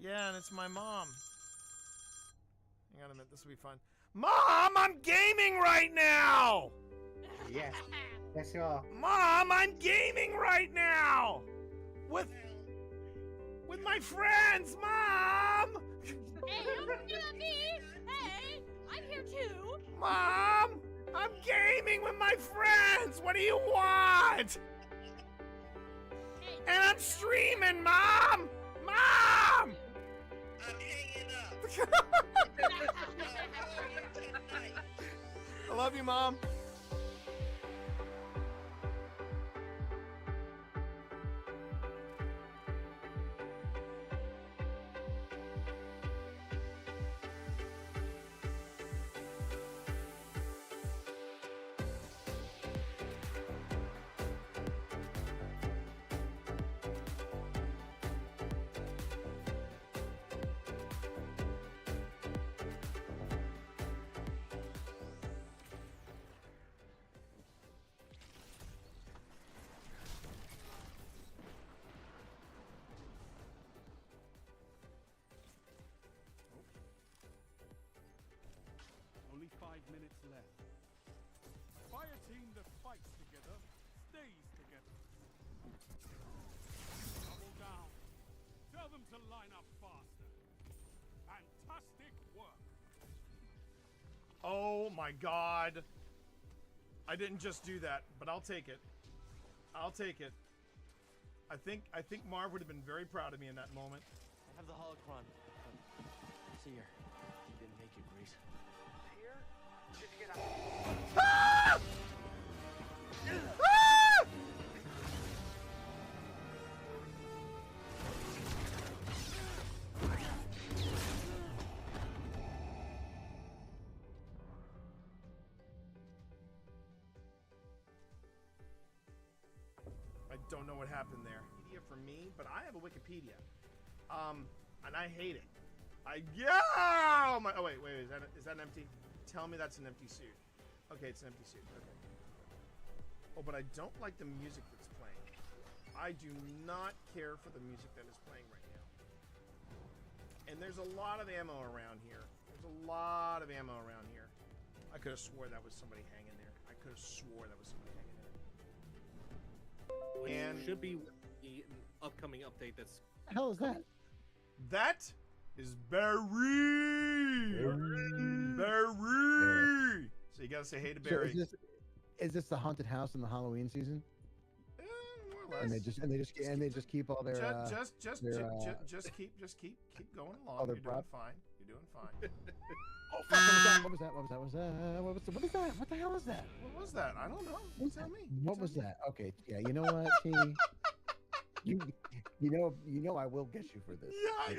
again. It's my mom. Hang on a minute. This will be fun. Mom, I'm gaming right now! Yes. Yes, you are. Mom, I'm gaming right now! With my friends, Mom! Hey, don't do me! Hey, I'm here too! Mom! I'm gaming with my friends! What do you want? Hey, And I'm streaming, Mom! Mom! I'm hanging up. I love you, Mom. Only 5 minutes left. A fire team that fights together stays together. Double down. Tell them to line up faster. Fantastic work. Oh my God. I didn't just do that, but I'll take it. I'll take it. I think Marv would have been very proud of me in that moment. I have the holocron. See here. You didn't make it, Grease. Here? Did you get out? Ah! Ah! I don't know what happened there. Wikipedia for me, but I have a Wikipedia. And I hate it. Oh wait, is that an empty? Tell me that's an empty suit. Okay, it's an empty suit. Okay. Oh, but I don't like the music that's playing. I do not care for the music that is playing right now. And there's a lot of ammo around here. I could have swore that was somebody hanging there. Which And should be the upcoming update that's... What the hell is that? that is Barry. Barry. So you gotta say hey to Barry. So is this the haunted house in the Halloween season? More or less. And they just keep all their just keep going along. other You're doing prop? fine. You're doing fine. Oh, fuck, what was that? What is that? What the hell is that? What was that? I don't know. You tell me. What was that? Okay, yeah, you know what? You know I will get you for this. Yeah.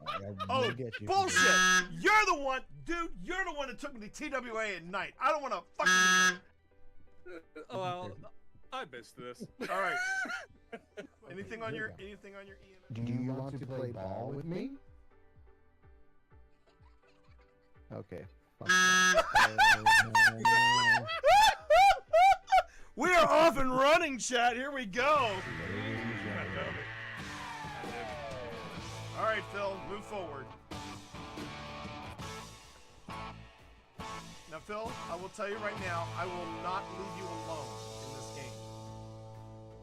I will Oh, get you bullshit! You're the one, dude. You're the one that took me to TWA at night. I don't want to fucking. Oh, well, I missed this. All right. Anything on your EMF? Do you want to play ball with me? Okay. Fuck that. We are off and running, chat. Here we go. All right, Phil, move forward. Now, Phil, I will tell you right now, I will not leave you alone in this game.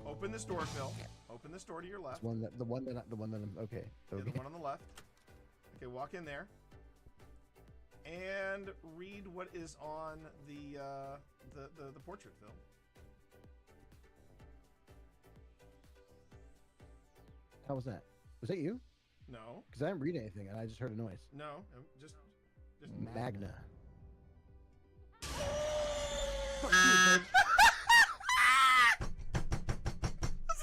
Open this door, Phil. Open this door to your left. The one that I'm okay. Yeah, the one on the left. Okay, walk in there. And read what is on the portrait, Phil. How was that? Was that you? No. Because I didn't read anything and I just heard a noise. No. Just Magna. This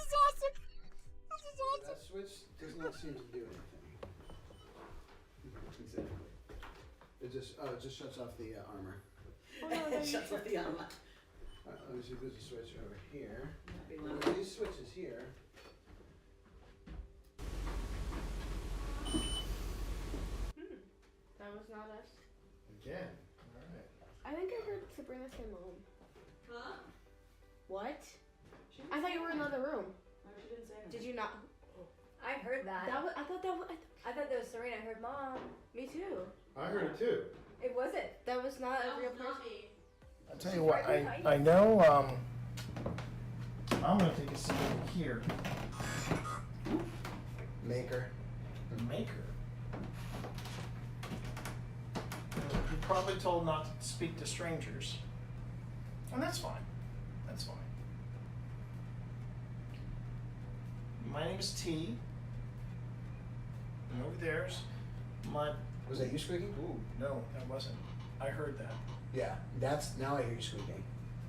is awesome. That switch does not seem to do anything. Exactly. It just shuts off the armor. It shuts off the armor. Alright, let me see if there's a switch over here. These switches here. That was not us. Again. Alright. I think I heard Sabrina say mom. Huh? What? She didn't I thought say you were in anything. another room. No, she didn't say anything. Did you not? I heard that. I thought that was. I thought that was Serena. I heard Mom. Me too. I heard it too. It wasn't. That was not a real person. I'll tell you what, I know, I'm gonna take a seat over here. Maker. Maker. You're probably told not to speak to strangers. And that's fine. That's fine. My name is T. And over there's my... Was that you squeaking? Ooh, no, that wasn't. I heard that. Yeah, that's now I hear you squeaking.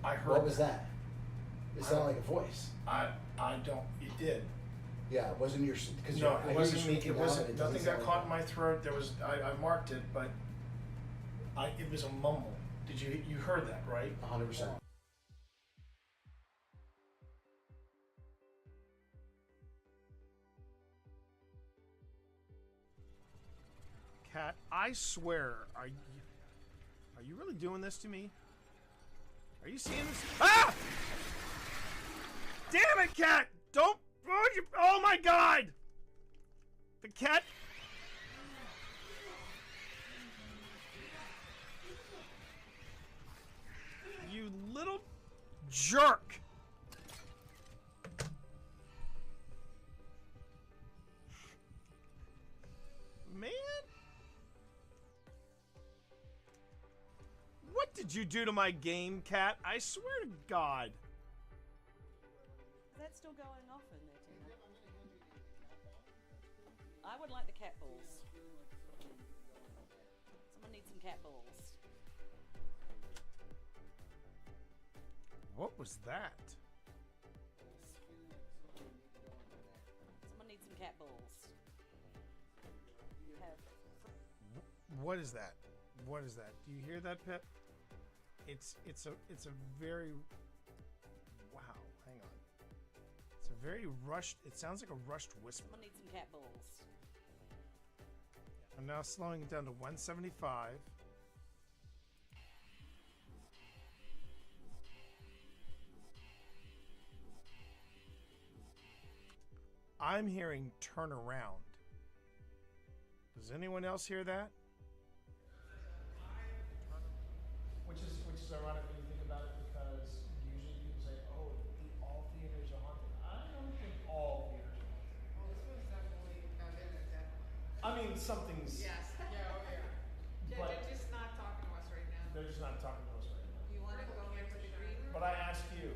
I heard What was that? It I sounded don't- like a voice. I don't... It did. Yeah, it wasn't your. Cause No, I it hear you wasn't me. squeaking It now, wasn't. and it doesn't Nothing got sound caught in like- my throat. There was. I marked it, but it was a mumble. Did you heard that, right? 100%. Cat, I swear, are you really doing this to me? Are you seeing this? Ah! Damn it, Cat! Don't. Oh my God! The cat. You little jerk! Man? What did you do to my game, Cat? I swear to God. Is that still going off in there, Tina? I would like the cat balls. Someone needs some cat balls. What was that? Someone needs some cat balls. You have. What is that? What is that? Do you hear that, Pip? It's a very wow. Hang on. It's a very rushed. It sounds like a rushed whisper. Someone needs some cat balls. I'm now slowing it down to 175. I'm hearing turn around. Does anyone else hear that? Which is ironic when you think about it, because usually people say, "Oh, all theaters are haunted." I don't think all theaters are haunted. Well, this one's definitely, definitely. I mean, something's. Yes, yeah, oh yeah. But- They're just not talking to us right now. They're just not talking to us right now. You wanna go into the green room? But I ask you,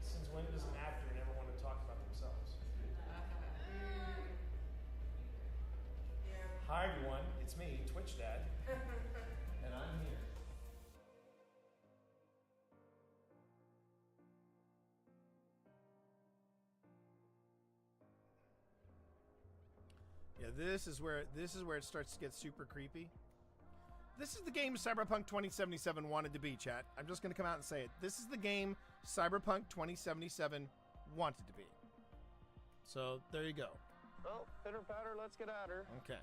since when does an actor never want to talk about themselves? Yeah. Hi everyone, it's me, Twitch Dad, and I'm here. Yeah, this is where it starts to get super creepy. This is the game Cyberpunk 2077 wanted to be, chat. I'm just gonna come out and say it. This is the game Cyberpunk 2077 wanted to be. So there you go. Well, pitter patter, let's get at her. Okay.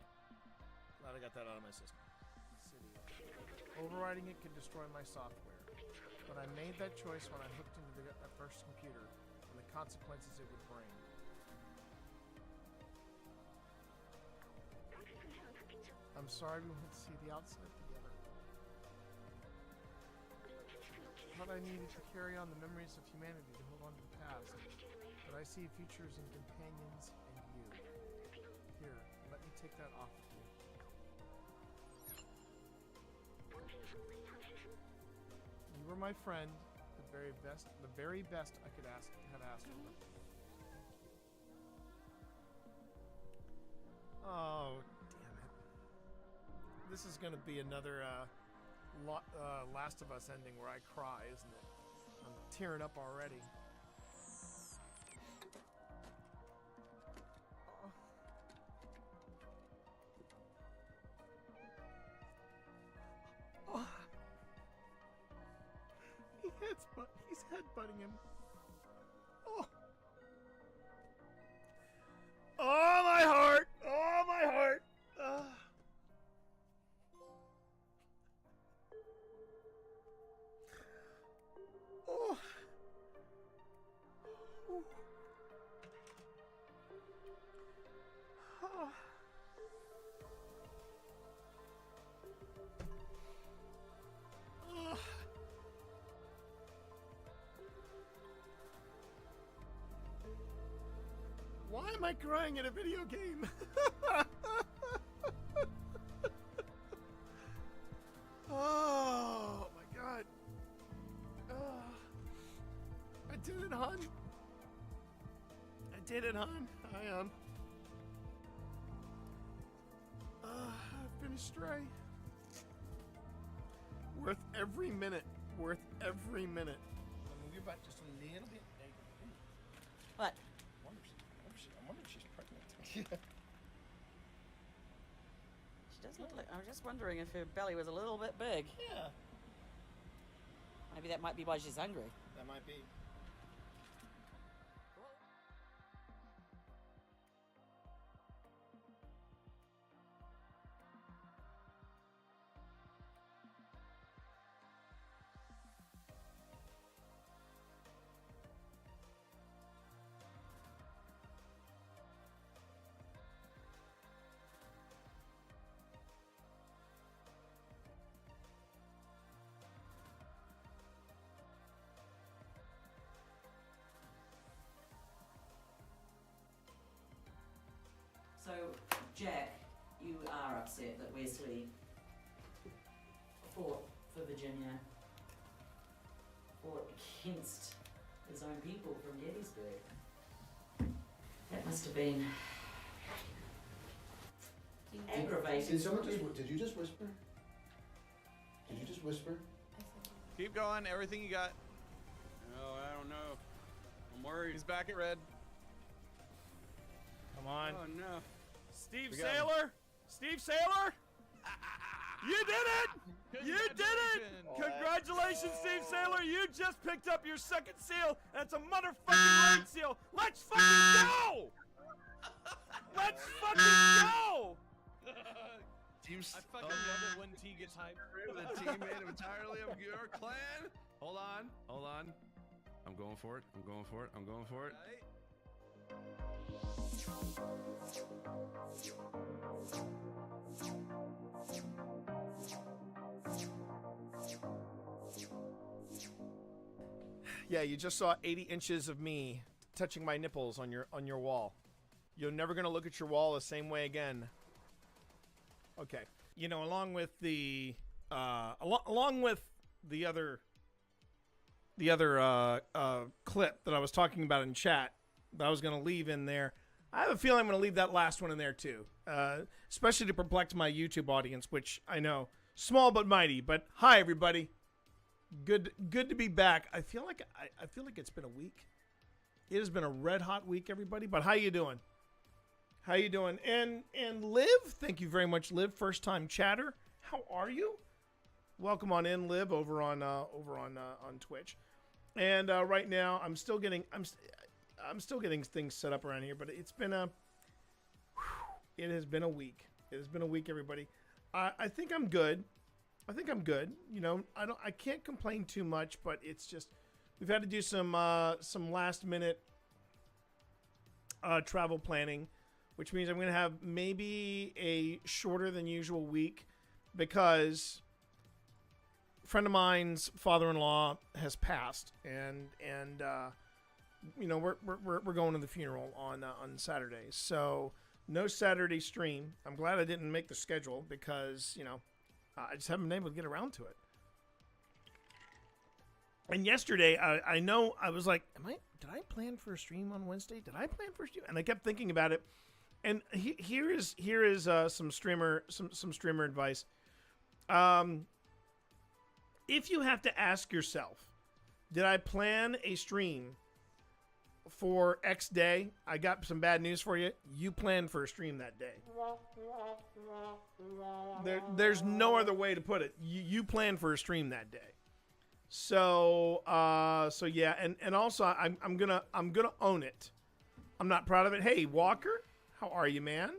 Glad I got that out of my system. Overriding it can destroy my software, but I made that choice when I hooked into the first computer and the consequences it would bring. I'm sorry we went to see the outside together. Thought I needed to carry on the memories of humanity to hold on to the past, but I see futures and companions in you. Here, let me take that off of you. You were my friend, the very best I could have asked for. Oh, damn it. This is gonna be another Last of Us ending where I cry, isn't it? I'm tearing up already. Oh. He's headbutting him. Oh. Oh, my heart! Oh, my heart! Oh. Why am I crying in a video game? Oh my god. I did it, hon. I did it, hon. I finished Stray. Worth every minute. Worth every minute. I'm gonna move back just a little bit. What? I wonder if she's pregnant. She does look like. I was just wondering if her belly was a little bit big. Yeah, Maybe that might be why she's hungry. that might be. So, Jack, you are upset that Wesley fought for Virginia, fought against his own people from Gettysburg. That must have been aggravating. Did you just whisper? Did you just whisper? Keep going. Everything you got. Oh, I don't know. I'm worried. He's back at red. Come on. Oh no. Steve We got him. Saylor! Steve Saylor! You did it! You did it! Congratulations, Steve Saylor! You just picked up your second seal. That's a motherfucking red seal. Let's fucking go! Let's fucking go! Teams. I fucking love it when T gets hyped. The team made entirely of your clan. Hold on. I'm going for it. Yeah, you just saw 80 inches of me touching my nipples on your wall. You're never gonna look at your wall the same way again. Okay. You know, along with the other clip that I was talking about in chat that I was gonna leave in there, I have a feeling I'm gonna leave that last one in there too, especially to perplex my YouTube audience, which I know small but mighty. But hi everybody, good to be back. I feel like it's been a week. It has been a red hot week, everybody. But how you doing? How you doing? And Liv, thank you very much, Liv. First time chatter. How are you? Welcome on in, Liv, over on Twitch. And right now, I'm still getting things set up around here. But it's been it has been a week. It has been a week, everybody. I think I'm good. You know, I can't complain too much, but it's just we've had to do some last minute travel planning, which means I'm going to have maybe a shorter than usual week because a friend of mine's father-in-law has passed, and you know we're going to the funeral on Saturday, so no Saturday stream. I'm glad I didn't make the schedule because you know I just haven't been able to get around to it. And yesterday, I know I was like, did I plan for a stream on Wednesday? Did I plan for a stream? And I kept thinking about it. And here is some streamer advice. If you have to ask yourself, did I plan a stream for X day? I got some bad news for you. You planned for a stream that day. There's no other way to put it. You planned for a stream that day. So yeah, and also I'm gonna own it. I'm not proud of it. Hey Walker, how are you, man?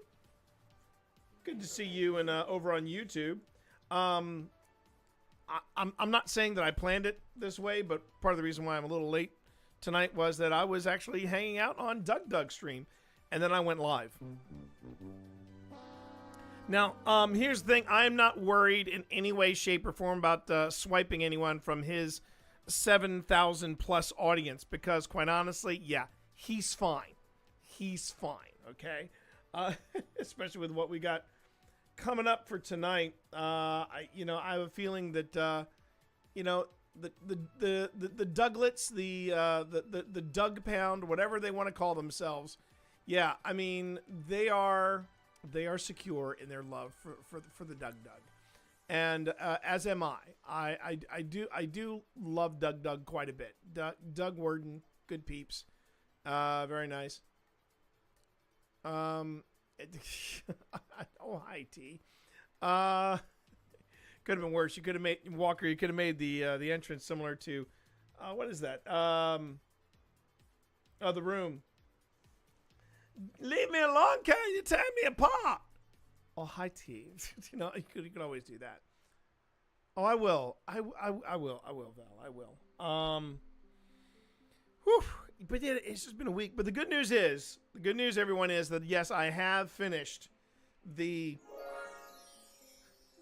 Good to see you and over on YouTube. I'm not saying that I planned it this way, but part of the reason why I'm a little late tonight was that I was actually hanging out on Doug stream, and then I went live. Now, here's the thing. I am not worried in any way, shape, or form about swiping anyone from his 7,000 plus audience because, quite honestly, yeah, he's fine. he's fine. Okay, especially with what we got coming up for tonight. I have a feeling that the Douglets, the Doug Pound, whatever they want to call themselves. Yeah, I mean they are secure in their love for the Doug, and as am I. I do love Doug quite a bit. Doug Worden, good peeps, very nice. Oh, hi T. Could have been worse. You could have made Walker. You could have made the entrance similar to what is that? The Room. Leave me alone, can you tear me apart? Oh, hi T. You could always do that. Oh, I will. I will, Val. I will. Whew. But yeah, it's just been a week. But the good news, everyone, is that yes, I have finished the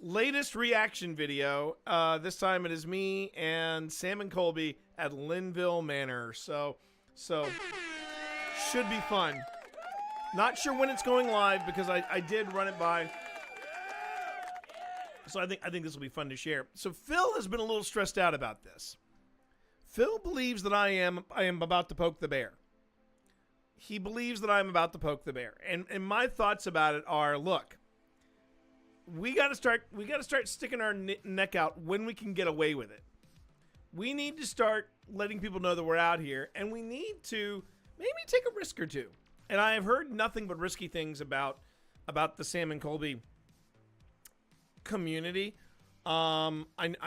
latest reaction video. This time it is me and Sam and Colby at Linville Manor. So should be fun. Not sure when it's going live because I did run it by. So I think this will be fun to share. So Phil has been a little stressed out about this. Phil believes that I am about to poke the bear. He believes that I'm about to poke the bear. And my thoughts about it are, look, we got to start sticking our neck out when we can get away with it. We need to start letting people know that we're out here, and we need to maybe take a risk or two. And I have heard nothing but risky things about the Sam and Colby community. I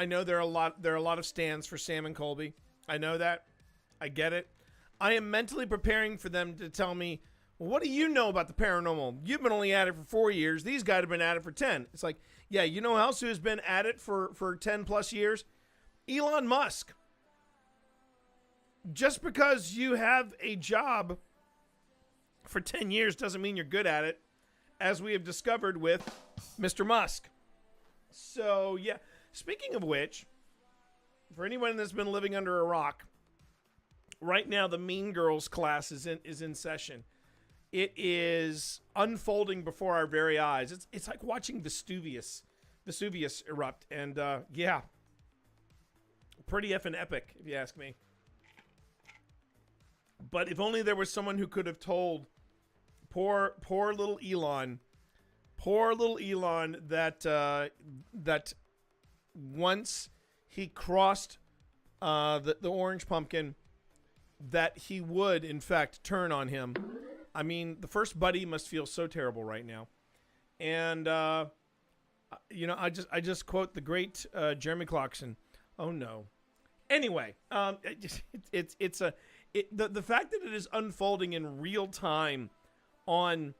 know there are a lot of stands for Sam and Colby. I know that. I get it. I am mentally preparing for them to tell me, well, what do you know about the paranormal? You've been only at it for 4 years. These guys have been at it for 10. It's like, yeah, you know who else who's been at it for 10 plus years? Elon Musk. Just because you have a job for 10 years doesn't mean you're good at it, as we have discovered with Mr. Musk. So, yeah. Speaking of which, for anyone that's been living under a rock, right now the Mean Girls class is in session. It is unfolding before our very eyes. It's like watching Vesuvius erupt, and yeah, pretty effing epic, if you ask me. But if only there was someone who could have told poor little Elon that once he crossed the orange pumpkin, that he would in fact turn on him. I mean, the first buddy must feel so terrible right now. And I just quote the great Jeremy Clarkson. Oh no. Anyway, the fact that it is unfolding in real time on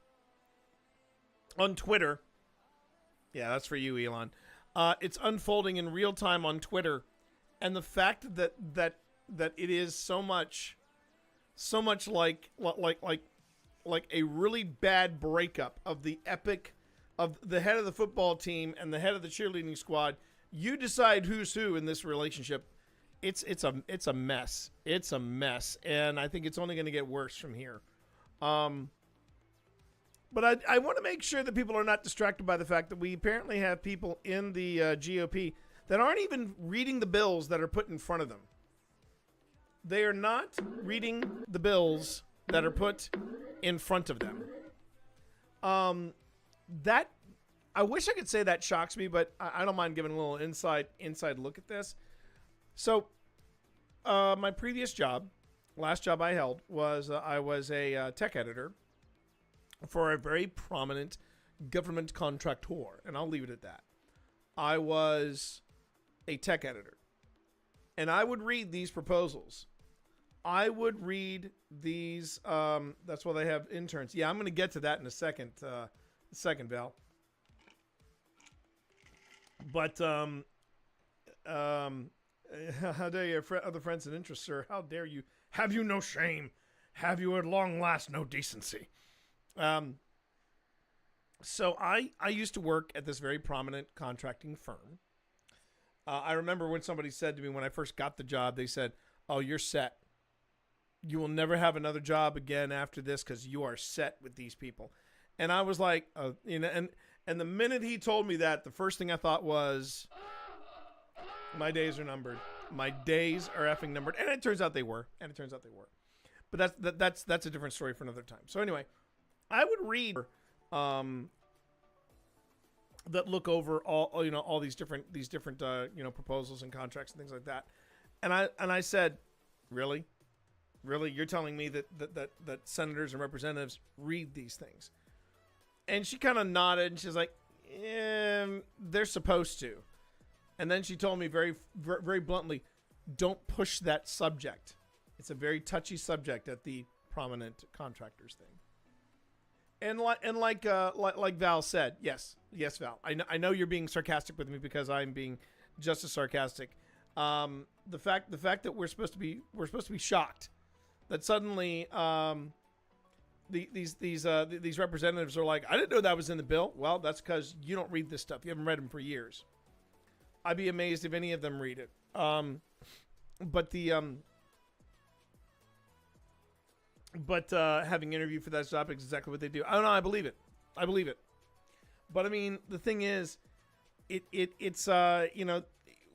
Twitter. Yeah, that's for you, Elon. It's unfolding in real time on Twitter, and the fact that it is so much like a really bad breakup of the head of the football team and the head of the cheerleading squad. You decide who's who in this relationship. It's a mess. It's a mess, and I think it's only going to get worse from here. But I want to make sure that people are not distracted by the fact that we apparently have people in the GOP that aren't even reading the bills that are put in front of them. They are not reading the bills that are put in front of them. That I wish I could say that shocks me, but I don't mind giving a little inside look at this. So, my previous job, last job I held, was I was a tech editor for a very prominent government contractor, and I'll leave it at that. I was a tech editor, and I would read these proposals. I would read these. That's why they have interns. Yeah, I'm going to get to that in a second. Val. But how dare you, other friends and interests, sir? How dare you? Have you no shame? Have you at long last no decency? So I used to work at this very prominent contracting firm. I remember when somebody said to me when I first got the job, they said, "Oh, you're set." You will never have another job again after this because you are set with these people. And I was like, and the minute he told me that, the first thing I thought was, my days are numbered. My days are effing numbered. And it turns out they were. But that's a different story for another time. So anyway, I would read that look over all these different proposals and contracts and things like that. And I said, really? You're telling me that senators and representatives read these things? And she kind of nodded and she's like, they're supposed to. And then she told me very, very bluntly, don't push that subject. It's a very touchy subject at the prominent contractors thing. And like Val said, yes, Val. I know you're being sarcastic with me because I'm being just as sarcastic. The fact that we're supposed to be shocked that suddenly these representatives are like, I didn't know that was in the bill. Well, that's because you don't read this stuff. You haven't read them for years. I'd be amazed if any of them read it. But having interviewed for that job is exactly what they do. I don't know. I believe it. But I mean, the thing is, it's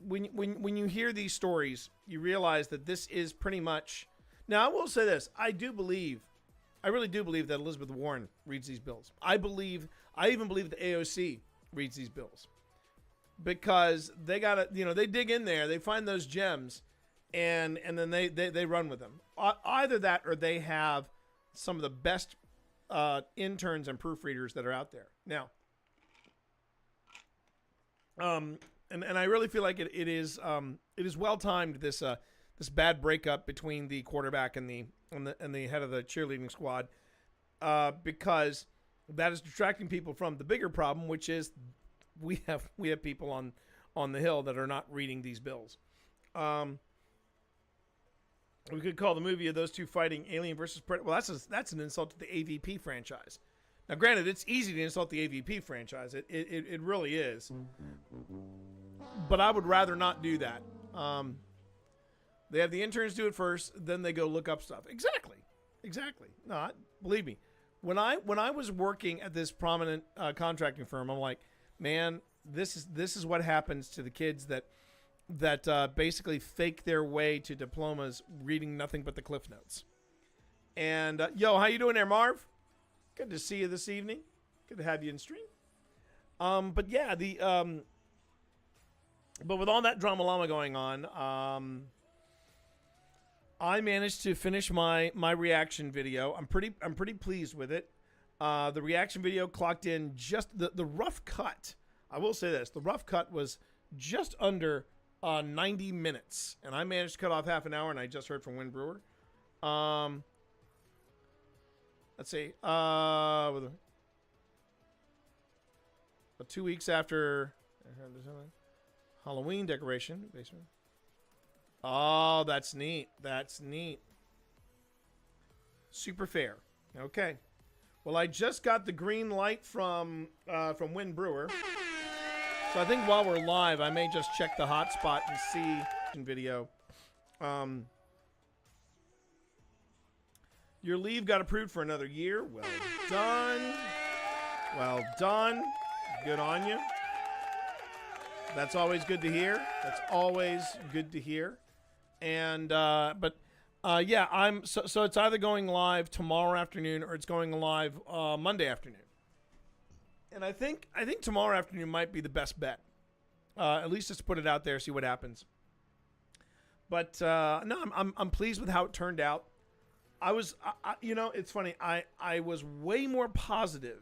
when you hear these stories, you realize that this is pretty much. Now, I will say this: I really do believe that Elizabeth Warren reads these bills. I even believe the AOC reads these bills because they they dig in there, they find those gems, and then they run with them. Either that or they have some of the best interns and proofreaders that are out there now. And I really feel like it is well timed, this bad breakup between the quarterback and the head of the cheerleading squad, because that is distracting people from the bigger problem, which is we have people on the Hill that are not reading these bills. We could call the movie of those two fighting Alien versus Predator. Well, that's an insult to the AVP franchise. Now, granted, it's easy to insult the AVP franchise. It really is. But I would rather not do that. They have the interns do it first, then they go look up stuff. Exactly. No, believe me. When I was working at this prominent contracting firm, I'm like, man, this is what happens to the kids that basically fake their way to diplomas, reading nothing but the Cliff Notes. And yo, how you doing there, Marv? Good to see you this evening. Good to have you in stream. But yeah, but with all that drama llama going on, I managed to finish my reaction video. I'm pretty pleased with it. The reaction video clocked in just the rough cut. I will say this: the rough cut was just under 90 minutes, and I managed to cut off half an hour. And I just heard from Win Brewer. Let's see. 2 weeks after Halloween decoration basement. Oh, that's neat. Super fair. Okay. Well, I just got the green light from Win Brewer. So I think while we're live, I may just check the hotspot and see video. Your leave got approved for another year. Well done. Good on you. That's always good to hear. And yeah, so it's either going live tomorrow afternoon or it's going live Monday afternoon. And I think tomorrow afternoon might be the best bet. At least just put it out there, see what happens. But no, I'm pleased with how it turned out. It's funny. I was way more positive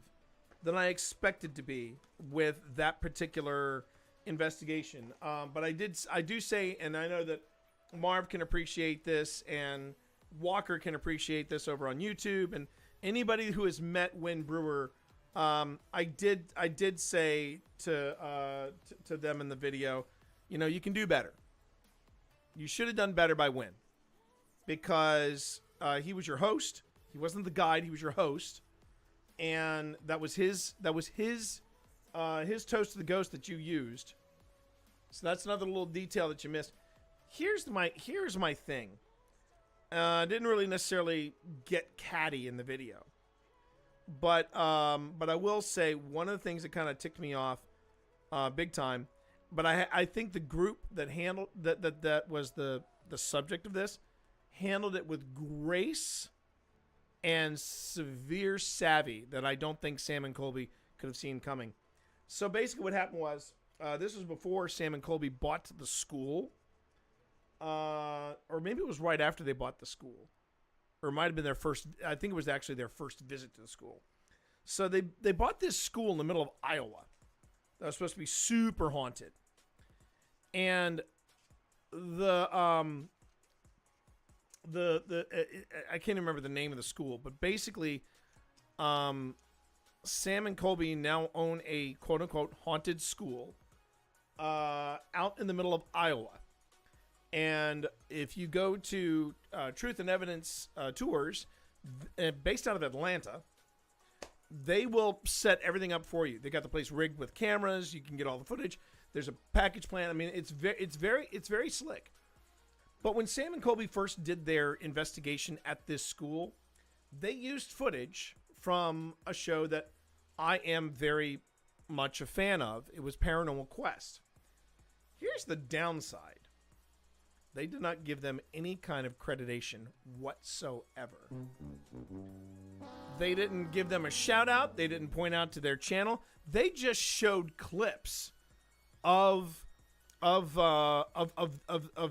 than I expected to be with that particular investigation. But I do say, and I know that Marv can appreciate this, and Walker can appreciate this over on YouTube, and anybody who has met Win Brewer, I did say to them in the video, you can do better. You should have done better by Win, because he was your host. He wasn't the guide. He was your host, and that was his toast to the ghost that you used. So that's another little detail that you missed. Here's my thing, Didn't really necessarily get catty in the video. But I will say one of the things that kind of ticked me off big time, but I think the group that handled that was the subject of this handled it with grace and severe savvy that I don't think Sam and Colby could have seen coming. So basically what happened was, this was before Sam and Colby bought the school, or maybe it was right after they bought the school, or it might have been their first, I think it was actually their first visit to the school. So they bought this school in the middle of Iowa that was supposed to be super haunted. And I can't remember the name of the school, but basically, Sam and Colby now own a quote-unquote haunted school out in the middle of Iowa. And if you go to Truth and Evidence tours, based out of Atlanta, they will set everything up for you. They got the place rigged with cameras. You can get all the footage. There's a package plan. I mean, it's very slick. But when Sam and Colby first did their investigation at this school, they used footage from a show that I am very much a fan of. It was Paranormal Quest. Here's the downside. They did not give them any kind of accreditation whatsoever. They didn't give them a shout out. They didn't point out to their channel. They just showed clips of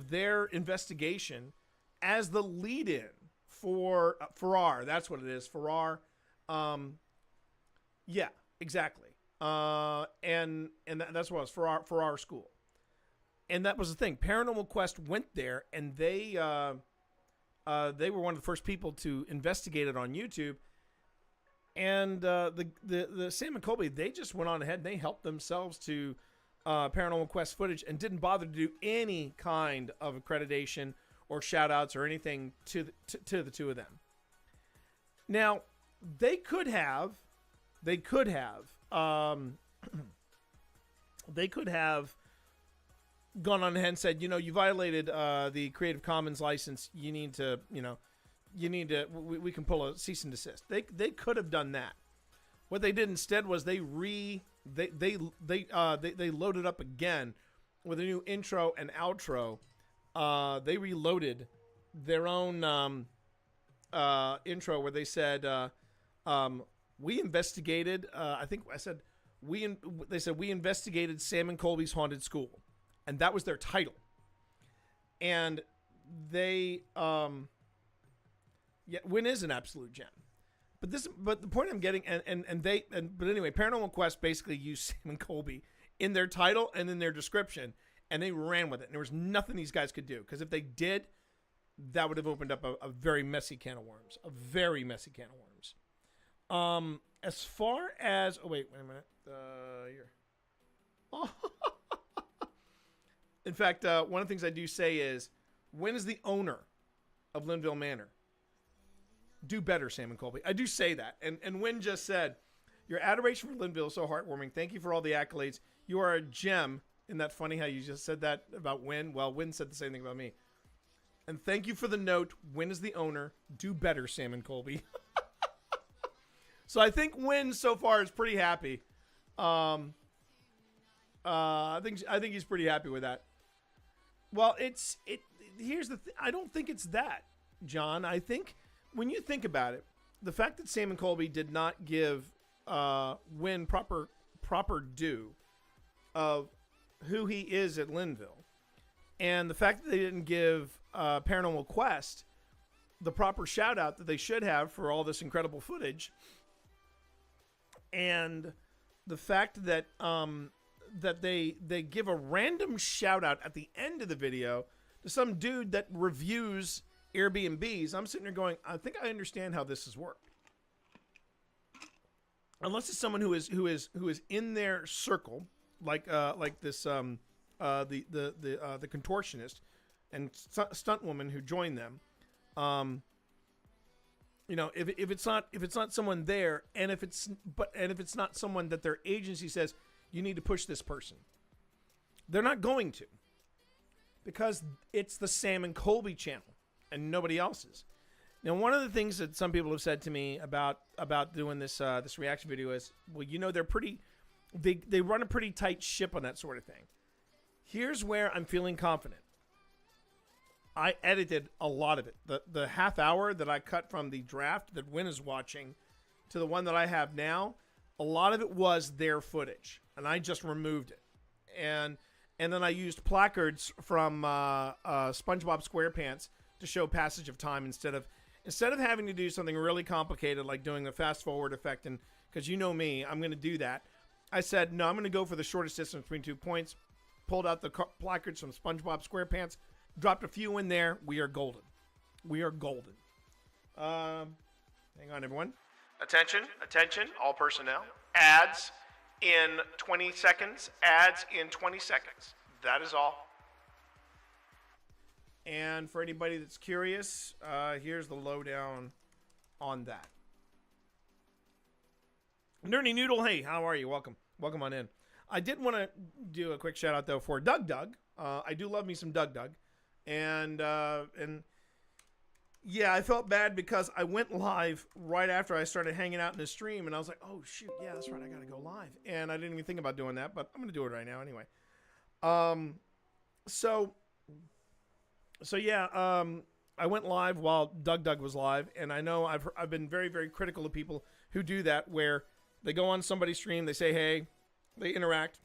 their investigation as the lead-in for Farrar. That's what it is, Farrar. Yeah, exactly. And that's what it was, Farrar School. And that was the thing. Paranormal Quest went there, and they were one of the first people to investigate it on YouTube. And the Sam and Colby, they just went on ahead and they helped themselves to Paranormal Quest footage and didn't bother to do any kind of accreditation or shout outs or anything to the two of them. Now, they could have gone on ahead and said, you violated the Creative Commons license. You need to, we can pull a cease and desist. They could have done that. What they did instead was they loaded up again with a new intro and outro. They reloaded their own intro where they said, we investigated, they said we investigated Sam and Colby's haunted school. And that was their title. And they, Win is an absolute gem. But the point I'm getting, but anyway, Paranormal Quest basically used Sam and Colby in their title and in their description, and they ran with it. And there was nothing these guys could do, because if they did, that would have opened up a very messy can of worms. A very messy can of worms. As far as, wait a minute. Here. In fact, one of the things I do say is, Win is the owner of Linville Manor. Do better, Sam and Colby. I do say that. And Win just said, your adoration for Linville is so heartwarming. Thank you for all the accolades. You are a gem. Isn't that funny how you just said that about Win? Well, Win said the same thing about me. And thank you for the note. Win is the owner. Do better, Sam and Colby. So I think Win so far is pretty happy. I think he's pretty happy with that. Well, here's the thing. I don't think it's that, John. I think when you think about it, the fact that Sam and Colby did not give Win proper due of who he is at Linville, and the fact that they didn't give Paranormal Quest the proper shout out that they should have for all this incredible footage, and the fact that that they give a random shout out at the end of the video to some dude that reviews Airbnbs. I'm sitting there going, I think I understand how this has worked. Unless it's someone who is in their circle, like this the contortionist and stunt woman who joined them. If it's not someone there, and if it's not someone that their agency says you need to push this person, they're not going to, because it's the Sam and Colby channel, and nobody else's. Now, one of the things that some people have said to me about doing this this reaction video is, well, you know, they run a pretty tight ship on that sort of thing. Here's where I'm feeling confident. I edited a lot of it. The half hour that I cut from the draft that Win is watching to the one that I have now, a lot of it was their footage, and I just removed it. And then I used placards from SpongeBob SquarePants to show passage of time instead of having to do something really complicated like doing the fast forward effect. And because you know me, I'm going to do that. I said, no, I'm going to go for the shortest distance between 2 points. Pulled out the placards from SpongeBob SquarePants, dropped a few in there. We are golden. We are golden. Hang on, everyone. Attention, all personnel. Ads in 20 seconds. Ads in 20 seconds. That is all. And for anybody that's curious, here's the lowdown on that. Nerdy Noodle, hey, how are you? Welcome on in. I did want to do a quick shout out though for Doug. I do love me some Doug, and yeah, I felt bad because I went live right after I started hanging out in the stream, and I was like, oh shoot, yeah, that's right, I gotta go live, and I didn't even think about doing that, but I'm gonna do it right now anyway. So yeah, I went live while Doug was live, and I know I've been very, very critical of people who do that, where they go on somebody's stream, they say hey, they interact,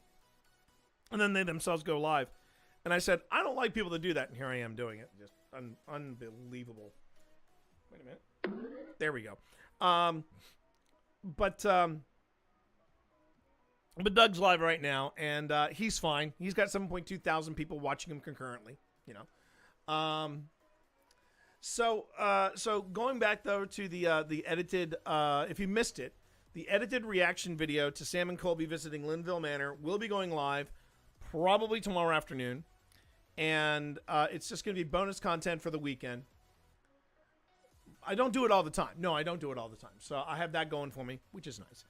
and then they themselves go live. And I said, I don't like people to do that, and here I am doing it. Just unbelievable. Wait a minute. There we go. But Doug's live right now, and he's fine. He's got 7.2 thousand people watching him concurrently, you know. So going back though to the edited, if you missed it, the edited reaction video to Sam and Colby visiting Linville Manor will be going live probably tomorrow afternoon. And it's just going to be bonus content for the weekend. I don't do it all the time. No, I don't do it all the time. So I have that going for me, which is nice.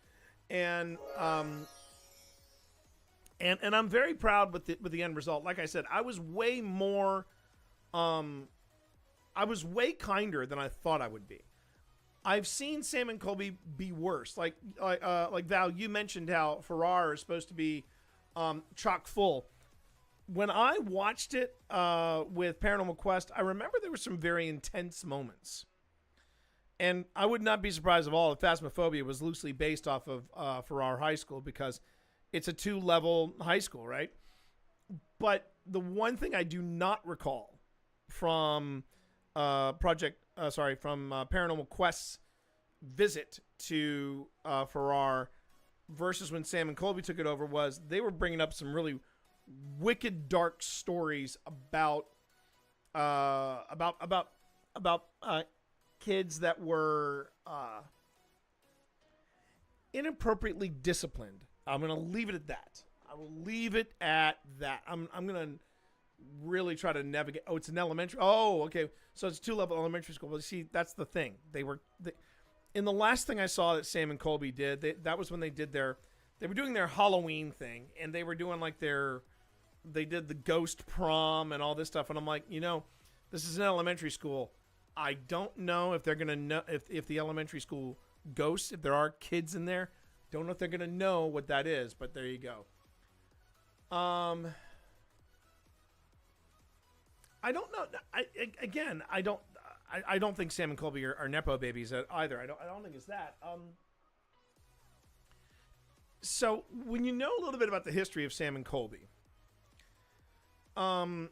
And I'm very proud with the end result. Like I said, I was way more I was way kinder than I thought I would be. I've seen Sam and Colby be worse. Like Val, you mentioned how Farrar is supposed to be chock full. When I watched it with Paranormal Quest, I remember there were some very intense moments. And I would not be surprised at all if Phasmophobia was loosely based off of Farrar High School, because it's a 2-level high school, right? But the one thing I do not recall from Paranormal Quest's visit to Farrar versus when Sam and Colby took it over was they were bringing up some really wicked dark stories about kids that were inappropriately disciplined. I'm going to leave it at that. I will leave it at that. I'm going to really try to navigate. Oh, it's an elementary. Oh, okay. So it's 2-level elementary school. Well, see, that's the thing. In the last thing I saw that Sam and Colby did, that was when they were doing their Halloween thing, and they were doing like they did the ghost prom and all this stuff. And I'm like, this is an elementary school. I don't know if they're going to know if the elementary school ghosts, if there are kids in there, don't know if they're going to know what that is, but there you go. I don't know. I don't think Sam and Colby are Nepo babies either. I don't think it's that. So when you know a little bit about the history of Sam and Colby, they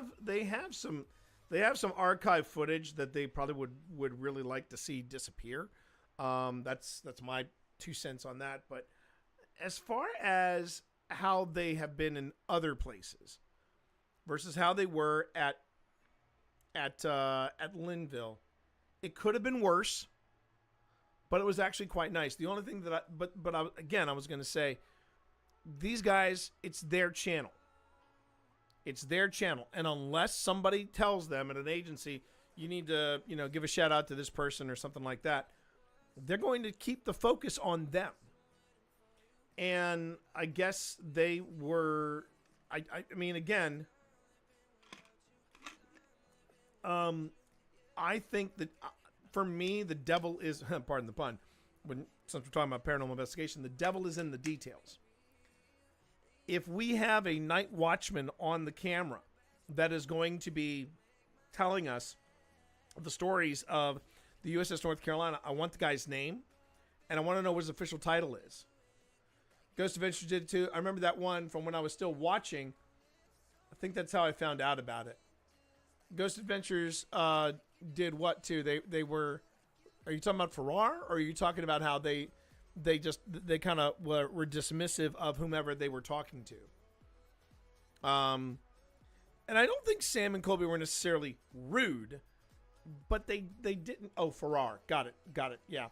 have some archive footage that they probably would really like to see disappear. That's my 2 cents on that. But as far as how they have been in other places versus how they were at Linville, it could have been worse, but it was actually quite nice. The only thing that I was going to say, these guys, it's their channel. It's their channel. And unless somebody tells them at an agency, you need to, give a shout out to this person or something like that, they're going to keep the focus on them. And I guess they were I mean, again, I think that for me, the devil is, pardon the pun, since we're talking about paranormal investigation, the devil is in the details. If we have a night watchman on the camera that is going to be telling us the stories of the USS North Carolina, I want the guy's name, and I want to know what his official title is. Ghost Adventures did it too. I remember that one from when I was still watching. I think that's how I found out about it. Ghost Adventures did what too? They were. Are you talking about Farrar, or are you talking about how they kind of were dismissive of whomever they were talking to? And I don't think Sam and Colby were necessarily rude, but they didn't. Oh, Farrar, got it. Yeah.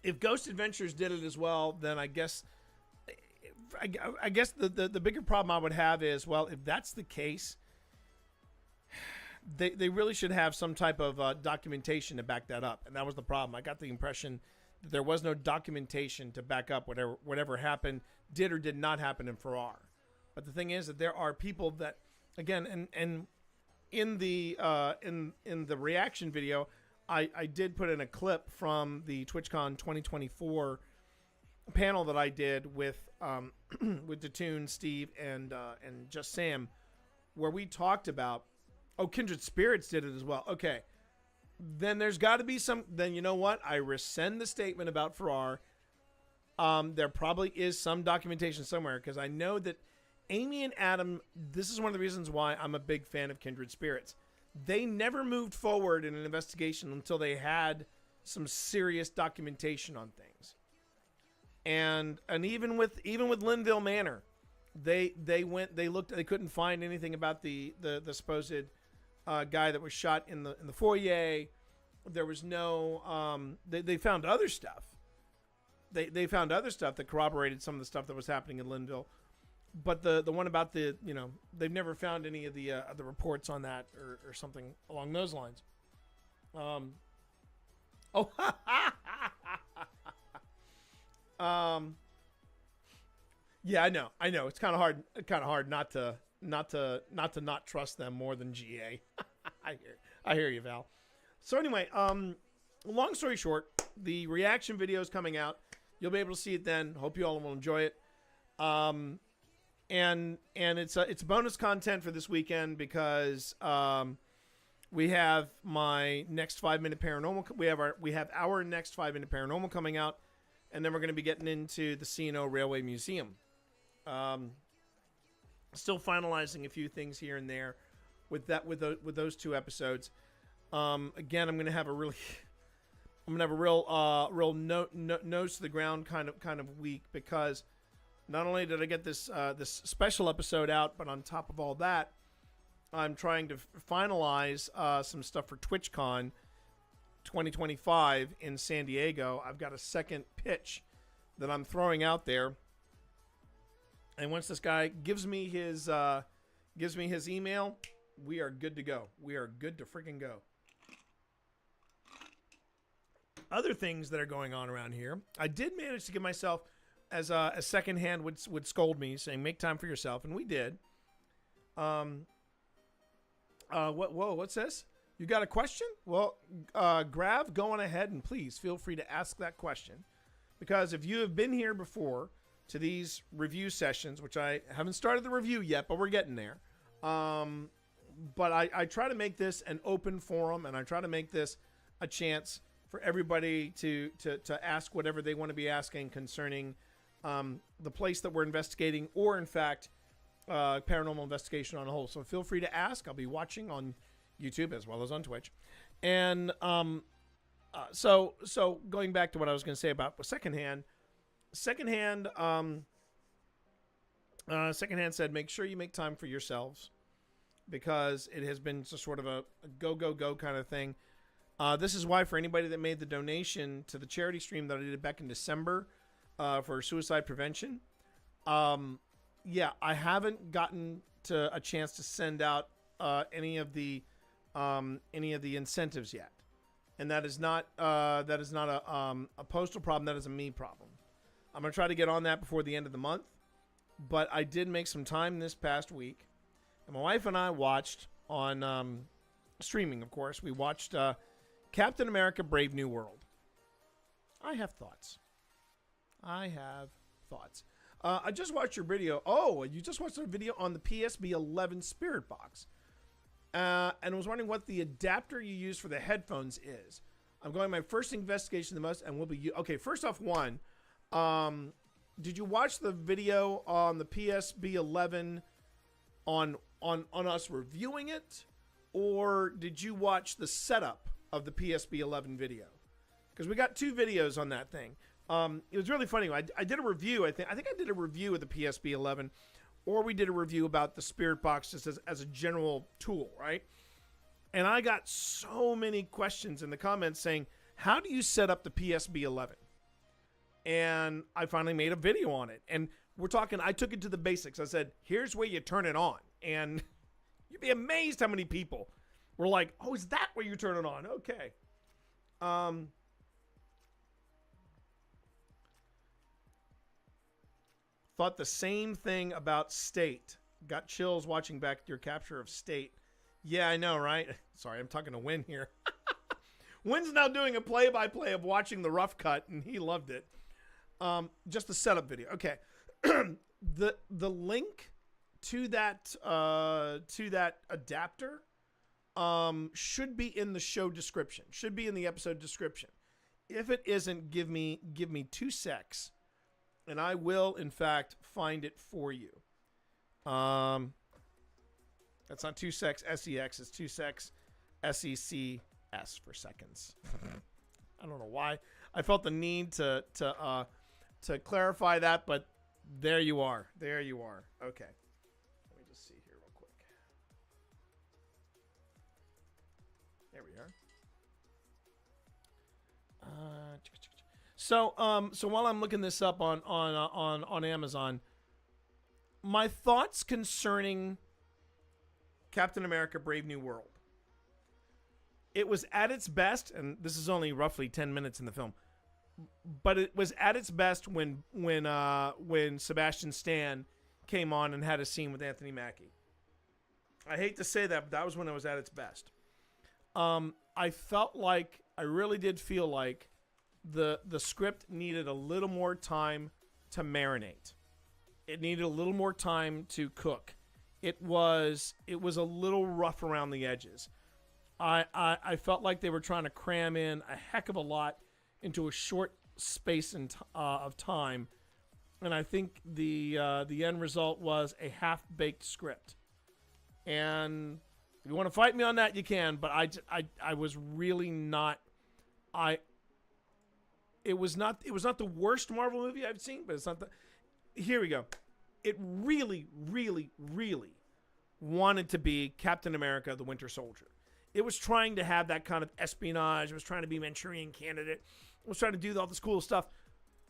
If Ghost Adventures did it as well, then I guess the bigger problem I would have is, well, if that's the case, they really should have some type of documentation to back that up. And that was the problem. I got the impression that there was no documentation to back up whatever happened, did or did not happen in Farrar. But the thing is that there are people that, again, and in the reaction video, I did put in a clip from the TwitchCon 2024 panel that I did with Datoon, Steve, and Just Sam, where we talked about, Kindred Spirits did it as well. Okay, then there's got to be some. Then you know what? I rescind the statement about Farrar. There probably is some documentation somewhere, because I know that Amy and Adam. This is one of the reasons why I'm a big fan of Kindred Spirits. They never moved forward in an investigation until they had some serious documentation on things. And even with Linville Manor, they looked, they couldn't find anything about the supposed guy that was shot in the foyer. There was no they found other stuff. They found other stuff that corroborated some of the stuff that was happening in Linville. But the one about they've never found any of the reports on that or something along those lines. Yeah, I know. It's kind of hard not to not trust them more than GA. I hear you, Val. So anyway, long story short, the reaction video is coming out. You'll be able to see it then. Hope you all will enjoy it. And it's bonus content for this weekend because we have my next 5-minute paranormal. We have our next 5-minute paranormal coming out, and then we're going to be getting into the C&O Railway Museum. Still finalizing a few things here and there with those two episodes. Again, I'm going to have a real nose to the ground kind of week, because not only did I get this special episode out, but on top of all that, I'm trying to finalize some stuff for TwitchCon 2025 in San Diego. I've got a second pitch that I'm throwing out there, and once this guy gives me his email, we are good to go. We are good to freaking go. Other things that are going on around here, I did manage to give myself, as a secondhand would scold me, saying make time for yourself, and we did. What's this? You got a question? Well, Grav, go on ahead and please feel free to ask that question, because if you have been here before to these review sessions, which I haven't started the review yet, but we're getting there. But I try to make this an open forum, and I try to make this a chance for everybody to ask whatever they want to be asking concerning the place that we're investigating, or in fact, paranormal investigation on a whole. So feel free to ask. I'll be watching on YouTube as well as on Twitch. And so going back to what I was going to say about secondhand said, make sure you make time for yourselves, because it has been sort of a go kind of thing. This is why, for anybody that made the donation to the charity stream that I did back in December for suicide prevention, yeah, I haven't gotten to a chance to send out any of the incentives yet, and that is not a postal problem. That is a me problem. I'm gonna try to get on that before the end of the month, but I did make some time this past week. And my wife and I watched on streaming, of course. We watched Captain America Brave New World. I have thoughts. I just watched your video. Oh, you just watched a video on the PSB 11 Spirit Box. And I was wondering what the adapter you use for the headphones is. I'm going my first investigation the most, and we'll be... Okay, first off, one, did you watch the video on the PSB 11 on us reviewing it? Or did you watch the setup of the PSB 11 video? Because we got 2 videos on that thing. It was really funny. I did a review. I think I did a review of the PSB 11, or we did a review about the Spirit Box just as a general tool, right? And I got so many questions in the comments saying, how do you set up the PSB 11? And I finally made a video on it. And we're talking, I took it to the basics. I said, here's where you turn it on. And you'd be amazed how many people were like, oh, is that where you turn it on? Okay. Thought the same thing about State. Got chills watching back your capture of State. Yeah, I know, right? Sorry, I'm talking to Win here. Win's now doing a play-by-play of watching the rough cut, and he loved it. Just the setup video. Okay. The link to that adapter should be in the show description. Should be in the episode description. If it isn't, give me 2 secs. And I will, in fact, find it for you. That's not 2 secs SEX. It's 2 secs SECS for seconds. I don't know why I felt the need to clarify that, but there you are. There you are. Okay. Let me just see here real quick. There we are. So while I'm looking this up on Amazon, my thoughts concerning Captain America: Brave New World. It was at its best, and this is only roughly 10 minutes in the film, but it was at its best when Sebastian Stan came on and had a scene with Anthony Mackie. I hate to say that, but that was when it was at its best. I really did feel like the script needed a little more time to marinate. It needed a little more time to cook. It was a little rough around the edges. I felt like they were trying to cram in a heck of a lot into a short space of time, and I think the end result was a half-baked script. And if you want to fight me on that, you can. But I was really not. It was not the worst Marvel movie I've seen, but it's not the. Here we go. It really, really, really wanted to be Captain America: The Winter Soldier. It was trying to have that kind of espionage. It was trying to be Manchurian Candidate. It was trying to do all this cool stuff.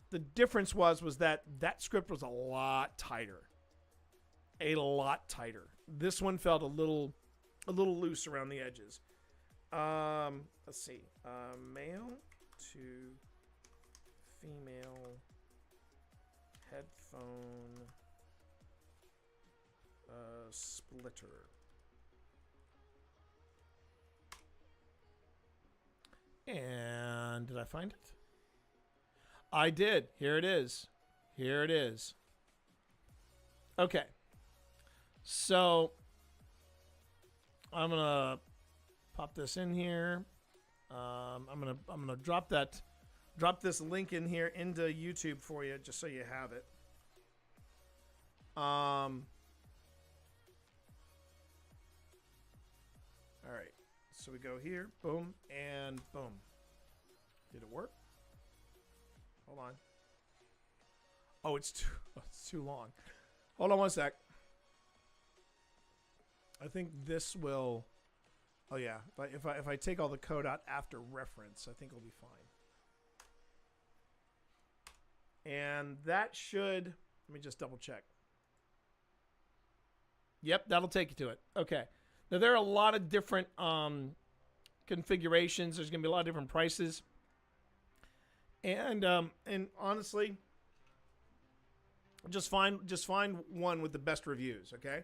The difference was that script was a lot tighter. A lot tighter. This one felt a little loose around the edges. Let's see. Male to female headphone splitter. And did I find it? I did. Here it is. Here it is. Okay. So I'm gonna pop this in here. I'm gonna drop this link in here into YouTube for you, just so you have it. All right. So we go here, boom, and boom. Did it work? Hold on. Oh, it's too long. Hold on one sec. I think this will. Oh yeah, if I take all the code out after reference, I think it'll be fine. And that should. Let me just double check. Yep, that'll take you to it. Okay. Now, there are a lot of different configurations. There's going to be a lot of different prices. And honestly, Just find one with the best reviews, okay?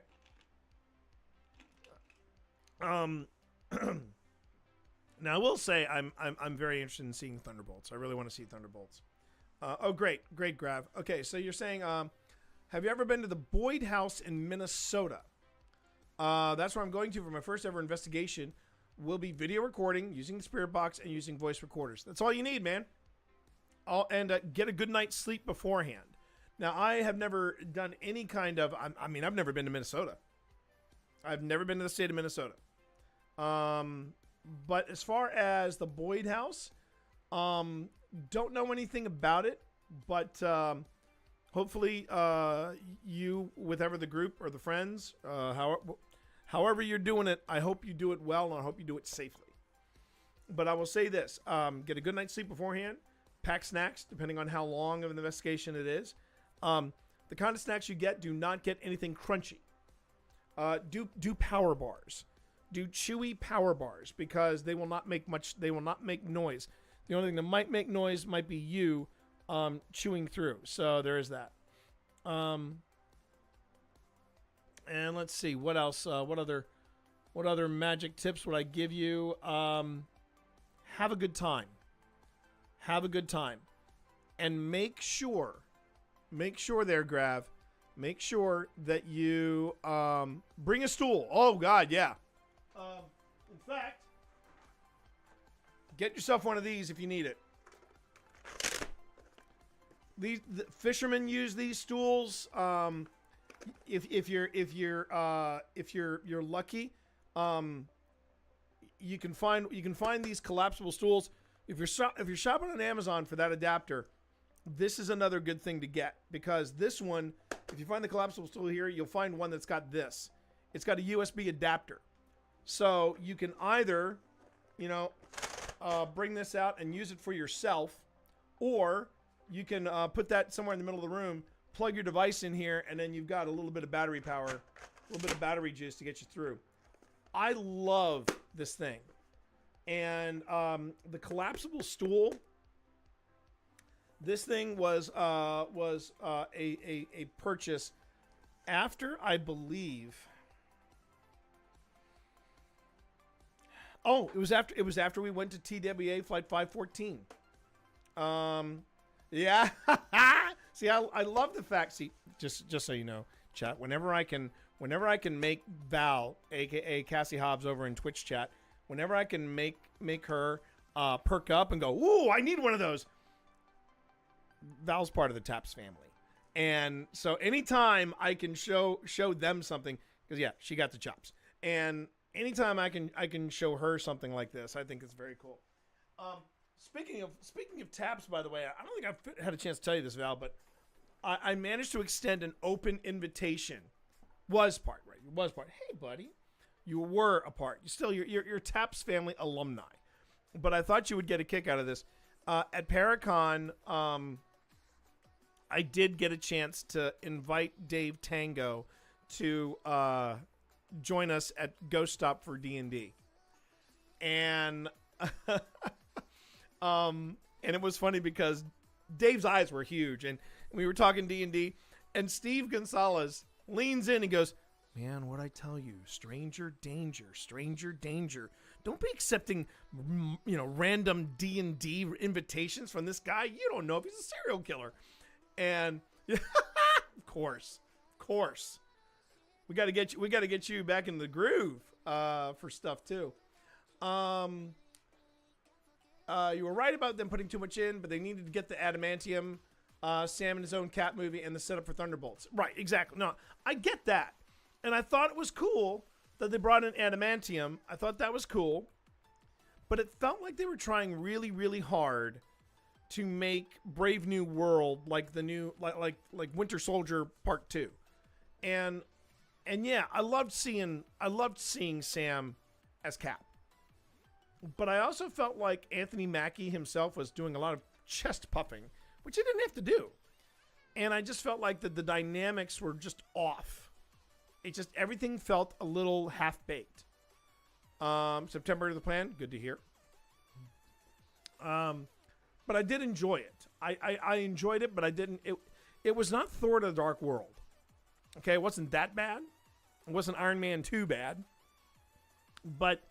Now I will say I'm very interested in seeing Thunderbolts. I really want to see Thunderbolts. Oh, great, Grav. Okay, so you're saying, have you ever been to the Boyd House in Minnesota? That's where I'm going to for my first ever investigation. Will be video recording, using the spirit box, and using voice recorders. That's all you need, man. And get a good night's sleep beforehand. Now, I have never done any kind of... I've never been to Minnesota. I've never been to the state of Minnesota. But as far as the Boyd House, don't know anything about it. But hopefully you, whatever the group or the friends, however you're doing it, I hope you do it well, and I hope you do it safely. But I will say this. Get a good night's sleep beforehand. Pack snacks, depending on how long of an investigation it is. The kind of snacks you get, do not get anything crunchy. Do power bars. Do chewy power bars, because they will not make much. They will not make noise. The only thing that might make noise might be you chewing through. So there is that. And let's see what else. What other magic tips would I give you? Have a good time. Have a good time, and make sure there, Grav. Make sure that you bring a stool. Oh God, yeah. In fact, get yourself one of these if you need it. The fishermen use these stools. If you're lucky, you can find these collapsible stools. If you're shopping on Amazon for that adapter, this is another good thing to get, because this one, if you find the collapsible stool here, you'll find one that's got this. It's got a USB adapter. So you can either, bring this out and use it for yourself, or you can put that somewhere in the middle of the room, plug your device in here, and then you've got a little bit of battery power, a little bit of battery juice to get you through. I love this thing. And the collapsible stool, this thing was a purchase after, I believe. Oh, it was after we went to TWA Flight 514. Yeah. See, I love the fact. See, just so you know, chat. Whenever I can make Val, aka Cassie Hobbs, over in Twitch chat. Whenever I can make her perk up and go, ooh, I need one of those. Val's part of the Taps family. And so anytime I can show them something, because yeah, she got the chops. And anytime I can show her something like this, I think it's very cool. Speaking of Taps, by the way, I don't think I've had a chance to tell you this, Val, but I managed to extend an open invitation. Was part. Hey, buddy. You were a part. You're Taps family alumni. But I thought you would get a kick out of this. At Paracon, I did get a chance to invite Dave Tango to join us at Ghost Stop for D&D. And it was funny because Dave's eyes were huge, and we were talking D&D, and Steve Gonzalez leans in and goes, man, what'd I tell you? Stranger danger, stranger danger. Don't be accepting, random D&D invitations from this guy. You don't know if he's a serial killer. And of course, we got to get you back in the groove for stuff too. You were right about them putting too much in, but they needed to get the adamantium, Sam in his own cat movie, and the setup for Thunderbolts. Right, exactly. No, I get that. And I thought it was cool that they brought in adamantium. I thought that was cool. But it felt like they were trying really, really hard to make Brave New World like the new, like Winter Soldier Part 2. And yeah, I loved seeing Sam as Cap. But I also felt like Anthony Mackie himself was doing a lot of chest puffing, which he didn't have to do. And I just felt like the dynamics were just off. Everything felt a little half-baked. September to the plan, good to hear. But I did enjoy it. I enjoyed it, but I didn't. It was not Thor to the Dark World. Okay, it wasn't that bad. It wasn't Iron Man 2 bad. But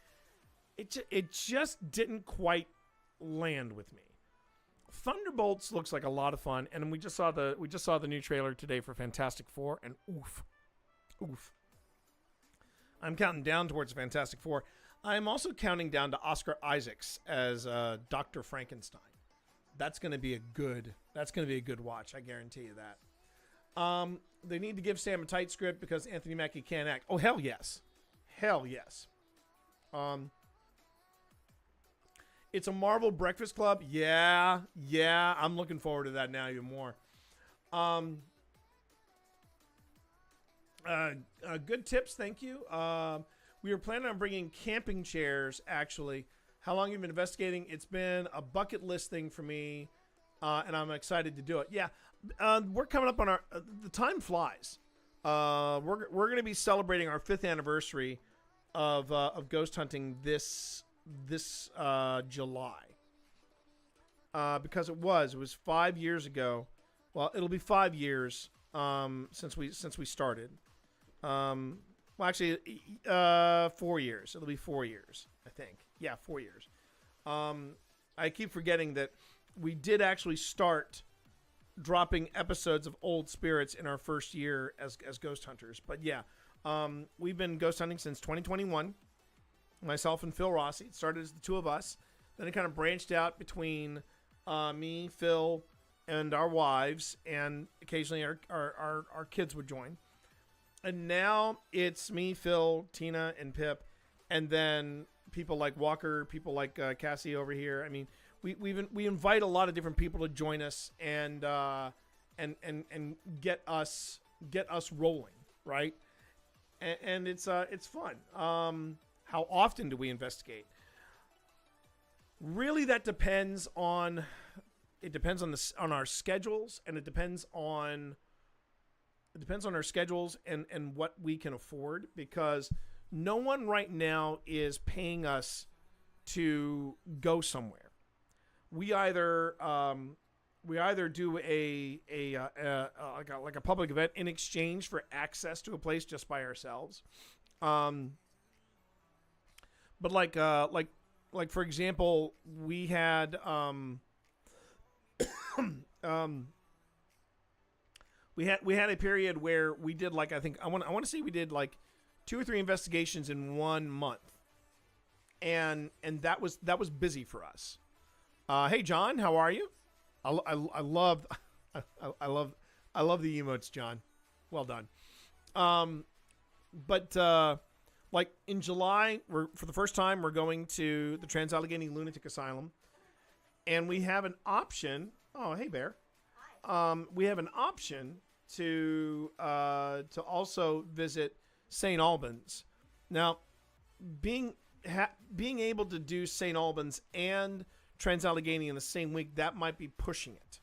it just didn't quite land with me. Thunderbolts looks like a lot of fun, and we just saw the new trailer today for Fantastic Four, and oof. I'm counting down towards Fantastic Four. I'm also counting down to Oscar Isaacs as Dr. Frankenstein. That's going to be a good watch. I guarantee you that. They need to give Sam a tight script because Anthony Mackie can't act. Oh, hell yes. It's a Marvel Breakfast Club. Yeah. I'm looking forward to that now even more. Good tips, thank you. We were planning on bringing camping chairs, actually. How long have you been investigating? It's been a bucket list thing for me, and I'm excited to do it. Yeah, we're coming up on our... the time flies. We're going to be celebrating our 5th anniversary of ghost hunting this July. Because it was 5 years ago. Well, it'll be 5 years since we started. Well, actually, 4 years. It'll be 4 years, I think. Yeah, 4 years. I keep forgetting that we did actually start dropping episodes of Old Spirits in our first year as ghost hunters. But yeah, we've been ghost hunting since 2021. Myself and Phil Rossi. It started as the two of us. Then it kind of branched out between me, Phil, and our wives, and occasionally our kids would join. And now it's me, Phil, Tina, and Pip, and then people like Walker, people like Cassie over here. I mean, we invite a lot of different people to join us and get us rolling, right? And it's fun. How often do we investigate? Really, that depends on. It depends on our schedules, and it depends on our schedules and what we can afford, because no one right now is paying us to go somewhere. We either do like a public event in exchange for access to a place just by ourselves. But like for example, we had we had a period where we did like, I want to say we did like 2 or 3 investigations in 1 month, and that was busy for us. Hey John, how are you? I love the emotes, John. Well done. But like in July, for the first time we're going to the Trans-Allegheny Lunatic Asylum, and we have an option. Oh, hey Bear. We have an option to also visit St. Albans. Now, being able to do St. Albans and Trans-Allegheny in the same week, that might be pushing it.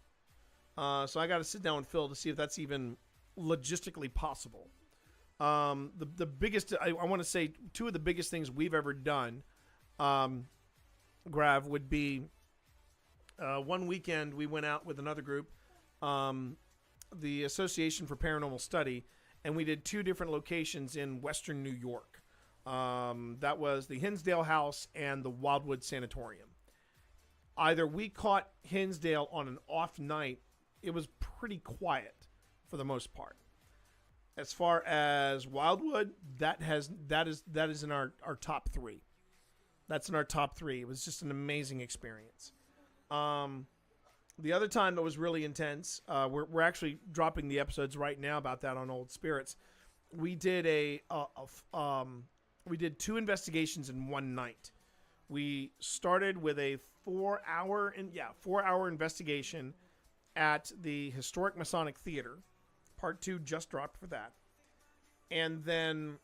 So I got to sit down with Phil to see if that's even logistically possible. The biggest, I want to say 2 of the biggest things we've ever done, Grav, would be one weekend we went out with another group, the Association for Paranormal Study, and we did 2 different locations in Western New York. That was the Hinsdale House and the Wildwood Sanatorium. Either we caught Hinsdale on an off night. It was pretty quiet for the most part. As far as Wildwood, that is in our top 3. That's in our top 3. It was just an amazing experience. The other time that was really intense, we're actually dropping the episodes right now about that on Old Spirits. We did we did 2 investigations in 1 night. We started with a 4-hour investigation at the Historic Masonic Theater. Part 2 just dropped for that. And then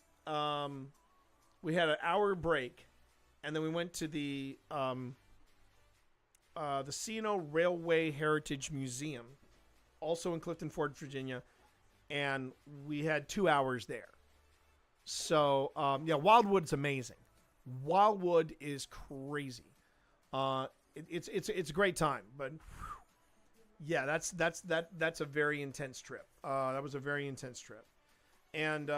we had an hour break, and then we went to the Sino Railway Heritage Museum, also in Clifton Ford, Virginia, and we had 2 hours there. So, Wildwood's amazing. Wildwood is crazy. It's a great time, but Yeah, that's a very intense trip. That was a very intense trip, and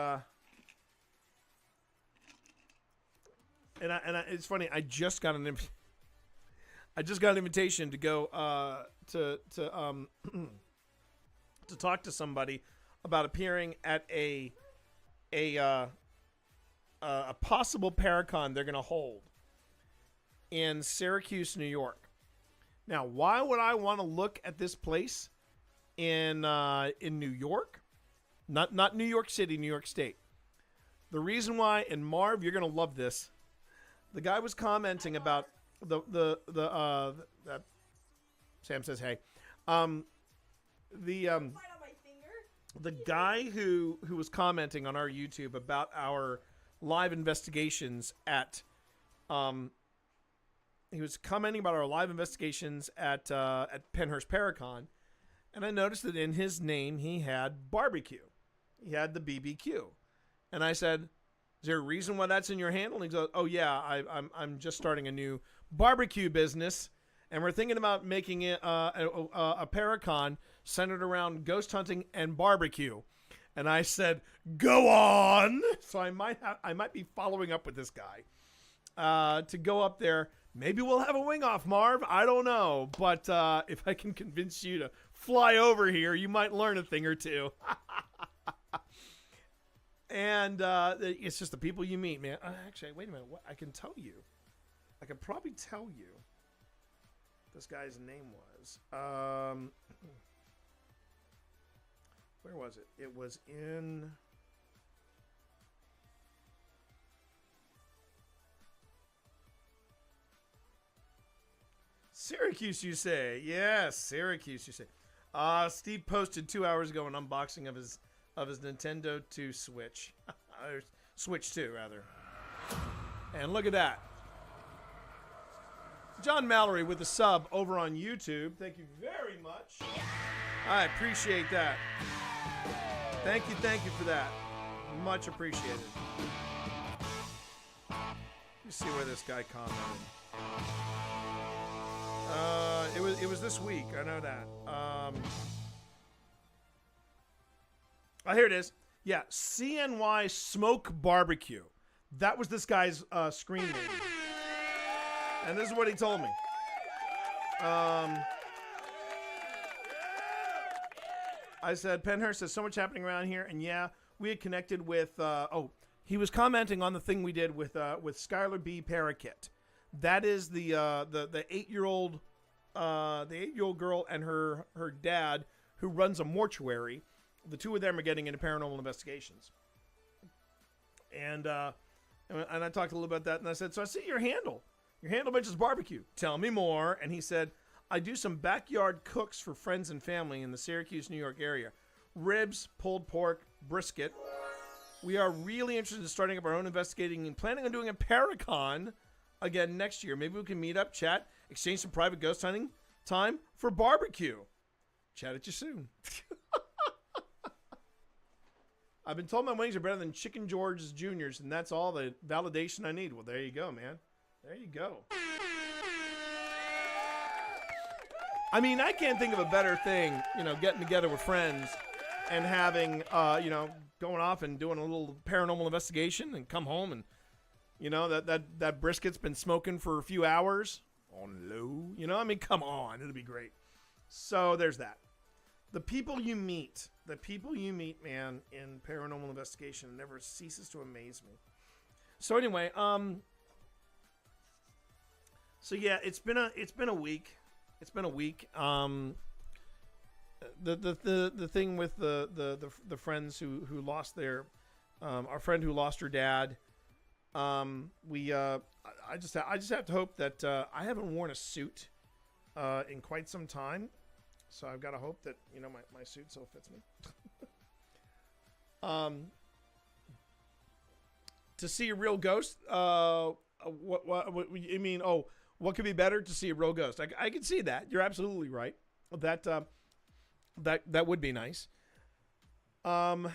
it's funny. I just got an invitation to go to talk to somebody about appearing at a possible Paracon they're going to hold in Syracuse, New York. Now, why would I want to look at this place in New York? Not New York City, New York State. The reason why, and Marv, you're gonna love this. The guy was commenting about the Sam says, hey, the guy who was commenting on our YouTube about our live investigations at he was commenting about our live investigations at Pennhurst Paracon, and I noticed that in his name he had barbecue. He had the BBQ, and I said, "Is there a reason why that's in your handle?" And he goes, "Oh yeah, I'm just starting a new barbecue business, and we're thinking about making it a Paracon centered around ghost hunting and barbecue." And I said, "Go on." So I might be following up with this guy to go up there. Maybe we'll have a wing off, Marv. I don't know. But if I can convince you to fly over here, you might learn a thing or two. And it's just the people you meet, man. Actually, wait a minute. What I can tell you. I could probably tell you what this guy's name was. Where was it? It was in... Syracuse, you say? Yes, Syracuse, you say. Steve posted 2 hours ago an unboxing of his Nintendo 2 Switch. Or Switch 2, rather. And look at that. John Mallory with the sub over on YouTube. Thank you very much. I appreciate that. Thank you for that. Much appreciated. Let's see where this guy commented. It was this week. I know that. Oh, here it is. Yeah, CNY Smoke Barbecue. That was this guy's screen name. And this is what he told me. I said, Pennhurst, there's so much happening around here. And yeah, we had connected with, he was commenting on the thing we did with Skylar B. Parakit. That is the 8-year-old girl and her dad who runs a mortuary. The two of them are getting into paranormal investigations. And I talked a little about that, and I said, so I see your handle. Your handle mentions barbecue. Tell me more. And he said, I do some backyard cooks for friends and family in the Syracuse, New York area. Ribs, pulled pork, brisket. We are really interested in starting up our own investigating and planning on doing a Paracon again next year. Maybe we can meet up, chat, exchange some private ghost hunting time for barbecue. Chat at you soon. I've been told my wings are better than Chicken George's Jr.'s, and that's all the validation I need. Well, there you go, man. There you go. I mean, I can't think of a better thing, getting together with friends and having, going off and doing a little paranormal investigation and come home and, that brisket's been smoking for a few hours on low. Come on. It'll be great. So there's that. The people you meet, man, in paranormal investigation never ceases to amaze me. So anyway, so yeah, it's been a week. It's been a week. The thing with the friends who lost their, our friend who lost her dad. I just have to hope that I haven't worn a suit in quite some time. So I've got to hope that, my suit still fits me. To see a real ghost, what you mean? Oh, what could be better to see a real ghost? I can see that. You're absolutely right. That would be nice. And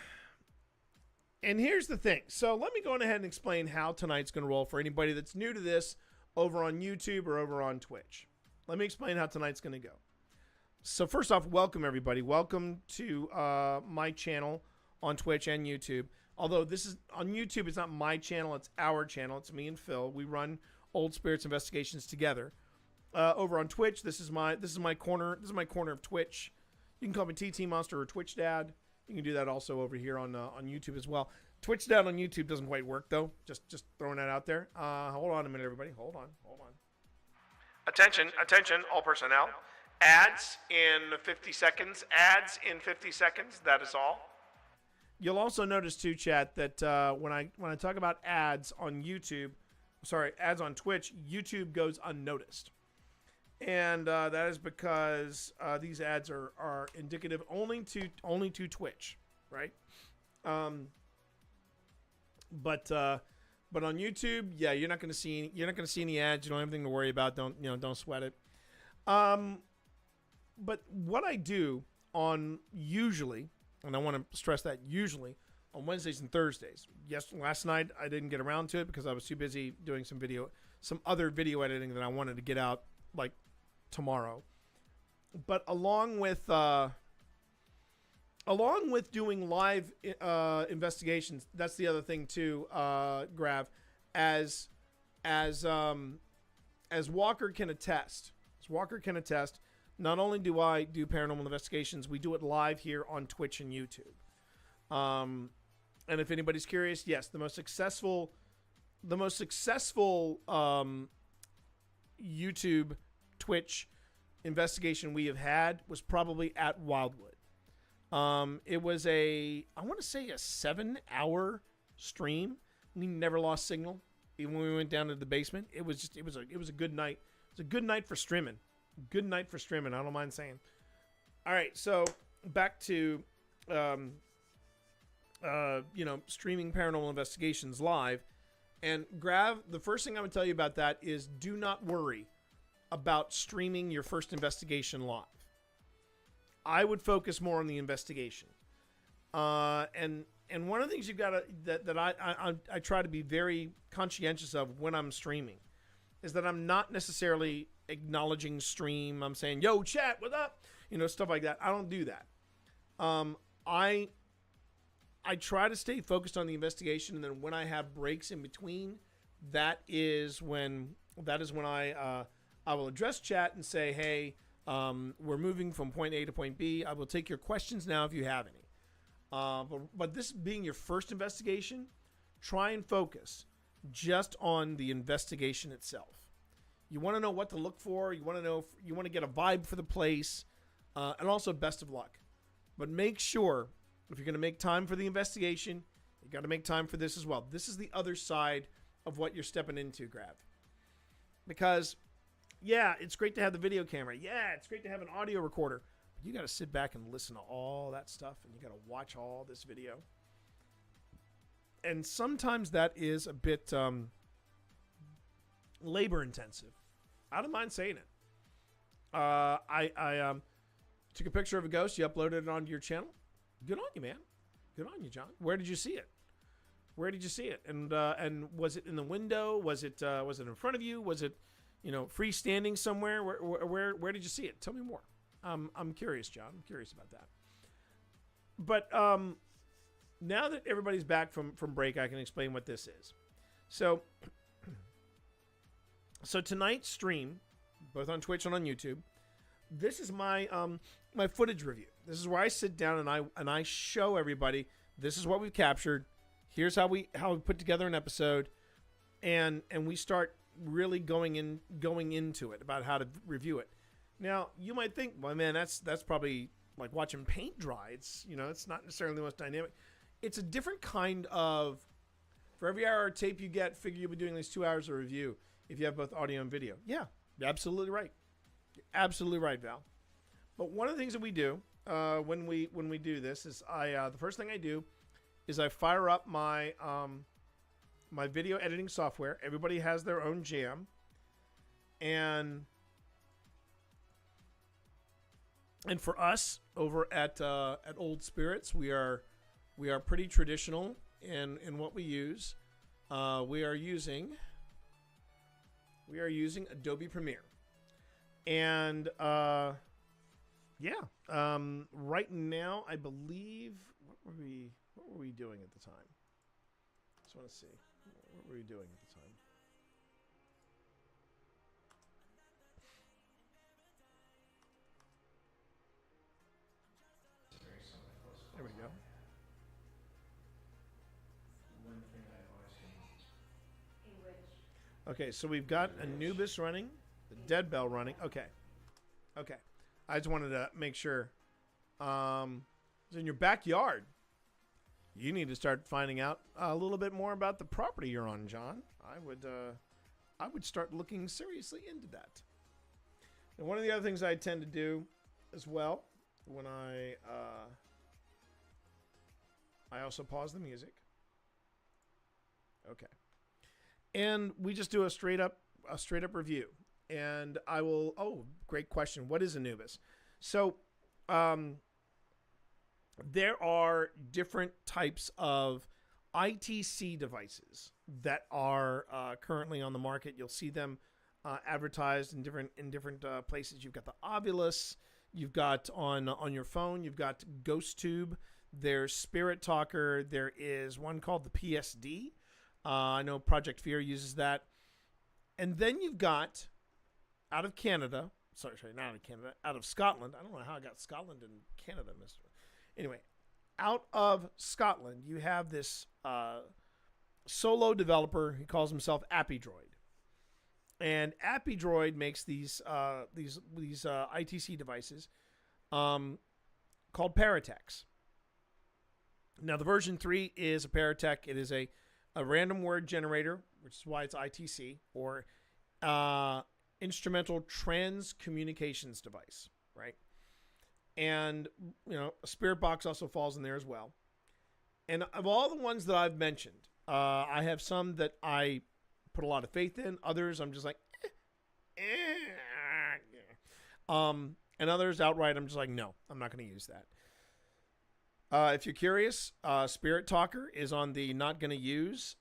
here's the thing. So let me go on ahead and explain how tonight's going to roll for anybody that's new to this over on YouTube or over on Twitch. Let me explain how tonight's going to go. So first off, welcome everybody. Welcome to my channel on Twitch and YouTube. Although this is on YouTube, it's not my channel, it's our channel. It's me and Phil. We run Old Spirits Investigations together. Over on Twitch, this is my corner. This is my corner of Twitch. You can call me TT Monster or Twitch Dad. You can do that also over here on YouTube as well. Twitch Dad on YouTube doesn't quite work though. Just throwing that out there. Hold on a minute, everybody. Hold on. Attention, all personnel. Ads in 50 seconds. Ads in 50 seconds. That is all. You'll also notice too, chat, that when I talk about ads on YouTube, ads on Twitch, YouTube goes unnoticed, and that is because these ads are indicative only to Twitch, right? But on YouTube, yeah, you're not going to see any ads. You don't have anything to worry about. Don't sweat it. But what I do on usually, and I want to stress that usually on Wednesdays and Thursdays. Yes, last night I didn't get around to it because I was too busy doing some other video editing that I wanted to get out like tomorrow. But along with doing live investigations, that's the other thing too, Grav, as Walker can attest. Not only do I do paranormal investigations, we do it live here on Twitch and YouTube. And if anybody's curious, yes, the most successful YouTube, Twitch investigation we have had was probably at Wildwood. It was I want to say a 7-hour stream. We never lost signal, even when we went down to the basement. It was a good night. It was a good night for streaming. Good night for streaming. I don't mind saying. All right, so back to streaming paranormal investigations live. And Grav, the first thing I would tell you about that is do not worry about streaming your first investigation live. I would focus more on the investigation. And one of the things you've got to that I try to be very conscientious of when I'm streaming is that I'm not necessarily acknowledging stream. I'm saying, yo, chat, what up? Stuff like that. I don't do that. I try to stay focused on the investigation, and then when I have breaks in between, that is when I will address chat and say, hey, we're moving from point A to point B. I will take your questions now if you have any. But this being your first investigation, try and focus just on the investigation itself. You want to know what to look for. You want to get a vibe for the place, and also best of luck. But make sure if you're going to make time for the investigation, you got to make time for this as well. This is the other side of what you're stepping into, Grav. Because, yeah, it's great to have the video camera. Yeah, it's great to have an audio recorder. But you got to sit back and listen to all that stuff, and you got to watch all this video. And sometimes that is a bit labor intensive. I don't mind saying it. I took a picture of a ghost. You uploaded it onto your channel. Good on you, man. Good on you, John. Where did you see it? And was it in the window? Was it in front of you? Was it, freestanding somewhere? Where did you see it? Tell me more. I'm curious, John. I'm curious about that. But now that everybody's back from break, I can explain what this is. So tonight's stream, both on Twitch and on YouTube, this is my my footage review. This is where I sit down and I show everybody this is what we've captured. Here's how we put together an episode, and we start really going into it about how to review it. Now you might think, well, man, that's probably like watching paint dry. It's it's not necessarily the most dynamic. It's a different kind of. For every hour of tape you get, figure you'll be doing at least 2 hours of review if you have both audio and video. Yeah, you're absolutely right. You're absolutely right, Val. But one of the things that we do when we do this is the first thing I do is I fire up my my video editing software. Everybody has their own jam, and for us over at Old Spirits, we are pretty traditional in what we use. We are using Adobe Premiere, and Yeah. Right now, I believe what were we doing at the time? Just want to see what were we doing at the time. There we go. Okay, so we've got Anubis running, the Dead Bell running. Okay. I just wanted to make sure. It's in your backyard. You need to start finding out a little bit more about the property you're on, John. I would start looking seriously into that. And one of the other things I tend to do as well when I also pause the music. Okay. And we just do a straight up review. And I will, great question. What is Anubis? So, there are different types of ITC devices that are currently on the market. You'll see them advertised in different places. You've got the Ovilus. You've got on your phone. You've got GhostTube. There's Spirit Talker. There is one called the PSD. I know Project Fear uses that. And then you've got out of Canada. Sorry, not out of Canada. Out of Scotland. I don't know how I got Scotland and Canada, Mr. Anyway, out of Scotland, you have this solo developer. He calls himself AppyDroid, and AppyDroid makes these ITC devices called Paratechs. Now, the version 3 is a Paratech. It is a random word generator, which is why it's ITC, or instrumental trans communications device, right? And, a Spirit Box also falls in there as well. And of all the ones that I've mentioned, I have some that I put a lot of faith in. Others, I'm just like, and others outright, I'm just like, no, I'm not going to use that. If you're curious, Spirit Talker is on the not going to use.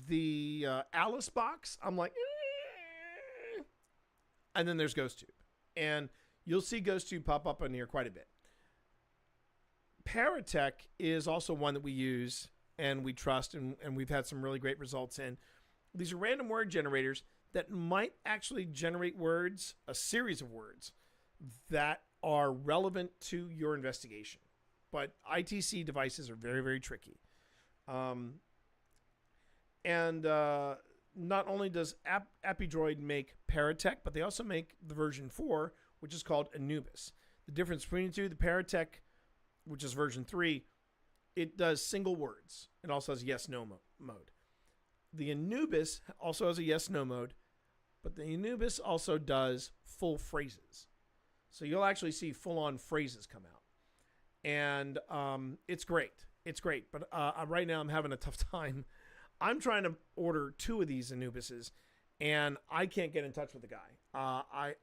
The Alice box, I'm like, and then there's GhostTube. And you'll see GhostTube pop up on here quite a bit. Paratech is also one that we use and we trust, and we've had some really great results in. These are random word generators that might actually generate words, a series of words, that are relevant to your investigation. But ITC devices are very, very tricky. And not only does AppyDroid make Paratech, but they also make the version 4, which is called Anubis. The difference between the two, the Paratech, which is version 3, it does single words. It also has yes-no mode. The Anubis also has a yes-no mode, but the Anubis also does full phrases. So you'll actually see full-on phrases come out. And it's great. It's great. But right now I'm having a tough time. I'm trying to order 2 of these Anubises, and I can't get in touch with the guy.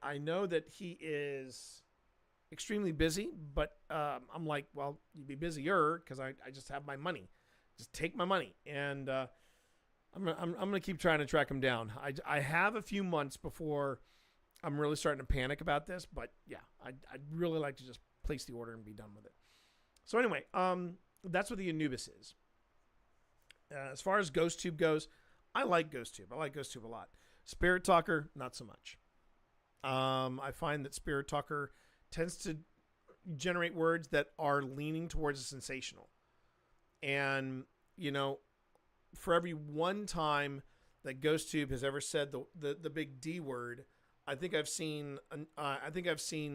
I know that he is extremely busy, but I'm like, well, you'd be busier because I just have my money. Just take my money. And I'm going to keep trying to track him down. I have a few months before I'm really starting to panic about this, but yeah, I'd really like to just place the order and be done with it. So anyway, that's what the Anubis is. As far as GhostTube goes, I like GhostTube. I like GhostTube a lot. Spirit Talker, not so much. I find that Spirit Talker tends to generate words that are leaning towards the sensational. And, for every one time that GhostTube has ever said the big D word, I think I've seen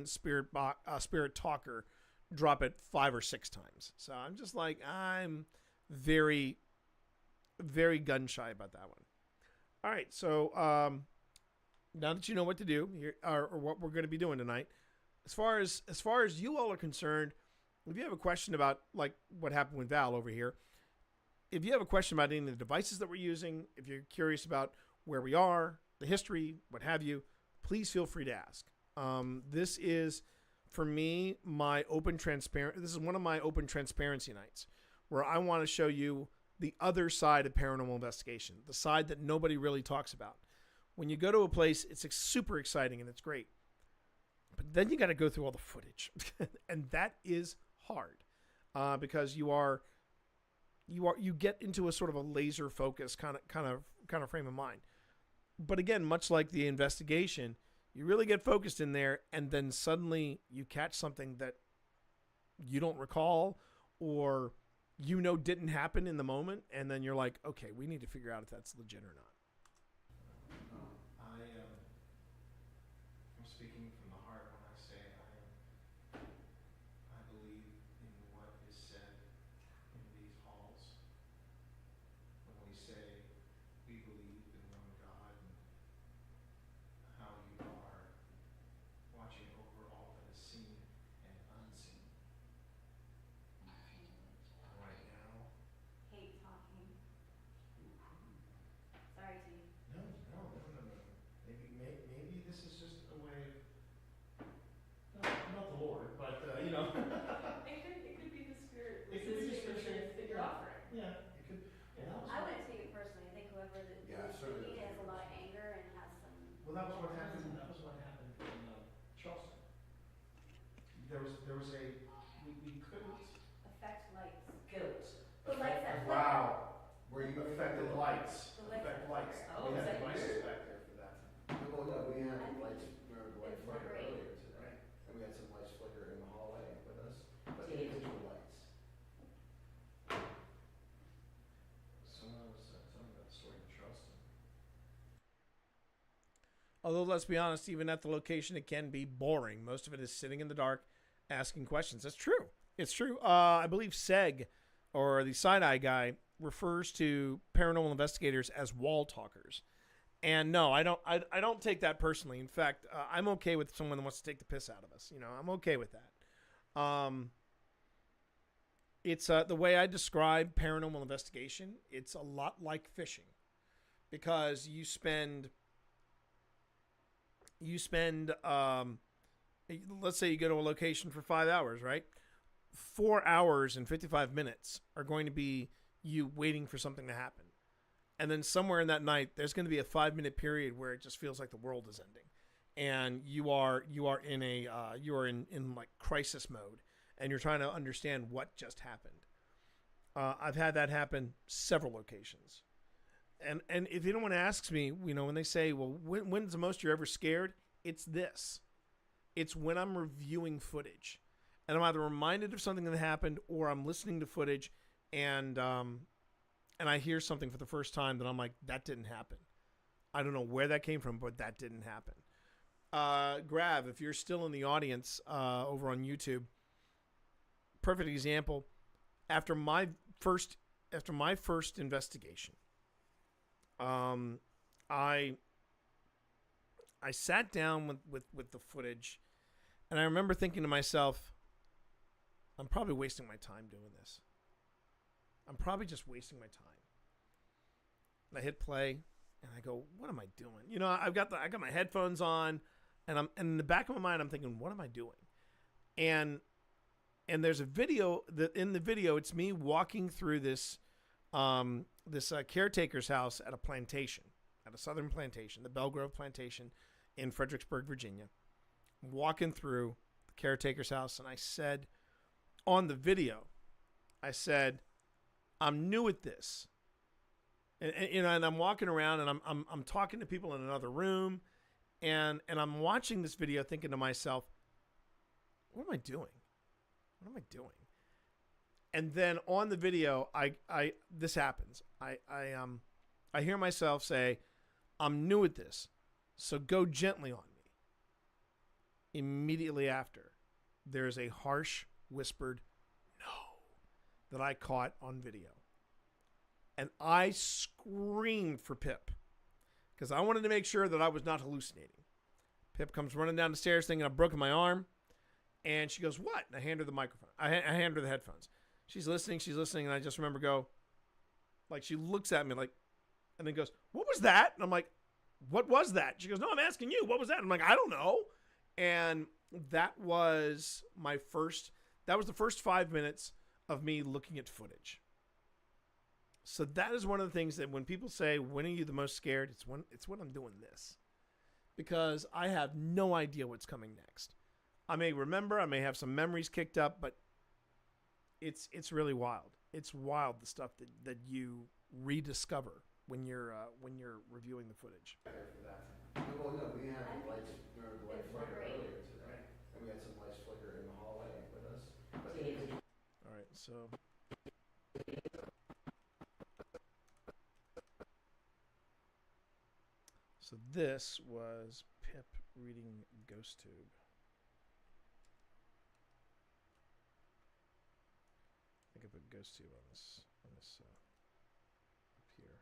Spirit Talker drop it 5 or 6 times. So I'm just like, I'm very, very gun shy about that one. All right, so now that you know what to do or what we're going to be doing tonight, as far as you all are concerned, if you have a question about like what happened with Val over here, if you have a question about any of the devices that we're using, if you're curious about where we are, the history, what have you, please feel free to ask. This is, for me, this is one of my open transparency nights where I want to show you the other side of paranormal investigation, the side that nobody really talks about. When you go to a place, it's super exciting and it's great. But then you got to go through all the footage, and that is hard because you get into a sort of a laser focus kind of frame of mind. But again, much like the investigation, you really get focused in there, and then suddenly you catch something that you don't recall or didn't happen in the moment, and then you're like, okay, we need to figure out if that's legit or not. I'm speaking from the heart when I say I believe in what is said in these halls. When we say we believe in one God and how you are watching over all that is seen and unseen. Right now. Hate talking. Sorry, T. No. Maybe this is just a way of, not the Lord, but It could be the spirit. It could be the spirit. That you're offering. yeah, it could. Yeah, I wouldn't take it personally. I think whoever is speaking has a lot of anger and has some. well, that was what happened. That was what happened in Charleston. There was a we couldn't Affect lights. Goat. The lights that flicker. Wow. Where you affected lights. The lights Affect that lights. Oh, We is had that devices weird? back there for that. Well, no, we had I think lights, remember the light it's flicker great. earlier today, and we had some lights flicker in the hallway with us, but Dave. individual lights. Someone got story in Charleston. Although, let's be honest, even at the location, it can be boring. Most of it is sitting in the dark, asking questions. That's true. It's true. I believe Seg, or the side-eye guy, refers to paranormal investigators as wall talkers. And no, I don't take that personally. In fact, I'm okay with someone that wants to take the piss out of us. I'm okay with that. It's the way I describe paranormal investigation. It's a lot like fishing, because you spend. Let's say you go to a location for 5 hours, right? 4 hours and 55 minutes are going to be you waiting for something to happen. And then somewhere in that night, there's going to be a 5-minute period where it just feels like the world is ending. And you are in like crisis mode, and you're trying to understand what just happened. I've had that happen several locations. And if anyone asks me, when they say, well, when's the most you're ever scared? It's this. It's when I'm reviewing footage, and I'm either reminded of something that happened, or I'm listening to footage, and I hear something for the first time that I'm like, that didn't happen. I don't know where that came from, but that didn't happen. Grav, if you're still in the audience over on YouTube, perfect example. After my first investigation, I sat down with the footage, and I remember thinking to myself, I'm probably wasting my time doing this. I'm probably just wasting my time. And I hit play, and I go, what am I doing? I got my headphones on, and in the back of my mind, I'm thinking, what am I doing? And there's a video that in the video, it's me walking through this caretaker's house at a plantation, at a southern plantation, the Belgrove Plantation in Fredericksburg, Virginia. I'm walking through the caretaker's house, and I said on the video, I'm new at this, and I'm walking around, and I'm talking to people in another room, and I'm watching this video, thinking to myself, what am I doing? What am I doing? And then on the video, this happens. I hear myself say, I'm new at this, so go gently on me. Immediately after, there's a harsh whispered no that I caught on video. And I screamed for Pip, because I wanted to make sure that I was not hallucinating. Pip comes running down the stairs thinking I've broken my arm. And she goes, what? And I hand her the microphone. I hand her the headphones. She's listening, and I just remember she looks at me and then goes, what was that? And I'm like, what was that? She goes, no, I'm asking you, what was that? I'm like, I don't know. And that was the first 5 minutes of me looking at footage. So that is one of the things that when people say, when are you the most scared? It's when I'm doing this, because I have no idea what's coming next. I may remember, I may have some memories kicked up, but it's really wild. It's wild, the stuff that you rediscover when you're reviewing the footage. Well, no, we had the lights, remember the light flicker earlier today, and we had some lights flicker in the hallway with us. All right, so this was Pip reading Ghost Tube. I think I put Ghost Tube on this up here.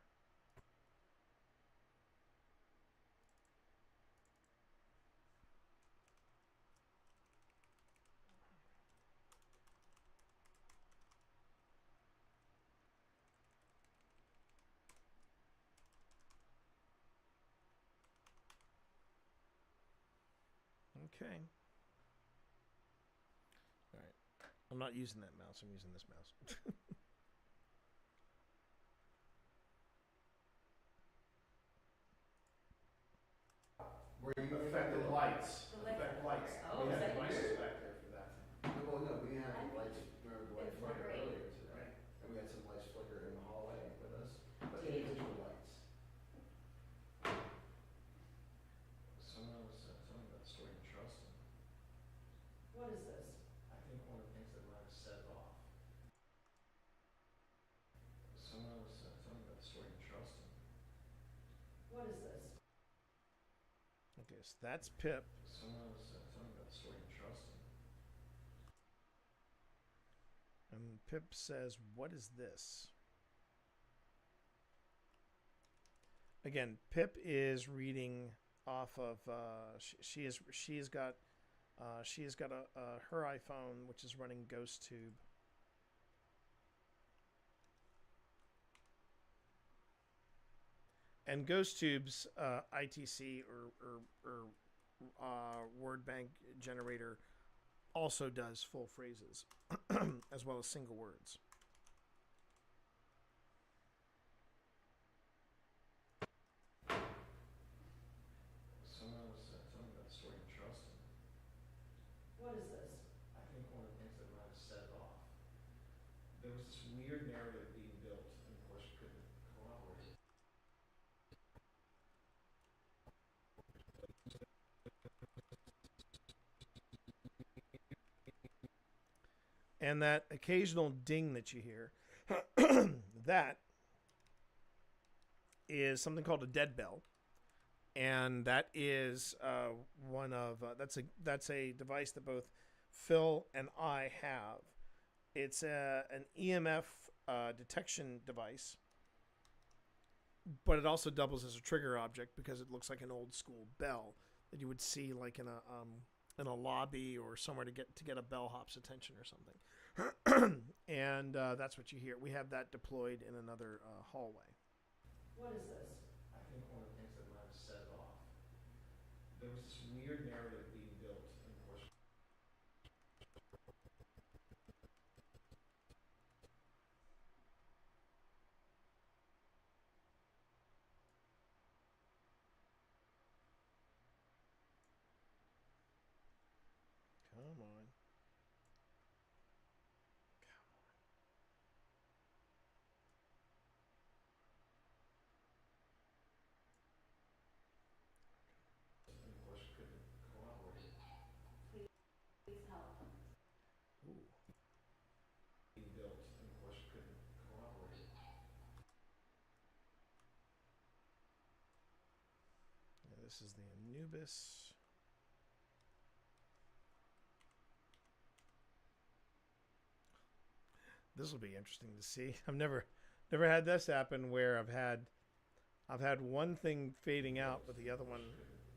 Okay. All right. I'm not using that mouse. I'm using this mouse. Where you affected lights. Affect lights. Oh, we is had that devices you? back there for that. Well, no, we had the lights, remember the light flicker earlier today, and we had some lights flicker in the hallway with us. But individual lights. Someone was telling about the story of trust. What is this? I think one of the things that might have set it off. Someone was telling about the story of trust. What is this? Okay, so that's Pip. Someone was telling about the story of trust. And Pip says, "What is this?" Again, Pip is reading off of. She has got her iPhone, which is running Ghost Tube. And Ghost Tube's ITC or word bank generator also does full phrases as well as single words. Someone was telling about the story of trust. What is this? I think one of the things that might have set it off. There was this weird narrative being built, and of course we couldn't corroborate it. And that occasional ding that you hear, that is something called a dead bell, and that is one of that's a device that both Phil and I have. It's an EMF detection device, but it also doubles as a trigger object because it looks like an old school bell that you would see like in a lobby or somewhere to get a bellhop's attention or something. And that's what you hear. We have that deployed in another hallway. What is this? I think one of the things that might have set it off. There was this weird narrative being built, and of course. Come on. Please help. Ooh. Being built, and of course couldn't corroborate it. Yeah, this is the Anubis. This will be interesting to see. I've never had this happen where I've had one thing fading out with the other one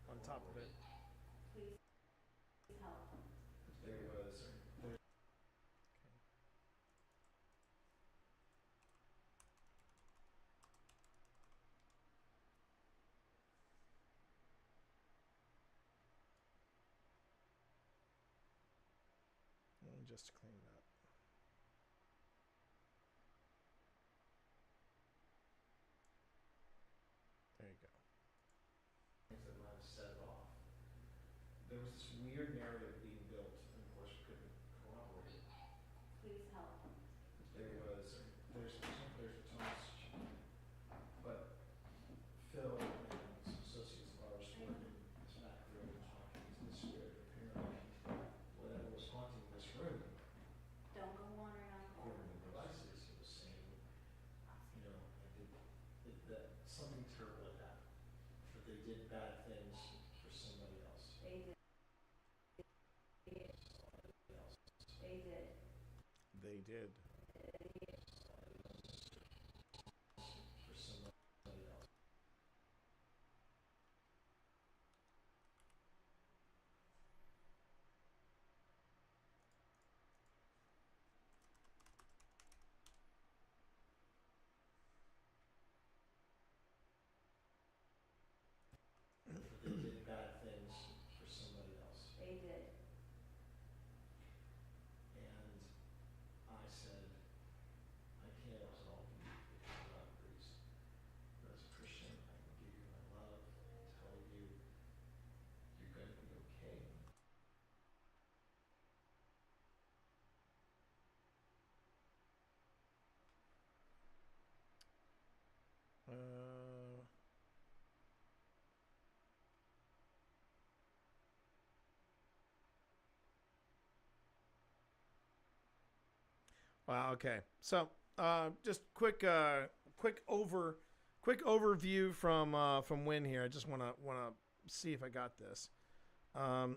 on top of it. Please help. There was. Just to clean it up. There you go. Things that might have set it off. There was this weird narrative being built. there's Thomas, but Phil and some associates of ours were in this back room talking to the spirit. Apparently, whatever was haunting this room, Don't go wandering on. according to devices, it was saying, that something terrible had happened, that they did bad things for somebody else. They did. They did. They did. For somebody else. They did bad things for somebody else. They did. And I said, I can't absolve you if you're not a priest. But as a Christian, I can give you my love and tell you you're going to be okay. Wow. Okay. So, just quick overview from Win here. I just wanna see if I got this. Lurker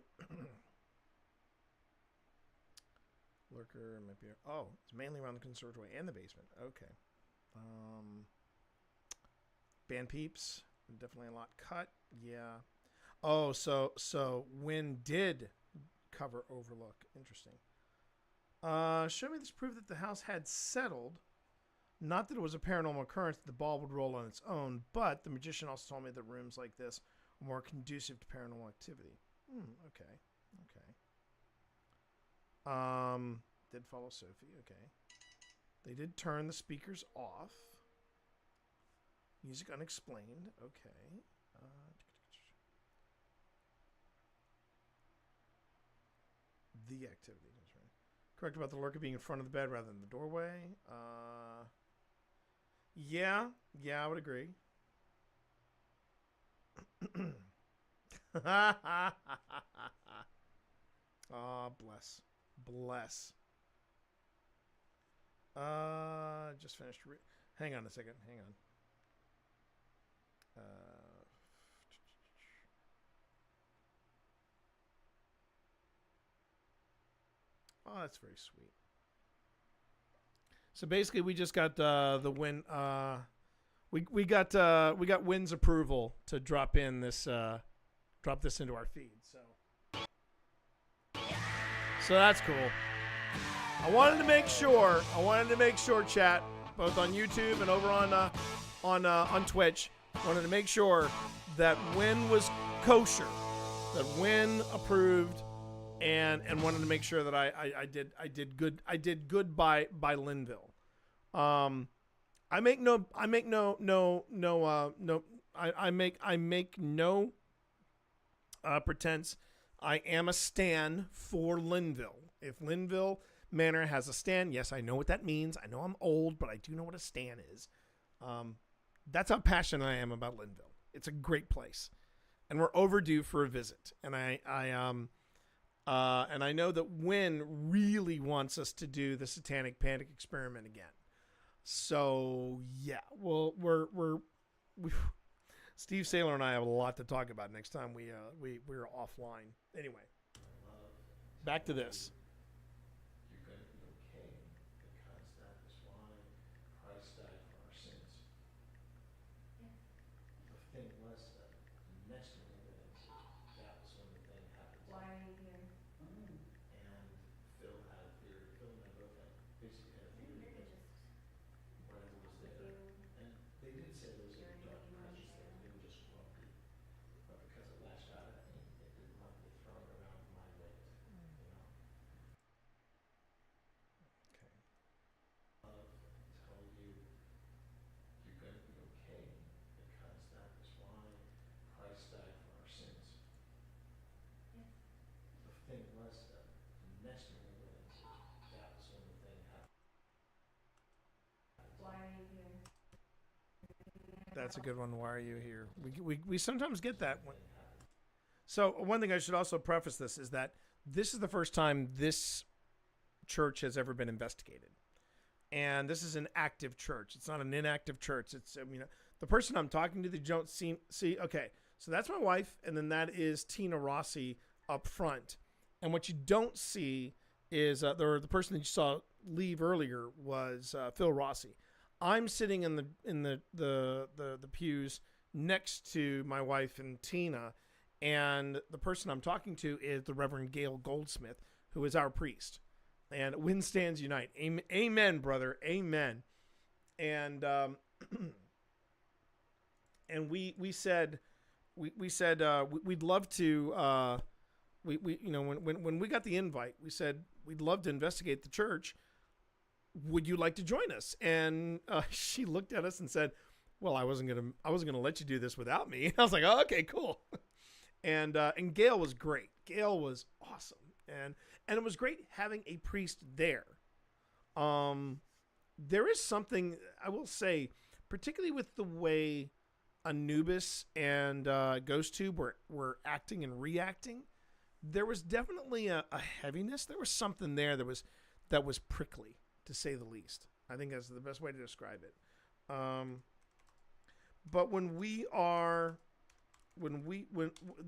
might be. Oh, it's mainly around the conservatory and the basement. Okay. Band peeps, definitely a lot cut. Yeah. Oh, so Win did cover Overlook. Interesting. Show me this proof that the house had settled. Not that it was a paranormal occurrence that the ball would roll on its own, but the magician also told me that rooms like this were more conducive to paranormal activity. Okay. Did follow Sophie. Okay. They did turn the speakers off. Music unexplained. Okay. The activity. That's right. Correct about the lurker being in front of the bed rather than the doorway. Yeah, I would agree. Bless. Just finished. Hang on a second. Hang on. Oh, that's very sweet. So basically, we just got the Win. We got Win's approval to drop this into our feed. So that's cool. I wanted to make sure, chat, both on YouTube and over on Twitch. Wanted to make sure that Win was kosher, that Win approved. And wanted to make sure that I did good by Linville. I make no pretense. I am a stan for Linville. If Linville Manor has a stan, yes, I know what that means. I know I'm old, but I do know what a stan is. That's how passionate I am about Linville. It's a great place, and we're overdue for a visit. And and I know that Win really wants us to do the Satanic Panic experiment again. So yeah, well, we Steve Saylor and I have a lot to talk about next time we're offline. Anyway, back to this. You're going to be okay because that is why Christ died for our sins. Yeah. The thing was that the next one that was when the thing happened. Why are you here? And Phil had a theory. Phil and I both basically had a theory that whatever was there. And they did say there was a dark presence there. They were just grumpy. But because it lashed out at me, it didn't want me throwing around my weight. Okay. Tell you you're going to be okay because that is why Christ died for That's a good one. Why are you here? We sometimes get that one. So one thing I should also preface this is that this is the first time this church has ever been investigated. And this is an active church. It's not an inactive church. It's, the person I'm talking to, they don't see, okay, so that's my wife, and then that is Tina Rossi up front. And what you don't see is the person that you saw leave earlier was Phil Rossi. I'm sitting in the pews next to my wife and Tina, and the person I'm talking to is the Reverend Gail Goldsmith, who is our priest. And win stands unite. Amen, brother. Amen. And and we said we'd love to when we got the invite, we said we'd love to investigate the church. Would you like to join us? And she looked at us and said, well, I wasn't gonna let you do this without me. And I was like, oh, okay, cool. And Gail was great. Gail was awesome. And it was great having a priest there. There is something I will say, particularly with the way Anubis and GhostTube were acting and reacting. There was definitely a heaviness. There was something there that was prickly, to say the least. I think that's the best way to describe it. But when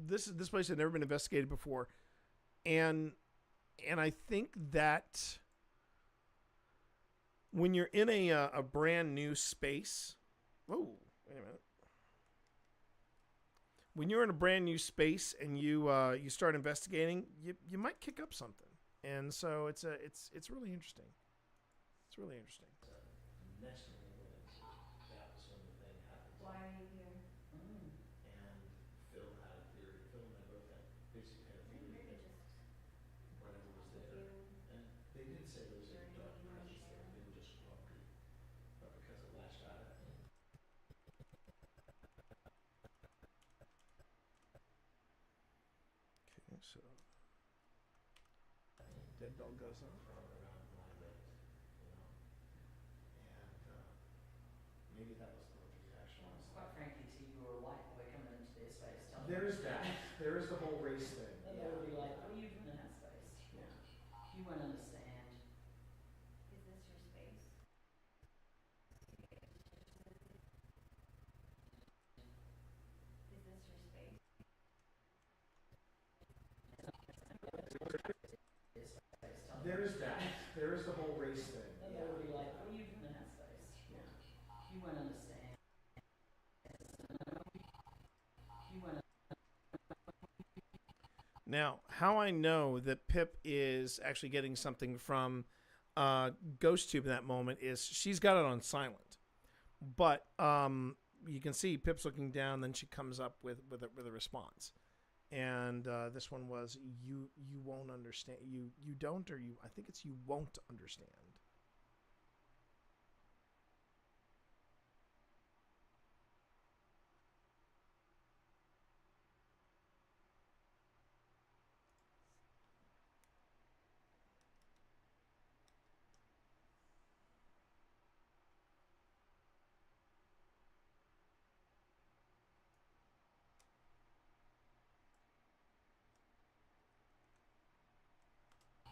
this place had never been investigated before, and I think that when you're in a brand new space, whoa, wait a minute. When you're in a brand new space and you start investigating, you might kick up something, and so it's really interesting. It's really interesting. Next to me, that was when the thing happened. Why are you here? And Phil had a theory. Phil and I both basically had a theory that whatever was there, and they didn't say there was a dark presence there. They were just grumpy, but because it lashed out at me. Okay, so dead dog goes on. Maybe that was the reaction. Quite frankly, to you or a white boy coming into this space, telling There is that. There is the whole race thing. And they would be like, what are you doing in that space? Yeah. You won't understand. Is this your space? Is this your space? There is that. There is the whole race thing. And they would be like, what are you doing in that space? Yeah. You won't understand. You won't. Now, how I know that Pip is actually getting something from GhostTube in that moment is she's got it on silent, but you can see Pip's looking down. Then she comes up with a response, and this one was you won't understand. You don't, or you. I think it's you won't understand.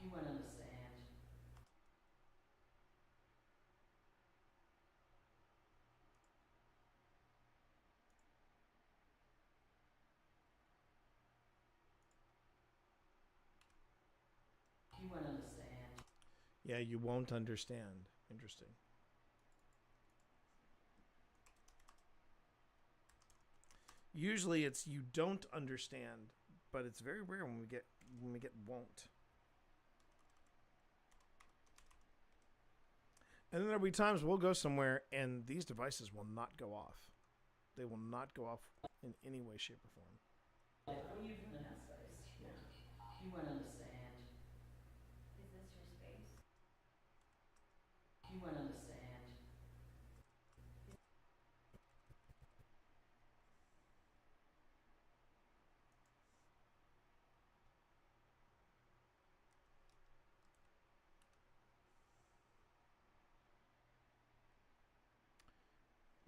You won't understand. You won't understand. Yeah, you won't understand. Interesting. Usually it's you don't understand, but it's very rare when we get won't. And then there'll be times we'll go somewhere and these devices will not go off. They will not go off in any way, shape, or form. Like, what are you doing in that space? Yeah. You won't understand. Is this your space? You won't understand.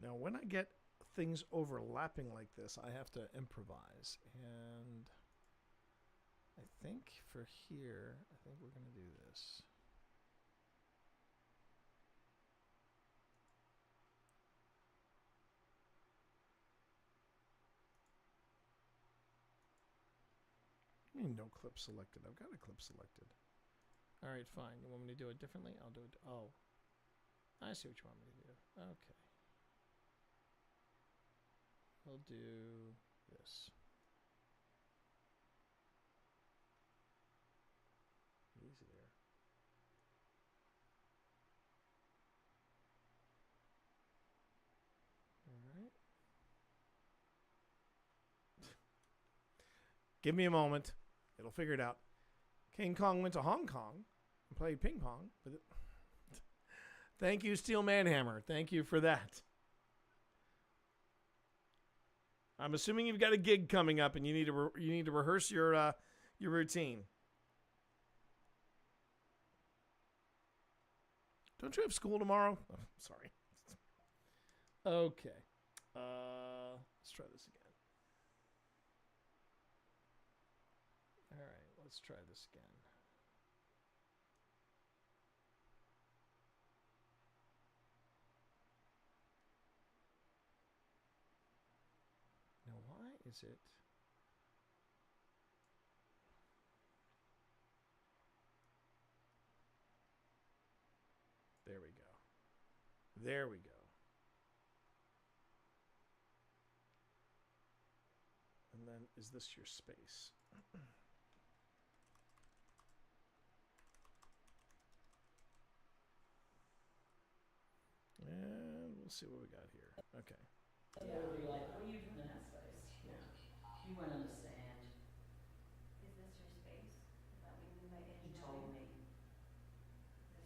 Now, when I get things overlapping like this, I have to improvise. And I think for here, I think we're going to do this. No clip selected. I've got a clip selected. All right, fine. You want me to do it differently? I'll do it. Oh, I see what you want me to do. Okay. We'll do this. Easy there. All right. Give me a moment. It'll figure it out. King Kong went to Hong Kong and played ping pong. Thank you, Steel Manhammer. Thank you for that. I'm assuming you've got a gig coming up and you need to rehearse your routine. Don't you have school tomorrow? Oh, sorry. Okay. Let's try this again. All right, let's try this again. Now, why is it? There we go. There we go. And then, is this your space? And we'll see what we got here. Okay. Yeah, it would be like, what are you doing in that space? Yeah. You won't understand. Is this your space? Is that what you mean by He told me.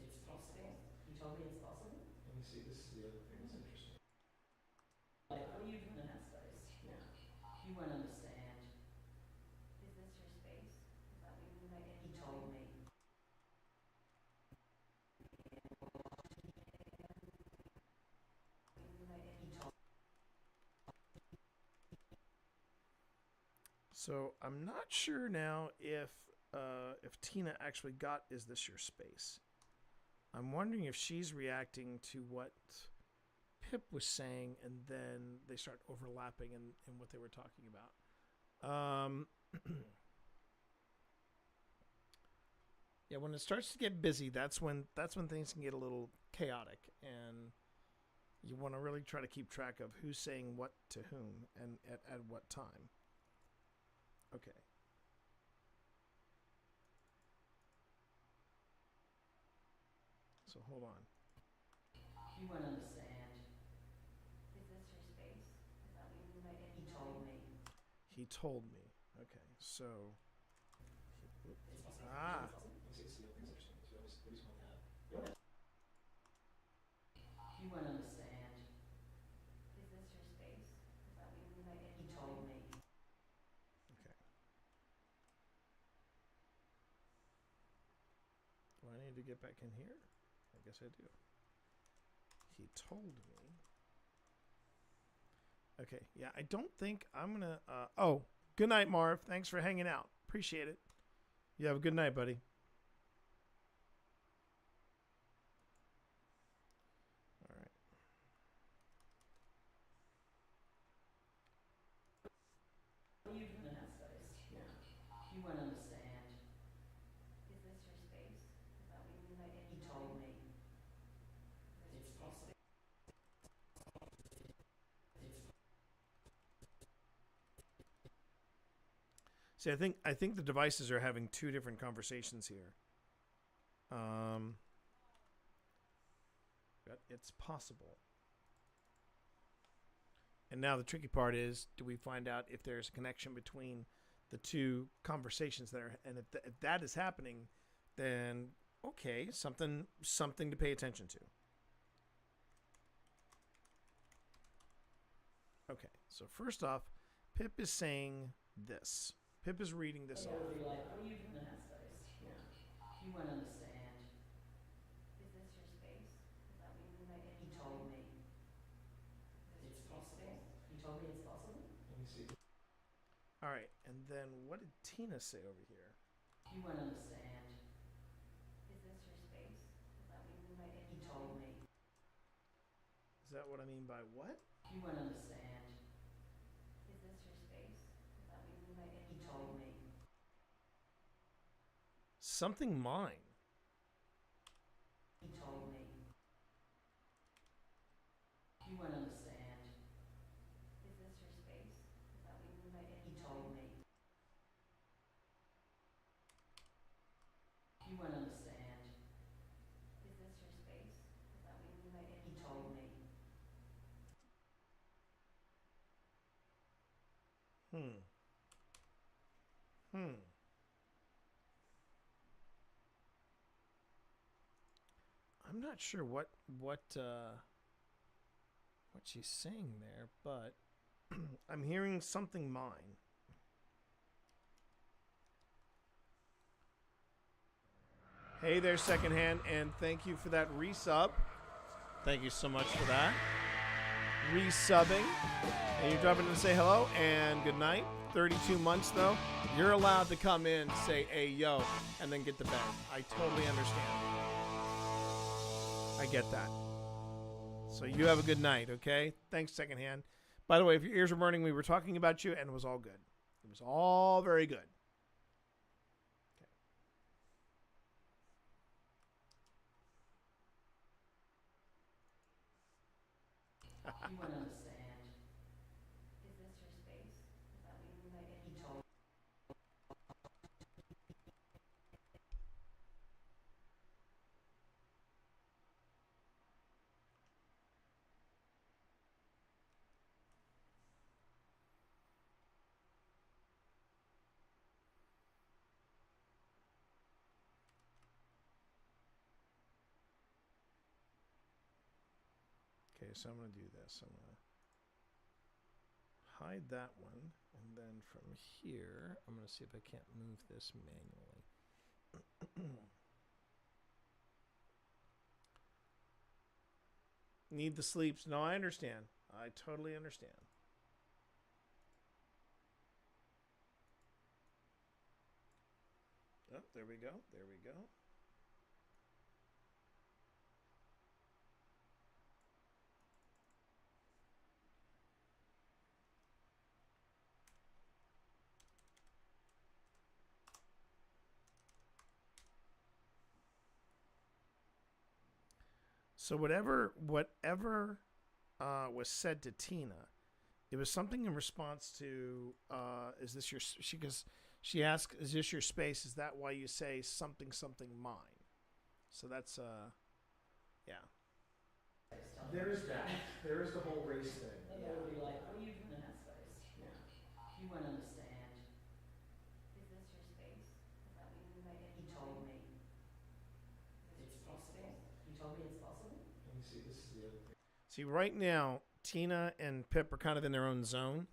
It's possible. He told me it's possible. Let me see, this is the other thing that's interesting. Like, what are you doing in that space? Yeah. You won't understand. Is this your space? Is that what you mean by He told me. So I'm not sure now if Tina actually got "Is this your space?" I'm wondering if she's reacting to what Pip was saying, and then they start overlapping in what they were talking about. Yeah, when it starts to get busy, that's when things can get a little chaotic, and you want to really try to keep track of who's saying what to whom and at what time. Okay. So hold on. You won't understand. Is this your space? Is that what you mean by He told me. He told me. Okay, so. You won't understand. Is this your space? Is that what you mean by He told me. Okay. Do I need to get back in here? I guess I do. He told me. Okay, yeah, I don't think I'm gonna. Oh, good night, Marv. Thanks for hanging out. Appreciate it. You have a good night, buddy. All right. What are you doing in that space? Yeah. You won't understand. Is this your space? Is that what you mean by He told me. It's possible. See, I think the devices are having two different conversations here. But it's possible. And now the tricky part is, do we find out if there's a connection between the two conversations that are, and if that is happening, then okay, something to pay attention to. Okay, so first off, Pip is saying this. Pip is reading this off. It would be like, what are you doing in that space? Yeah. You won't understand. Is this your space? Is that what you mean by He told me. It's possible. All right, and then what did Tina say over here? You won't understand. Is this your space? Is that what you mean by it? He told me. Is that what I mean by what? You won't understand. Is this your space? Is that what you mean by it? He told me. Something mine. He told me. You won't understand. Is this your space? Is that what you mean by it? He told me. You won't understand. Is this your space? Is that what you mean by it? He told me. I'm not sure what she's saying there, but I'm hearing something mine. Hey there, Secondhand, and thank you for that resub. Thank you so much for that. Resubbing. And you're dropping in to say hello and good night. 32 months, though. You're allowed to come in, say, hey, yo, and then get the bag. I totally understand. I get that. So you have a good night, okay? Thanks, Secondhand. By the way, if your ears were burning, we were talking about you, and it was all good. It was all very good. You won't understand. Is this your space? Is that what you mean by it? He told me. Okay, so I'm going to do this. I'm going to hide that one. And then from here, I'm going to see if I can't move this manually. Need the sleeps. No, I understand. I totally understand. Oh, there we go. There we go. So whatever was said to Tina, it was something in response to is this your she asked, is this your space? Is that why you say something mine? So that's yeah. There is that. There is the whole race thing. They will be like, what are you doing in that space? Yeah. You won't understand. Is this your space? Is that what you mean by it? He told me. It's possible. He told me it's possible. Let me see, this is the other thing. See, right now, Tina and Pip are kind of in their own zone,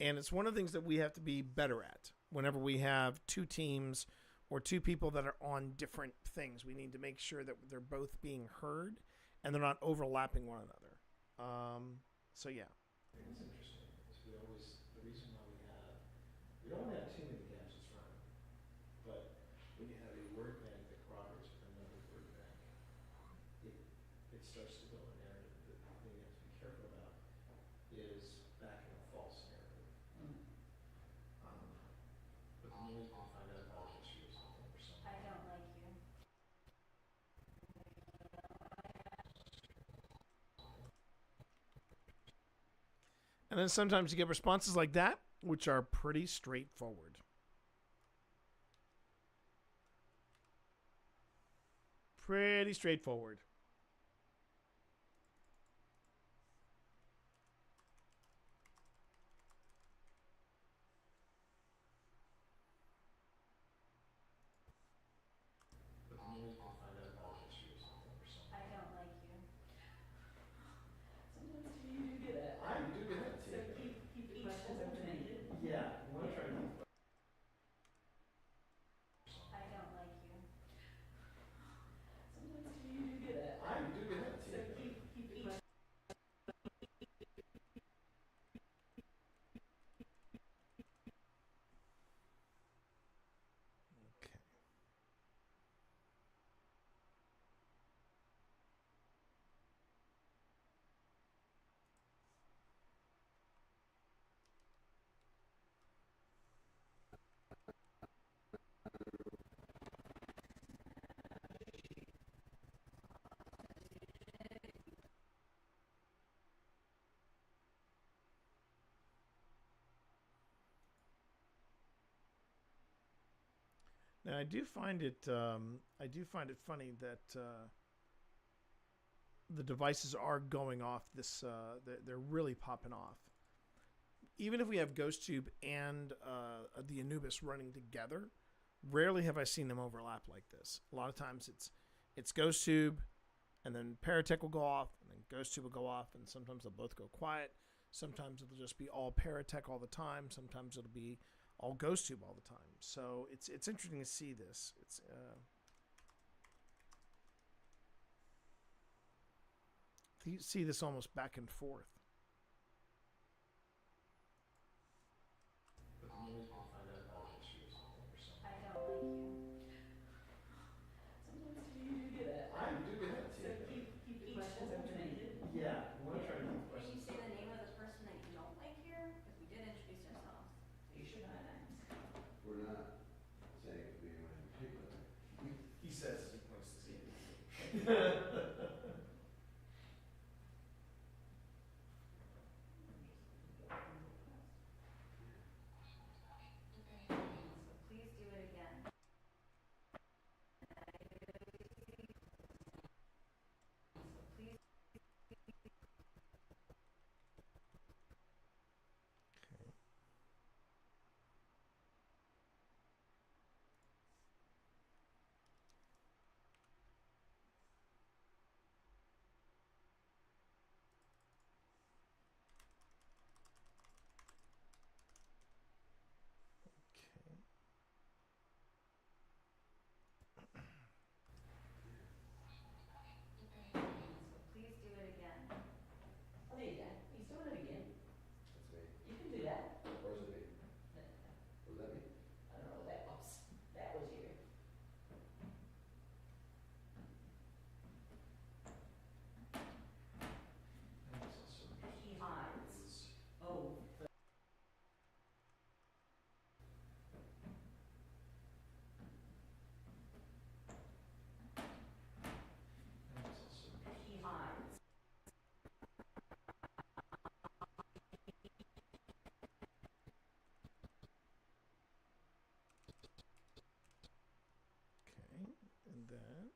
and it's one of the things that we have to be better at. Whenever we have two teams or two people that are on different things, we need to make sure that they're both being heard and they're not overlapping one another. So yeah. It's interesting because the reason why we don't want to have too many gaps in front, but when you have a word bank that corroborates with another word bank, it starts to build a narrative. The thing you have to be careful about is backing a false narrative. But the more you can find out about a history of something or something. I don't like you. And then sometimes you get responses like that, which are pretty straightforward. Pretty straightforward. But the more you can find out about a history of something or something. I don't like you. Sometimes you do get it. I do get that too. So keep the questions open-ended. Yeah, you want to try to think about I don't like you. Sometimes you do get it. And I do find it funny that the devices are going off this. They're really popping off. Even if we have GhostTube and the Anubis running together, rarely have I seen them overlap like this. A lot of times it's GhostTube, and then Paratech will go off, and then GhostTube will go off, and sometimes they'll both go quiet. Sometimes it'll just be all Paratech all the time. Sometimes it'll be all GhostTube all the time. So it's interesting to see this. It's you see this almost back and forth. But the only can find out about history or something or something. I don't like you. Sometimes you do that. I do get that So too. keep the questions open-ended. Yeah, we want to try to keep the Can you questions. say the name of the person that you don't like here? Because we did introduce ourselves. You should not ask. We're not saying it could be anyone in particular. He says he points to see it. So please do it again. So please. Okay. So please do it again. Oh, there you go. He's doing it again. That's me. You can do that. Where's it me? Was that me? I don't know what that was. That was you. He hides. Oh, he hides. Okay. And then.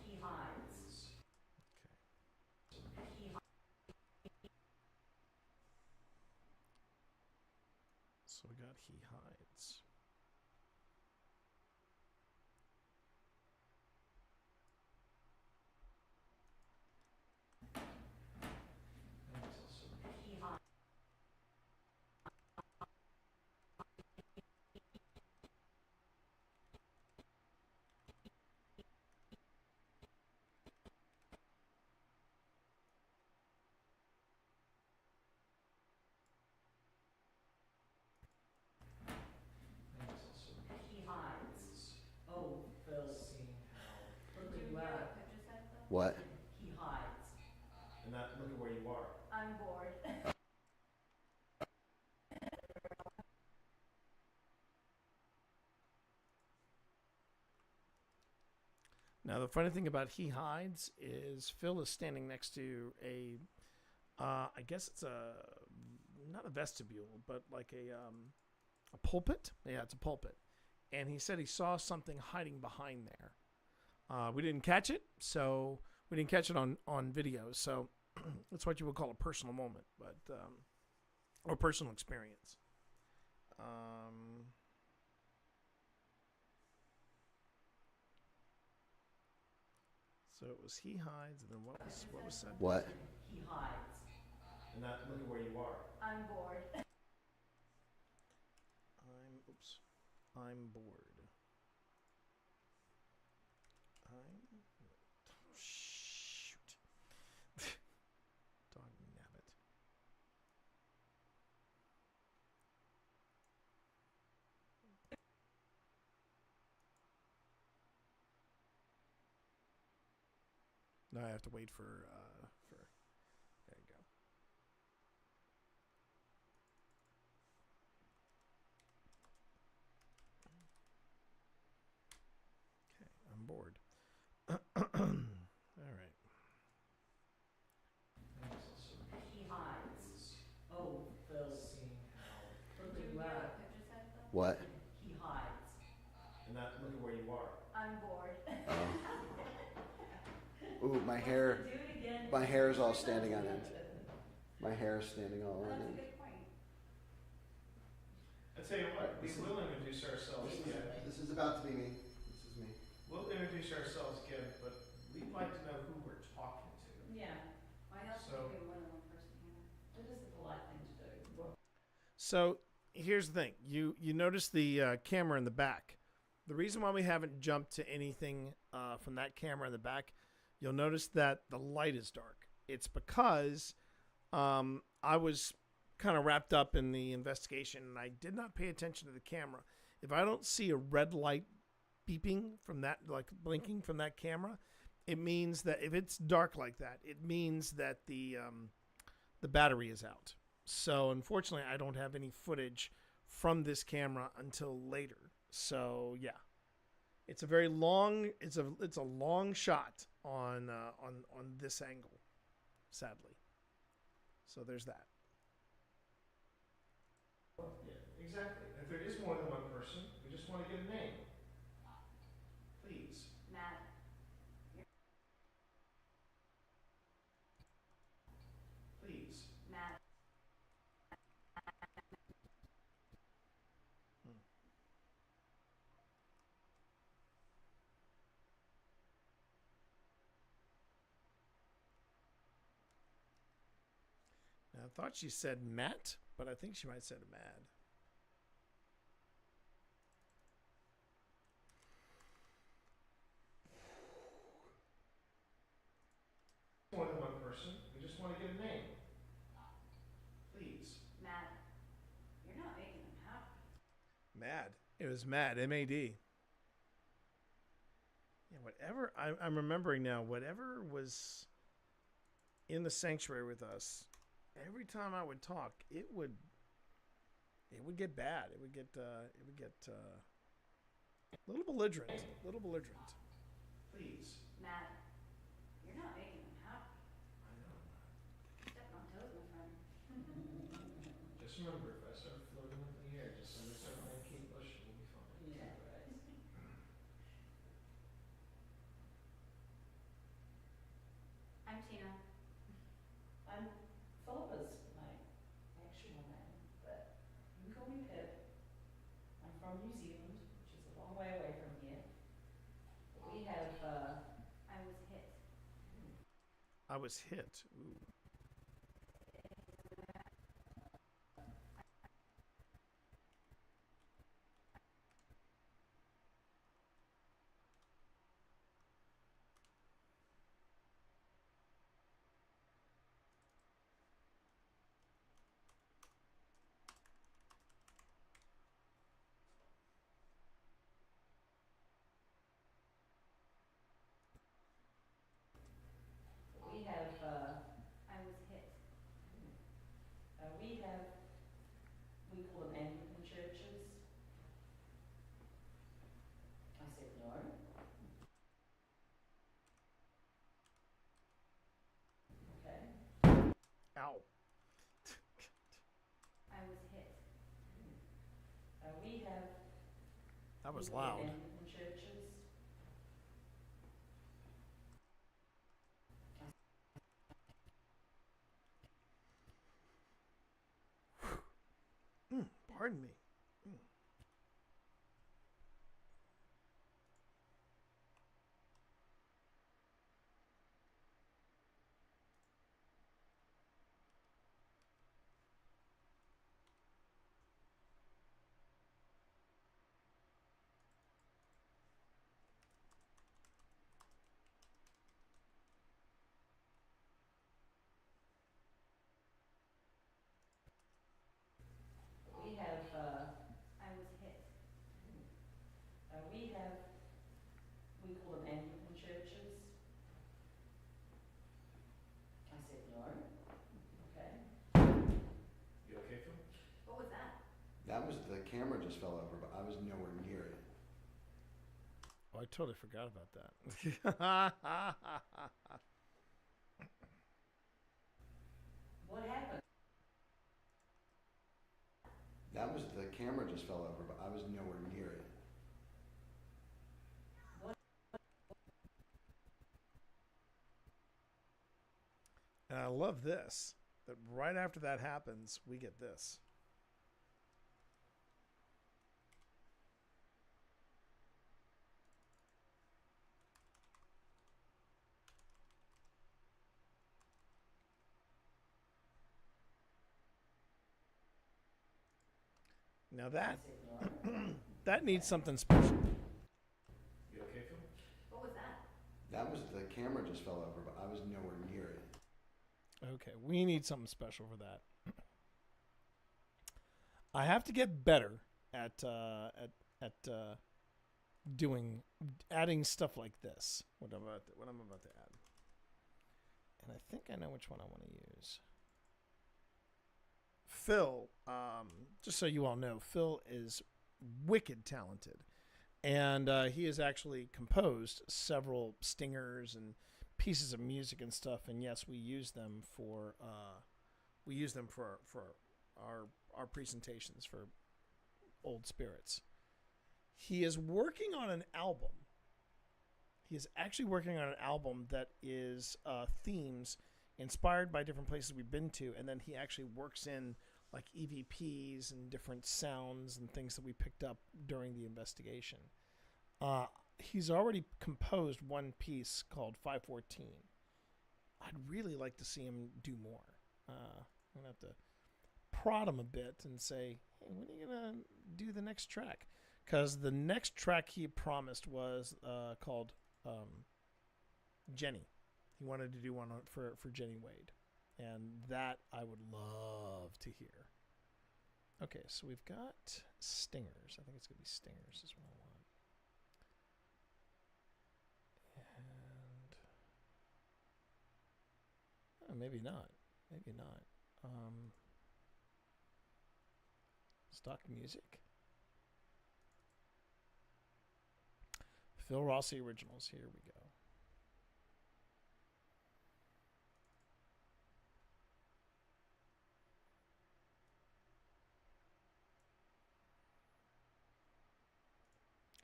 He hides. He So we got he hides. He hides. He hides. Oh, Phil. Look where you are. What? He hides. And that, look at where you are. I'm bored. Now the funny thing about he hides is Phil is standing next to a, I guess it's not a vestibule, but like a pulpit. Yeah, it's a pulpit. And he said he saw something hiding behind there. We didn't catch it, so we didn't catch it on video. So that's what you would call a personal moment, but or personal experience. So it was he hides, and then what was said? What? He hides. And that, look at where you are. I'm bored. I'm bored. Shoot. Dog nabbit. Now I have to wait for. There you go. Okay, I'm bored. All right. He hides. Oh, Phil. Look where you are. What? He hides. And that, look at where you are. I'm bored. Ooh, my hair. Do it again. My hair is all standing on end. My hair is standing all on That's a end. good point. I tell you what, we will introduce ourselves again. This is about to be me. This is me. We'll introduce ourselves again, but we'd like to know who we're talking to. Yeah. Why else So- would you be more than one person here? It is the polite thing to do. So here's the thing. You notice the camera in the back. The reason why we haven't jumped to anything from that camera in the back, you'll notice that the light is dark. It's because I was kind of wrapped up in the investigation and I did not pay attention to the camera. If I don't see a red light beeping from that, like blinking from that camera, it means that if it's dark like that, it means that the battery is out. So unfortunately, I don't have any footage from this camera until later. So yeah, it's a very long. It's a long shot on this angle, sadly. So there's that. Yeah, exactly. If there is more than one person, we just want to get a name. Please. Matt. Please. Matt. Now, I thought she said Matt, but I think she might have said Mad. More than one person, we just want to get a name. Please. Matt. You're not making them happy. Mad. It was Mad. M-A-D. Yeah, whatever. I'm remembering now. Whatever was in the sanctuary with us, every time I would talk, it would get bad. It would get a little belligerent. Please. Matt. You're not making them happy. I know. Stepping on toes, my friend. Just remember, if I start floating up in the air, just send us our man Kate Bush and we'll be fine. Yeah, right. I'm Tina. I'm Philippa's my actual name, but you can call me Pip. I'm from New Zealand, which is a long way away from here. We have, I was hit. I was hit. Ooh. we have, I was hit. we call them Anglican churches. I said no. Okay. Ow. I was hit. That was we call them loud. Anglican churches. Pardon me. I was hit. we call them Anglican churches. That was the camera just fell over, but I was nowhere near it. Oh, I totally forgot about that. What happened? That was the camera just fell over, but I was nowhere near it. And I love this, that right after that happens, we get this. Now that needs something special. You okay, Phil? What was that? That was the camera just fell over, but I was nowhere near it. Okay, we need something special for that. I have to get better at adding stuff like this. What I'm about to add, and I think I know which one I want to use. Phil, just so you all know, Phil is wicked talented, and he has actually composed several stingers and pieces of music and stuff. And yes, we use them for our presentations for Old Spirits. He is working on an album. He is actually working on an album that is themes inspired by different places we've been to, and then he actually works in like EVPs and different sounds and things that we picked up during the investigation. He's already composed one piece called 514. I'd really like to see him do more. I'm going to have to prod him a bit and say, hey, when are you going to do the next track? Because the next track he promised was called Jenny. He wanted to do one for Jenny Wade. And that I would love to hear. Okay, so we've got stingers. I think it's going to be stingers is what I want. And maybe not. Maybe not. Stock music. Phil Rossi Originals. Here we go.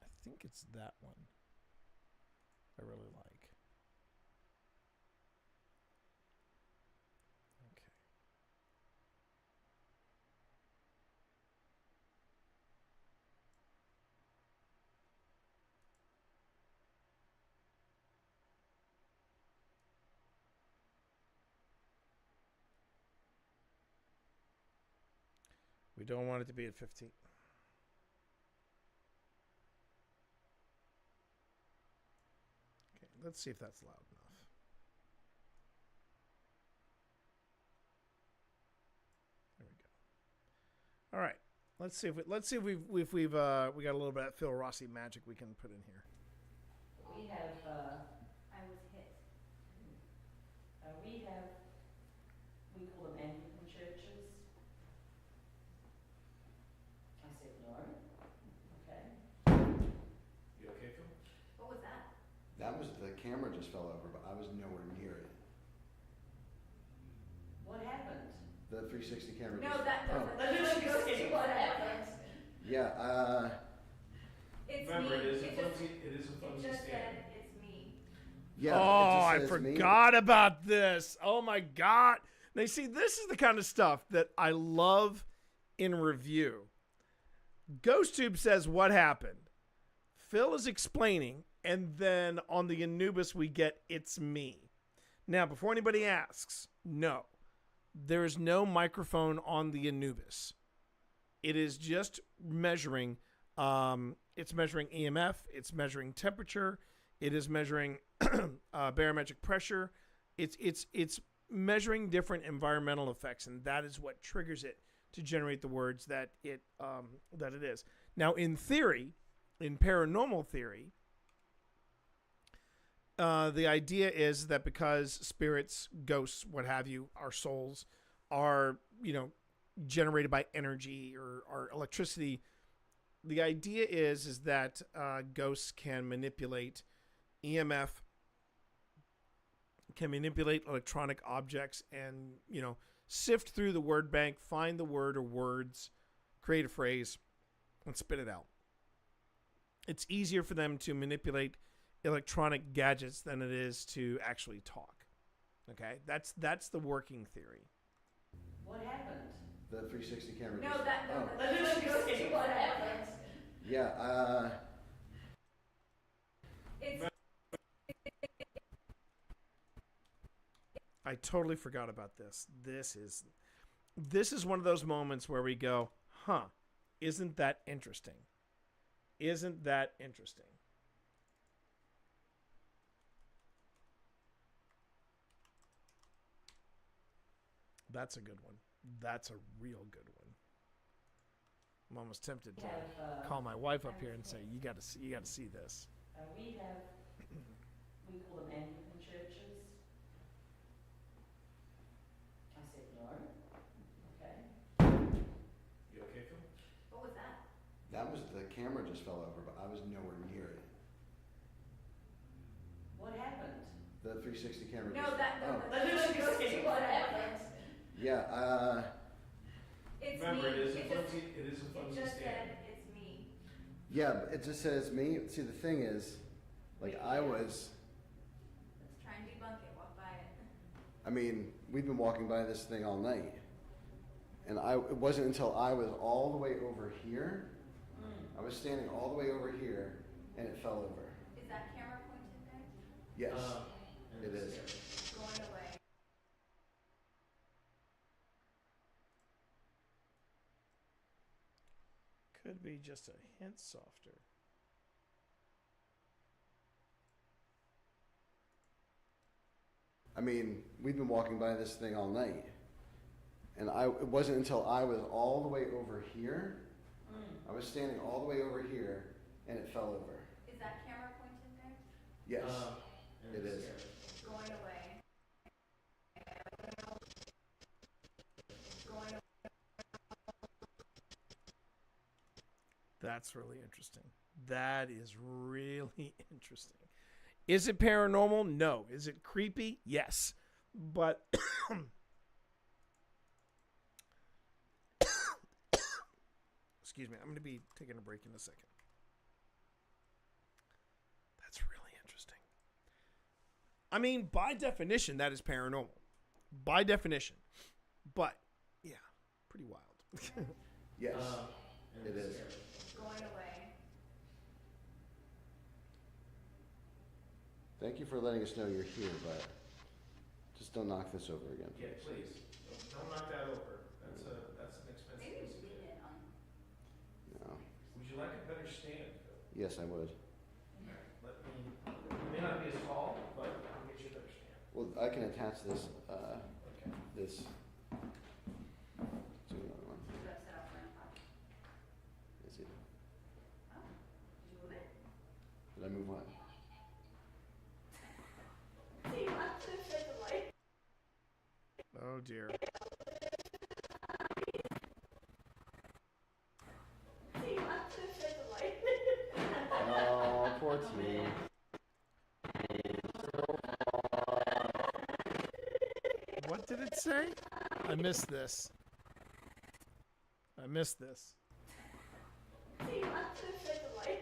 I think it's that one I really like. Okay. We don't want it to be at 15. Let's see if that's loud enough. There we go. All right. Let's see if we've we got a little bit of Phil Rossi magic we can put in here. We have I was hit. we call them Anglican churches. I said no. Okay. You okay, Phil? What was that? That was the camera just fell over, but I was nowhere near it. What happened? The 360 camera. No, just, that doesn't. That That goes doesn't to what happened. Yeah. It's Remember, me. it is a It flimsy, just- it is a It flimsy just stand. said it's me. Yeah. Oh, I it just says me. forgot about this. Oh my God. Now, you see, this is the kind of stuff that I love in review. GhostTube says what happened. Phil is explaining, and then on the Anubis we get it's me. Now, before anybody asks, no. There is no microphone on the Anubis. It is just measuring. It's measuring EMF. It's measuring temperature. It is measuring barometric pressure. It's measuring different environmental effects, and that is what triggers it to generate the words that it is. Now, in theory, in paranormal theory, the idea is that because spirits, ghosts, what have you, our souls are, generated by energy or electricity. The idea is that ghosts can manipulate EMF, can manipulate electronic objects, and sift through the word bank, find the word or words, create a phrase, and spit it out. It's easier for them to manipulate electronic gadgets than it is to actually talk. Okay, that's the working theory. What happened? The 360 camera. No, just- that what happened. Yeah. It's I totally forgot about this. This is one of those moments where we go, huh, isn't that interesting? Isn't that interesting? That's a good one. That's a real good one. I'm almost tempted to call my wife up here and say, you got to see this. We call them Anglican churches. I said no. Okay. You okay, Phil? what was that? That was the camera just fell over, but I was nowhere near it. What happened? The 360 camera. No, just- that oh. what happened. Yeah. It's Remember, me. it is a It flimsy, just- it is a It flimsy just stand. said it's me. Yeah, but it just says me. See, the thing is, like, I was. Let's try and debunk it. Walk by it. I mean, we've been walking by this thing all night, and it wasn't until I was all the way over here. I was standing all the way over here, and it fell over. Is that camera pointed back? Yes, And it it's is. Going away. Could be just a hint softer. I mean, we've been walking by this thing all night, and it wasn't until I was all the way over here. I was standing all the way over here, and it fell over. Is that camera pointed back? Yes, and it is. Going away. Going away. That's really interesting. That is really interesting. Is it paranormal? No. Is it creepy? Yes. But excuse me, I'm going to be taking a break in a second. That's really interesting. I mean, by definition, that is paranormal. By definition. But, yeah, pretty wild. Yes, it is. Going away. Thank you for letting us know you're here, but just don't knock this over again. Yeah, please. Don't knock that over. That's an expensive Maybe piece of lean kit. in on. No. Would you like a better stand, Phil? Yes, I would. Let me, it may not be as tall, but I'll get you a better stand. Well, I can attach this. Okay. This to another one. Is that set up for an top? Is it? Oh, did you move it? Did I move what? See, you have to fit the light. Oh, dear. See, you have to fit the light. Oh, poor T. What did it say? I missed this. I missed this. See, you have to fit the light.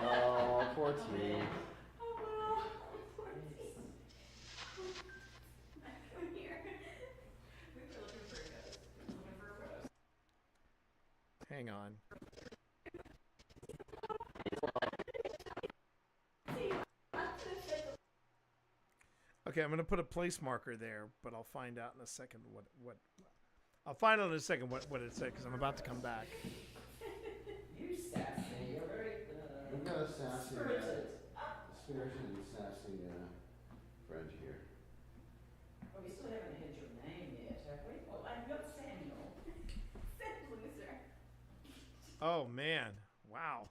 Oh, poor T. Oh, no. Poor thing. Come here. We were looking for a ghost. Looking for a ghost. Hang on. Okay, I'm going to put a place marker there, but I'll find out in a second what I'll find out in a second what it said because I'm about to come back. You sassy. You're very We've got a sassy, spirited. spirited and sassy friend here. Well, we still haven't heard your name yet, have we? Well, I've got Samuel. Said loser. Oh man. Wow.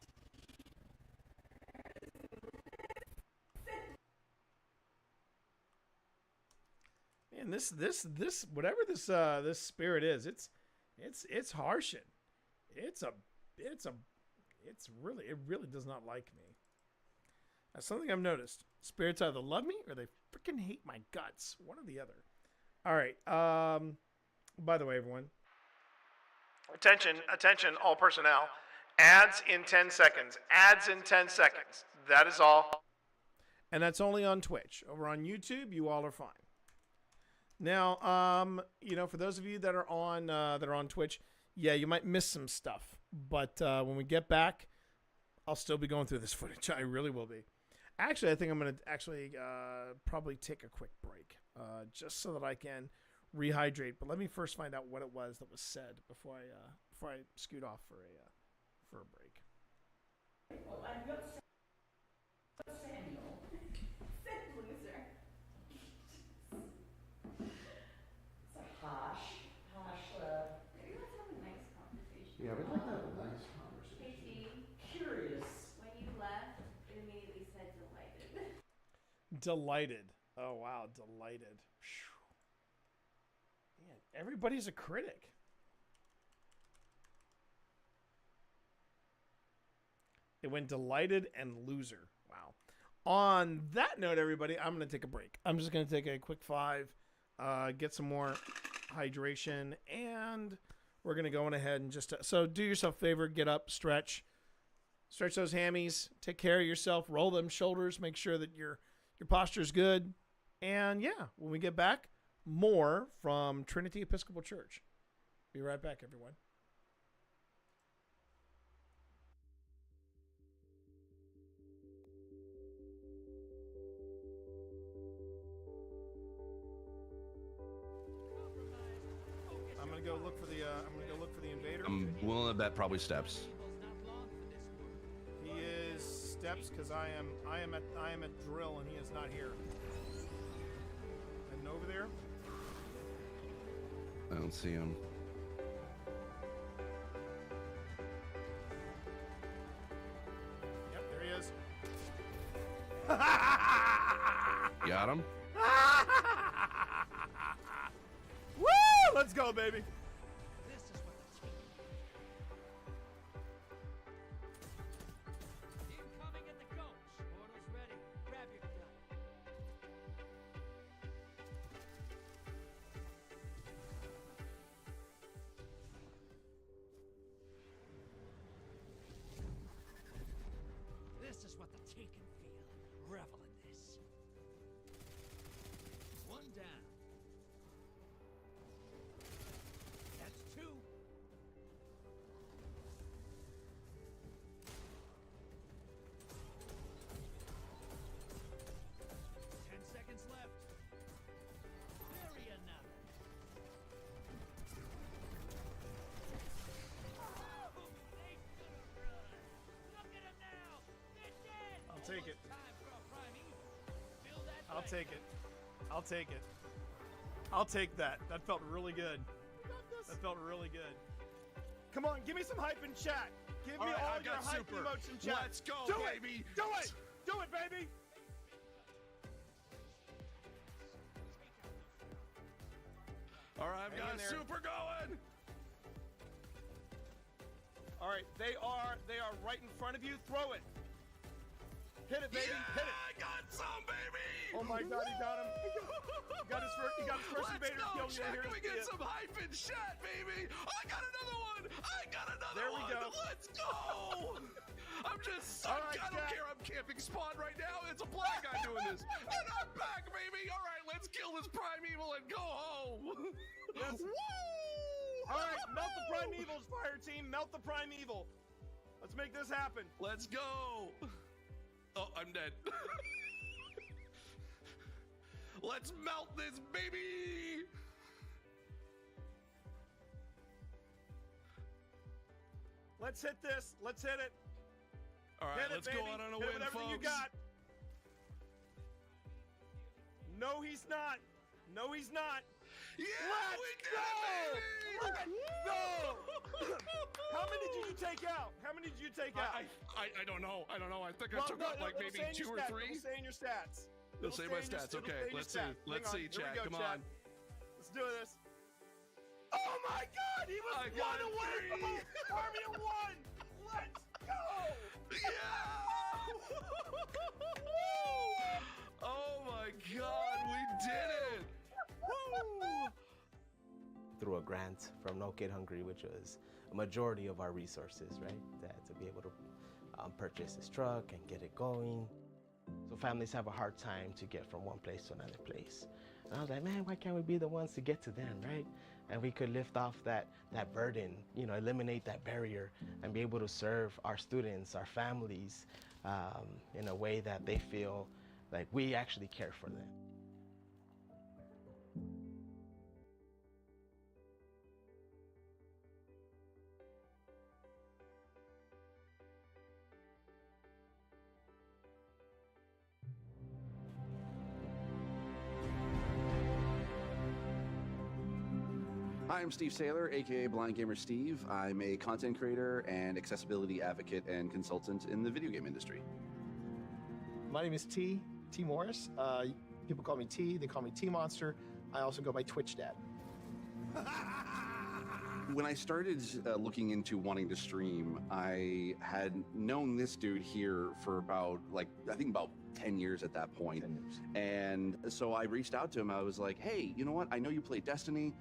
Man, this whatever this spirit is, It's harshing. It really does not like me. That's something I've noticed. Spirits either love me or they freaking hate my guts. One or the other. All right. By the way, everyone. Attention, all personnel. Ads in 10 seconds. Ads in 10 seconds. That is all. And that's only on Twitch. Over on YouTube, you all are fine. Now, for those of you that are on Twitch, yeah, you might miss some stuff. But when we get back, I'll still be going through this footage. I really will be. Actually, I think I'm going to probably take a quick break just so that I can rehydrate. But let me first find out what it was that was said before I scoot off for a break. Well, I've got Samuel. Said loser. It's a harsh. Maybe let's have a nice conversation. Yeah, we'd like to have a nice conversation. Hey, T. Curious. When you left, it immediately said delighted. Delighted. Oh, wow. Delighted. Whew. Man, everybody's a critic. It went delighted and loser. Wow. On that note, everybody, I'm going to take a break. I'm just going to take a quick 5, get some more hydration, and we're going to go on ahead and just... so do yourself a favor, get up, stretch those hammies, take care of yourself, roll them shoulders, make sure that your posture's good. And yeah, when we get back, more from Trinity Episcopal Church. Be right back, everyone. I'm gonna go look for the invader. I'm willing to bet probably Steps. He is Steps because I am at drill and he is not here. And over there. I don't see him. Yep, there he is. Got him? Woo! Let's go, baby. Incoming at the coach. Portal's ready. Grab your gun. This is what the taken feel. Revel in this. One down. That's 2. 10 seconds left. Bury another. Oh, they could've run. Look at 'em now. They're dead. I'll take it. Time for a prime evil. Feel that I'll way. take it. I'll take it. I'll take that. That felt really good. That felt really good. Come on, give me some hype in chat. Give me all I've your got hype super. emotes in chat. Let's go, Do baby. it. Do it. Do it, baby. All right, I've Hang got in a there. super going. All right, they are right in front of you. Throw it. Hit it, baby. Yeah, Hit it. I got some, baby. Oh my God, he got him. He got his first Let's invader go, kill. Jack. Here Can we it get is. some hype in chat, baby? I got another one. There we go. Let's go. I'm just All right, I don't Jack. care. I'm camping spawn right now. It's a black guy doing this. And I'm back, baby. All right, let's kill this primeval and go home. Yes. Woo! All right, melt the primevals, fire team. Melt the primeval. Let's make this happen. Let's go. Oh, I'm dead. Let's melt this, baby. Let's hit this. Let's hit it. All right, Hit it, let's go baby. out on a Hit it win, with everything folks. you got. No, he's not. No, he's not. Yeah, Let's we did go! it, baby! Let's go! How many did you take out? How many did you take out? I don't know. I don't know. I think I Well, took no, out like it'll maybe say in 2 your or stats. 3. It'll say in your stats. It'll say my in your- stats. it'll Okay, say in your let's see. stats. Let's Hang see, Here we chat. go, Come chat. on. Let's do this. Oh my God! He was I got one away from three. Army of one. Let's go. Yeah! Oh my God, we did it! Woo! Through a grant from No Kid Hungry, which was a majority of our resources, right? That to be able to purchase this truck and get it going. So families have a hard time to get from one place to another place. And I was like, man, why can't we be the ones to get to them, right? And we could lift off that burden, you know, eliminate that barrier and be able to serve our students, our families, in a way that they feel like we actually care for them. Hi, I'm Steve Saylor, aka Blind Gamer Steve. I'm a content creator and accessibility advocate and consultant in the video game industry. My name is T Morris. People call me T, they call me T Monster. I also go by Twitch Dad. When I started looking into wanting to stream, I had known this dude here for about, I think about 10 years at that point. And so I reached out to him. I was like, hey, you know what? I know you play Destiny.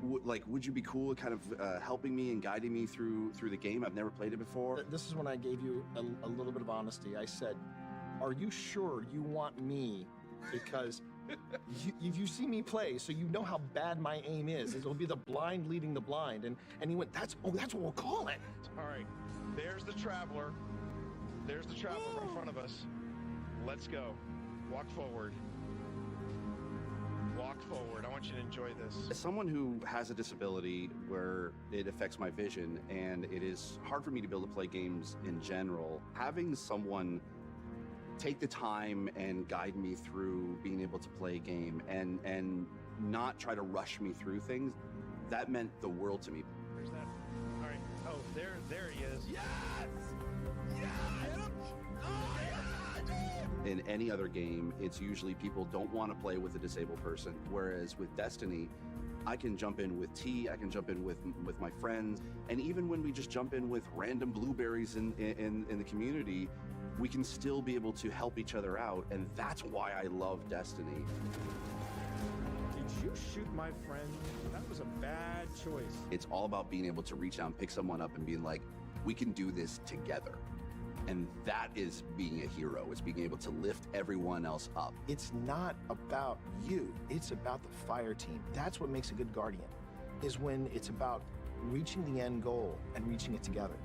Would you be cool at kind of helping me and guiding me through the game? I've never played it before. This is when I gave you a little bit of honesty. I said, are you sure you want me? Because you see me play, so you know how bad my aim is. It'll be the blind leading the blind. And he went, that's what we'll call it. All right, there's the Traveler. There's the Traveler in front of us. Let's go. Walk forward. Walk forward. I want you to enjoy this. As someone who has a disability where it affects my vision and it is hard for me to be able to play games in general, having someone take the time and guide me through being able to play a game and not try to rush me through things, that meant the world to me. Where's that? All right. Oh, there he is. Yes! Yes! In any other game, it's usually people don't want to play with a disabled person, whereas with Destiny, I can jump in with T, I can jump in with my friends, and even when we just jump in with random blueberries in the community, we can still be able to help each other out, and that's why I love Destiny. Did you shoot my friend? That was a bad choice. It's all about being able to reach out and pick someone up and being like, we can do this together. And that is being a hero. It's being able to lift everyone else up. It's not about you. It's about the fire team. That's what makes a good guardian, is when it's about reaching the end goal and reaching it together.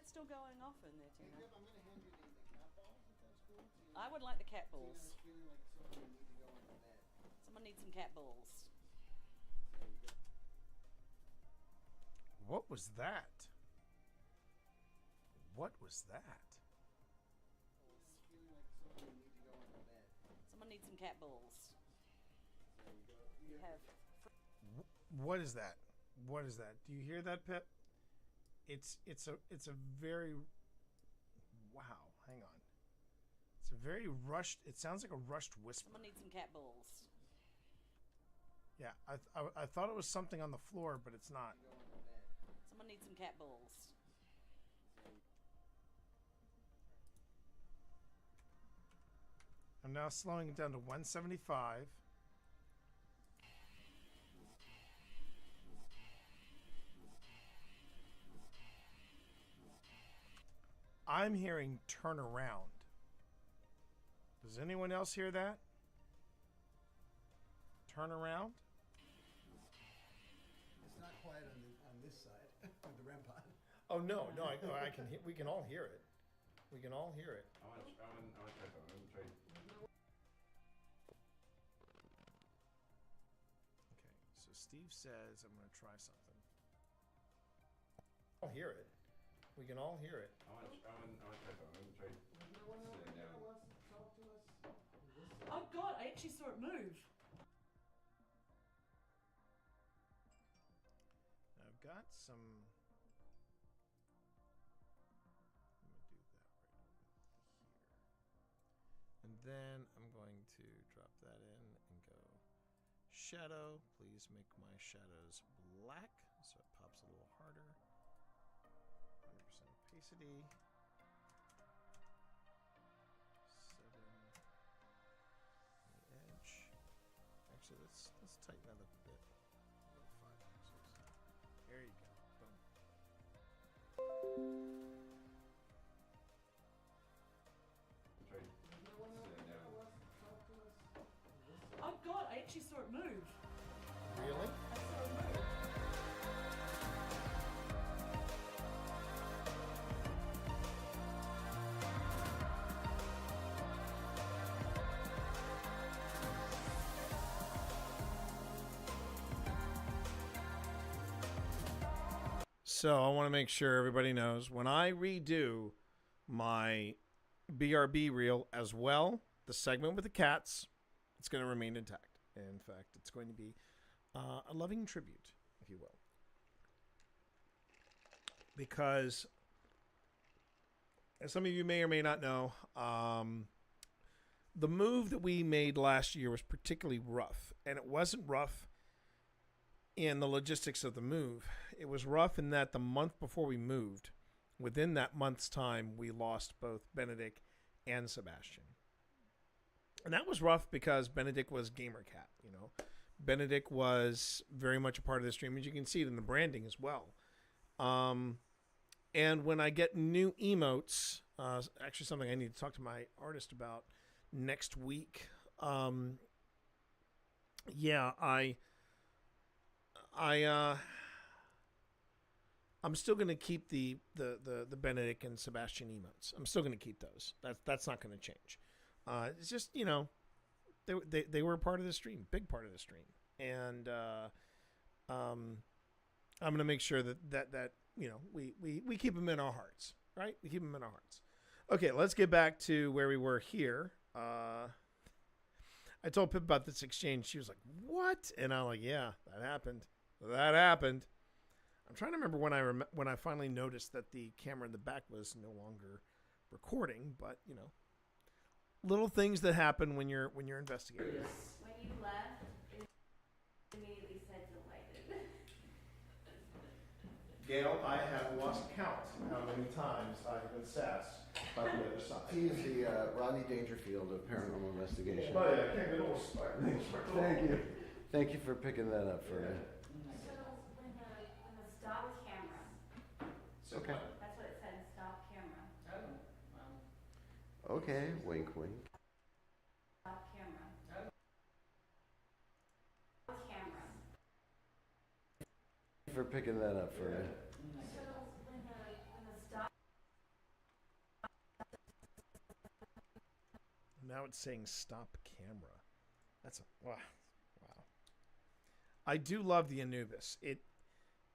Still going off in there, Tina? I'm going to hand you the cat balls, if that's cool. I would like the cat balls. Someone needs some cat balls. What was that? What was that? Someone needs some cat balls. You have. What is that? What is that? Do you hear that, Pip? It's a very, wow, hang on. It's a very rushed, it sounds like a rushed whisper. Someone needs some cat balls. Yeah, I thought it was something on the floor, but it's not. Someone needs some cat balls. I'm now slowing it down to 175. I'm hearing turn around. Does anyone else hear that? Turn around? It's not quiet on this side of the REM pod. Oh no, I can. We can all hear it. We can all hear it. I want to try something. Okay, so Steve says I'm going to try something. I'll hear it. We can all hear it. I want to try something. Oh God, I actually saw it move. got some. I'm gonna do that right over here, and then I'm going to drop that in and go shadow. Please make my shadows black so it pops a little harder. 100% opacity. 7 on the edge. Actually, let's tighten that up a bit. 5 pixels. There you go. Boom. Oh God, I actually saw it move. Really? I saw it move. So I want to make sure everybody knows when I redo my BRB reel as well, the segment with the cats, it's going to remain intact. In fact, it's going to be a loving tribute, if you will. Because, as some of you may or may not know, the move that we made last year was particularly rough. And it wasn't rough in the logistics of the move. It was rough in that the month before we moved, within that month's time, we lost both Benedict and Sebastian. And that was rough because Benedict was Gamer Cat, you know. Benedict was very much a part of the stream, as you can see it in the branding as well. And when I get new emotes, actually something I need to talk to my artist about next week. I'm still going to keep the Benedict and Sebastian emotes. I'm still going to keep those. That's not going to change. It's just, you know, they were a part of the stream, big part of the stream, and I'm going to make sure that you know we keep them in our hearts, right? We keep them in our hearts. Okay, let's get back to where we were here. I told Pip about this exchange. She was like, "What?" And I'm like, "Yeah, that happened. That happened." I'm trying to remember when I finally noticed that the camera in the back was no longer recording, but you know, little things that happen when you're investigating. When you left, it immediately said delighted. Gail, I have lost count how many times I've been sassed by the other side. He's the Rodney Dangerfield of paranormal investigation. Oh yeah, can't get a little smart. Thank you. Thank you for picking that up for me. So when the stop camera, Okay. that's what it said, stop camera. Okay. Wink, wink. Stop camera. Camera. Thank you for picking that up for me. So when the stop. Now it's saying stop camera. That's a wow. I do love the Anubis. It,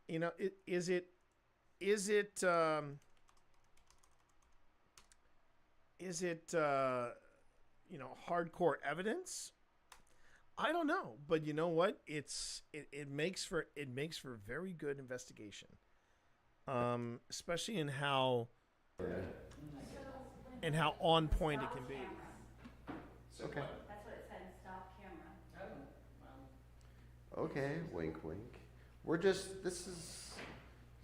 you know, is it you know, hardcore evidence? I don't know, but you know what? It makes for very good investigation. Especially in how on point it can be. Okay. That's what it said, stop camera. Okay. Wink, wink. This is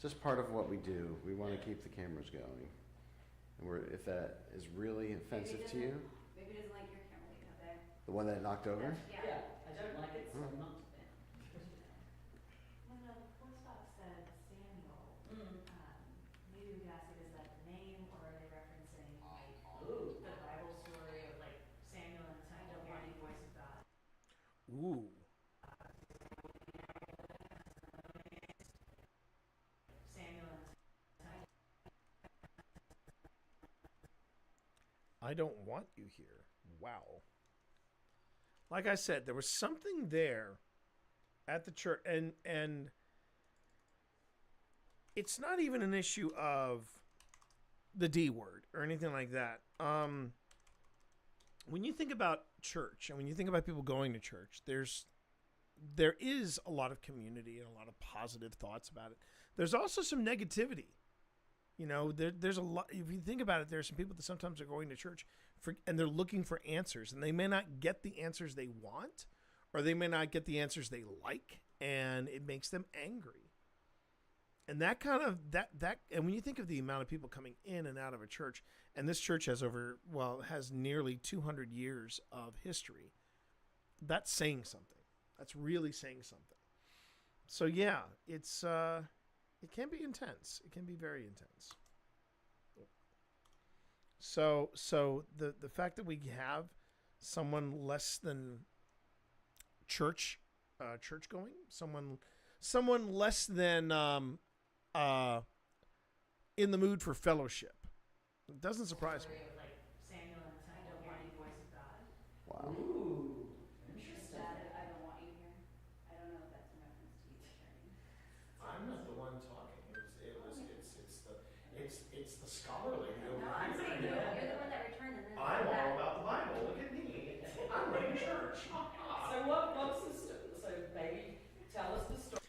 just part of what we do. We want to keep the cameras going. And if that is really offensive to you. Maybe it doesn't like your camera that you have there. The one that it knocked over? Yeah. I don't like it, so I'm not. When the post box said Samuel, maybe we could ask if is that the name or are they referencing like the Bible story of like Samuel and the time don't hear any voice of God? Ooh. Samuel and I don't want you here. Wow. Like I said, there was something there at the church, and it's not even an issue of the D word or anything like that. When you think about church and when you think about people going to church, there's there is a lot of community and a lot of positive thoughts about it. There's also some negativity. You know, there's a lot. If you think about it, there's some people that sometimes are going to church and they're looking for answers, and they may not get the answers they want, or they may not get the answers they like, and it makes them angry. And that kind of and when you think of the amount of people coming in and out of a church, and this church has has nearly 200 years of history, that's saying something. That's really saying something. So yeah, it can be intense. It can be very intense. So the fact that we have someone less than church going, someone less than in the mood for fellowship, it doesn't surprise me. Like Samuel and the Don't Want Any Voice of God. Wow. Ooh, interesting. I don't want you here. I don't know if that's in reference to you turning. I'm not the one talking. It's the scholarly over No, I'm here. saying you're the one that returned and then. I'm all about the Bible. Look at me. I'm running church. So what's the story? So baby, tell us the story.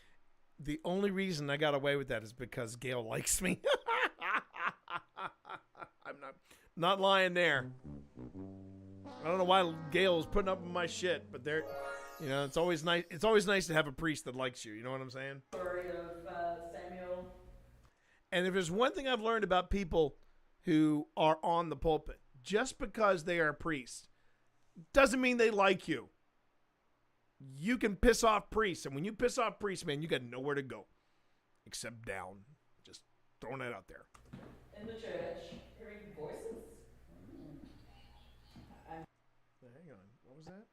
The only reason I got away with that is because Gail likes me. I'm not lying there. I don't know why Gail is putting up with my shit, but there, you know, it's always nice. It's always nice to have a priest that likes you. You know what I'm saying? Story of Samuel. And if there's one thing I've learned about people who are on the pulpit, just because they are a priest doesn't mean they like you. You can piss off priests, and when you piss off priests, man, you got nowhere to go except down. Just throwing that out there. In the church, hearing voices. Hang on, what was that?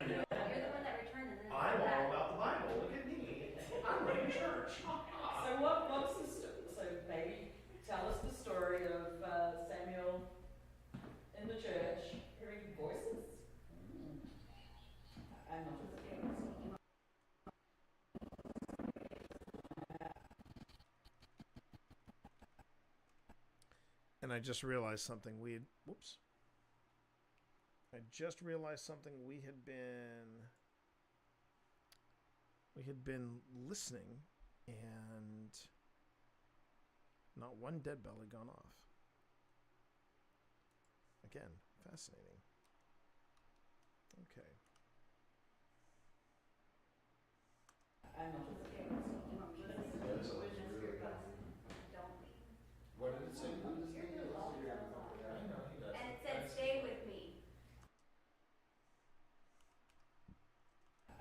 You're the one that returned and then. I'm all about the Bible. Look at me. I'm running church. So what's the story? So baby, tell us the story of Samuel in the church hearing voices. I'm not And I just realized something I just realized something we had been listening, and not one dead bell had gone off. Again, fascinating. Okay. I'm not What did it say? And it said, "Stay with me."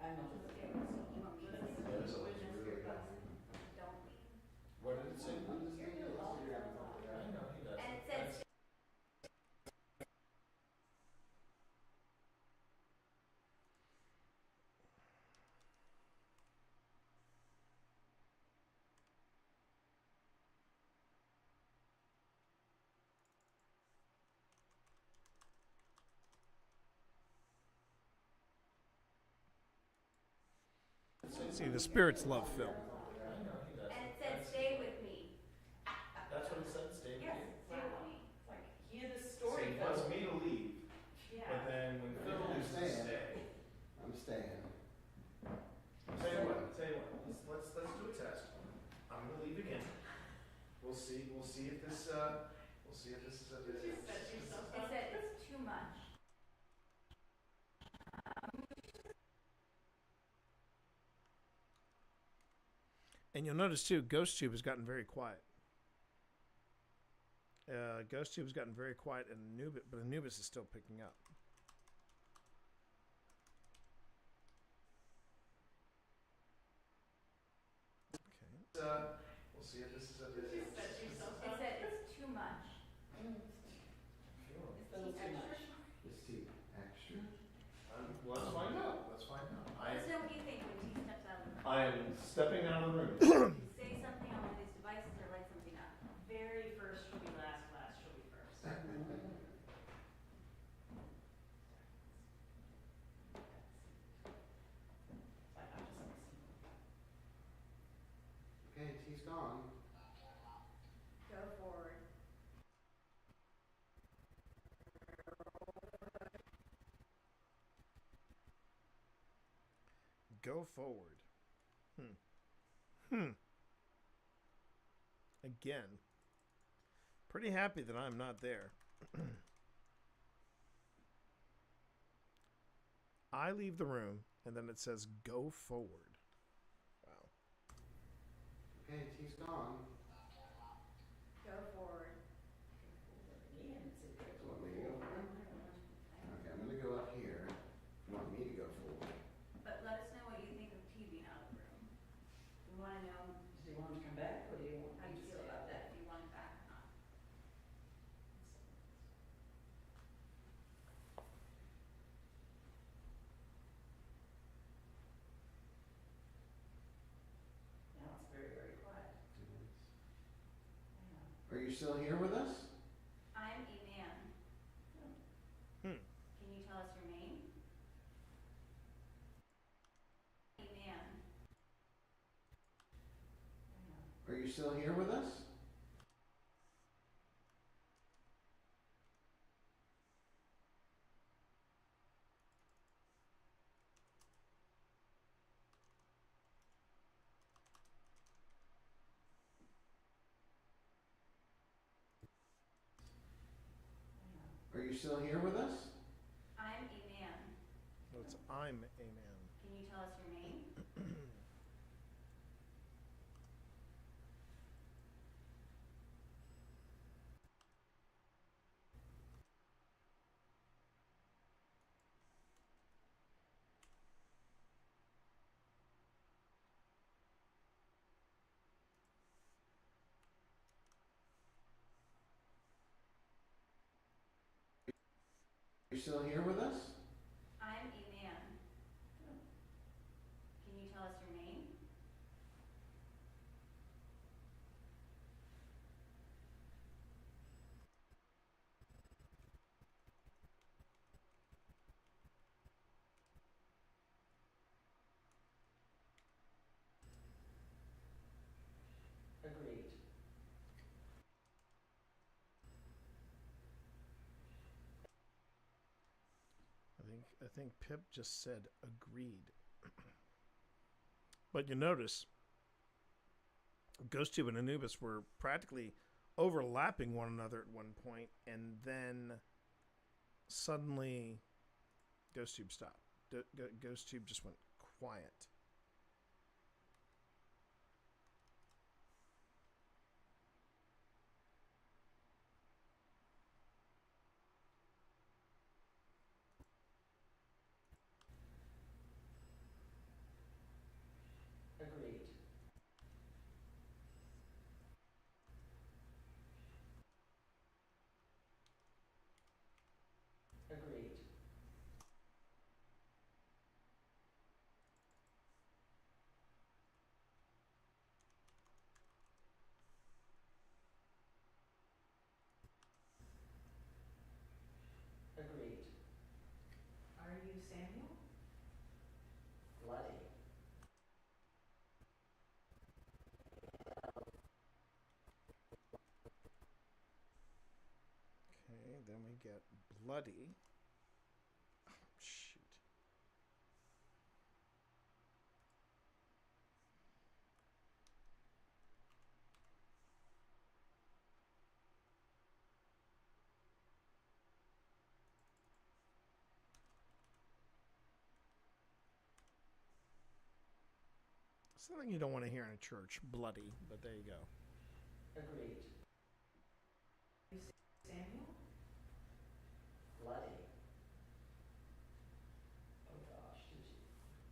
I'm not What did it say? And it said. See, the spirits love film. And it said, "Stay with me." That's what it said. Stay with Yes, me. stay with me. like hear the So story. he wants me to leave, Yeah. but then when Phil I'm leaves to staying. stay. I'm staying. Tell you what. Let's do a test. I'm gonna leave again. We'll see if this is a. It said it's too much. And you'll notice too, GhostTube has gotten very quiet. GhostTube has gotten very quiet, and Anubis is still picking up. Okay. We'll see if this is a. It said it's too much. It's a little too much. Is tea extra? Let's find out. Let us know what you think when T steps out of the room. I am stepping out of the room. Say something on one of these devices or light something up. Very first she'll be last, last she'll be first. Okay, tea's gone. Go forward. go forward. Again, pretty happy that I'm not there. I leave the room, and then it says go forward. Wow. Okay, T's gone. Go forward. Again, it's a good You want me to go forward? Okay, I'm gonna go up here. You want me to go forward? But let us know what you think of T being out of the room. We want to know. Do you want him to come back, or do you want How me you to feel stay about out that, there? if you want it back or not. Now it's very, very quiet. Are you still here with us? I'm a man. Hmm. Can you tell us your name? A man. Are you still here with us? Are you still here with us? I'm a man. No, it's I'm a man. Can you tell us your name? Are you still here with us? I'm a man. Can you tell us your name? Agreed. I think Pip just said agreed. But you notice GhostTube and Anubis were practically overlapping one another at one point, and then suddenly GhostTube stopped. GhostTube just went quiet. Agreed. Agreed. Agreed. Are you Samuel? Bloody. Okay, then we get bloody. Oh, shoot. Something you don't want to hear in a church, bloody, but there you go. Agreed. You Samuel? Bloody. Oh gosh, did you?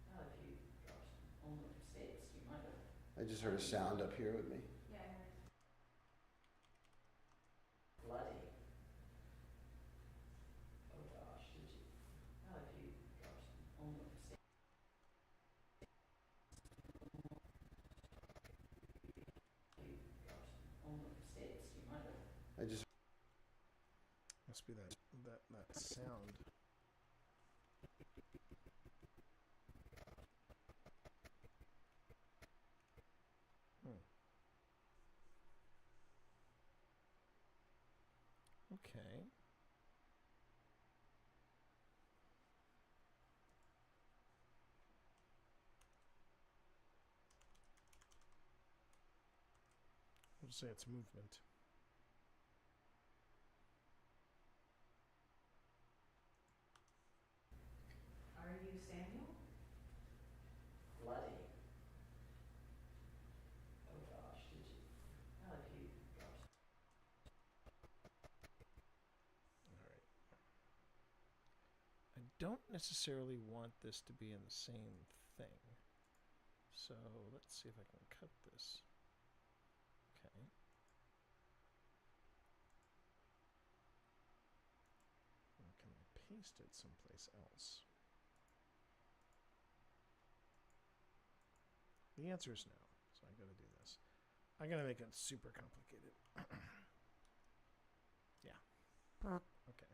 Well, if you dropped on the steps, you might have. I just heard a sound up here with me. Yeah, I heard. Bloody. Oh gosh, did you? Well, if you dropped on the steps. On the steps, you might have. I just Must be that sound. Okay. We'll say it's movement. Are you Samuel? Bloody. Oh gosh, did you? Not a few drops. I don't necessarily want this to be in the same thing. So let's see if I can cut this. Okay. And can I paste it someplace else? The answer is no. So I gotta do this. I gotta make it super complicated. Yeah. Okay.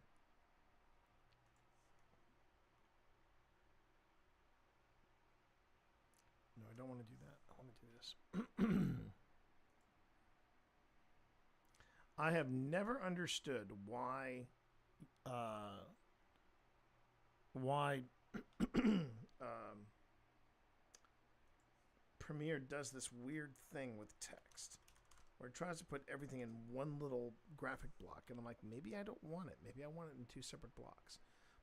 No, I don't want to do that. I want to do this. I have never understood why Premiere does this weird thing with text where it tries to put everything in one little graphic block, and I'm like, maybe I don't want it. Maybe I want it in two separate blocks.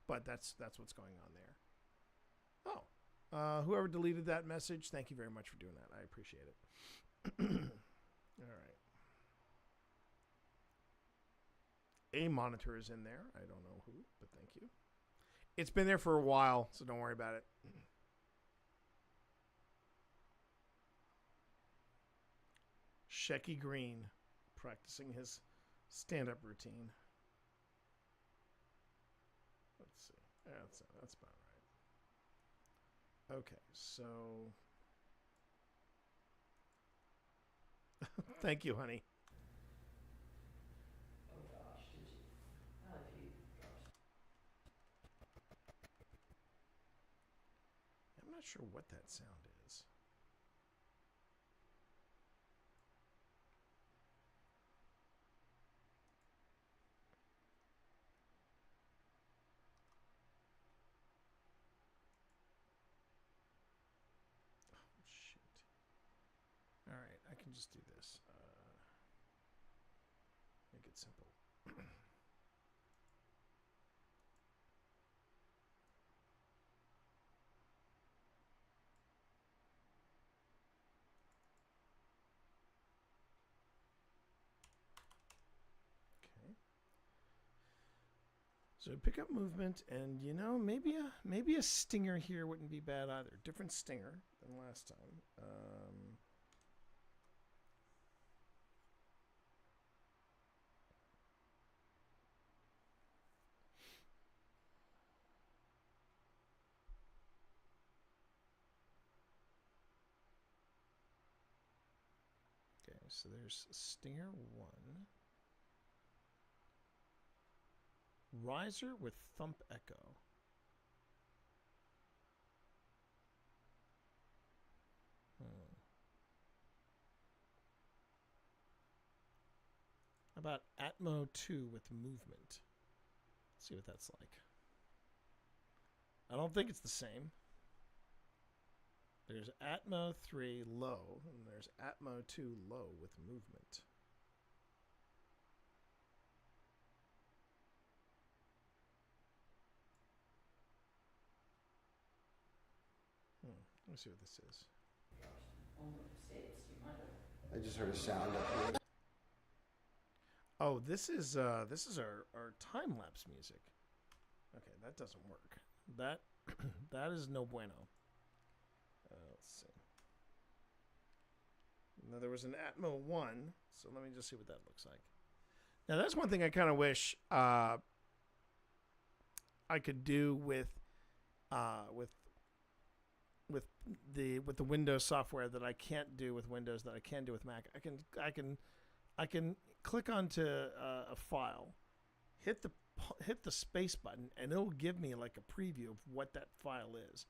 But that's what's going on there. Oh. Whoever deleted that message, thank you very much for doing that. I appreciate it. All right. A monitor is in there. I don't know who, but thank you. It's been there for a while, so don't worry about it. Shecky Green practicing his stand-up routine. Let's see. Yeah, that's about right. Okay, so thank you, honey. Oh gosh, did you? Not a few drops. I'm not sure what that sound is. All right, I can just do this. Make it simple. Okay. So pick up movement, and you know, maybe a stinger here wouldn't be bad either. Different stinger than last time. Okay, so there's Stinger 1. Riser with Thump Echo. How about Atmo 2 with movement? Let's see what that's like. I don't think it's the same. There's Atmo 3 low, and there's Atmo 2 low with movement. Let me see what this is. I just heard a sound up here. Oh, this is our time lapse music. Okay, that doesn't work. That is no bueno. Let's see. Now there was an Atmo 1, so let me just see what that looks like. Now that's one thing I kind of wish I could do with the Windows software that I can't do with Windows that I can do with Mac. I can click onto a file, hit the space button, and it'll give me like a preview of what that file is.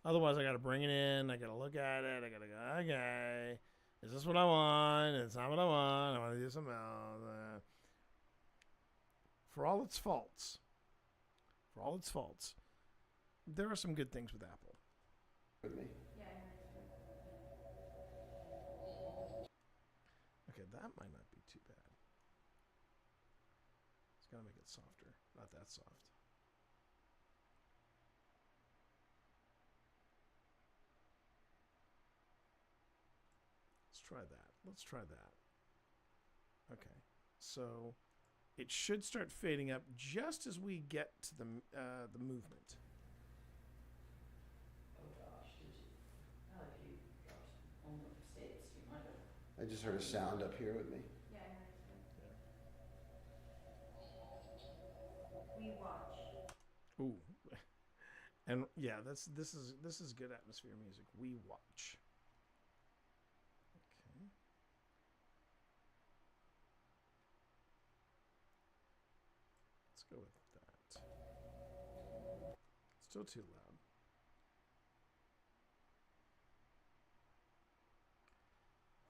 Otherwise, I got to bring it in. I got to look at it. I got to go, okay, is this what I want? It's not what I want. I want to do something else. For all its faults, there are some good things with Apple. Okay, that might not be too bad. It's gotta make it softer. Not that soft. Let's try that. Let's try that. Okay. So it should start fading up just as we get to the movement. Oh gosh, did you? Well, if you dropped only mistakes, you might have. I just heard a sound up here with me. Yeah, I heard it too. We watch. Ooh. And yeah, this is good atmosphere music. We watch. Okay. Let's go with that. Still too loud.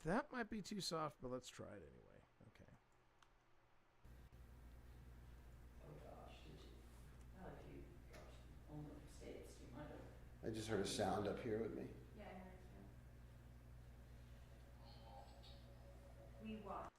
That might be too soft, but let's try it anyway. Okay. Oh gosh, did you? Well, if you dropped only mistakes, you might have. I just heard a sound up here with me. Yeah, I heard it too. We watch.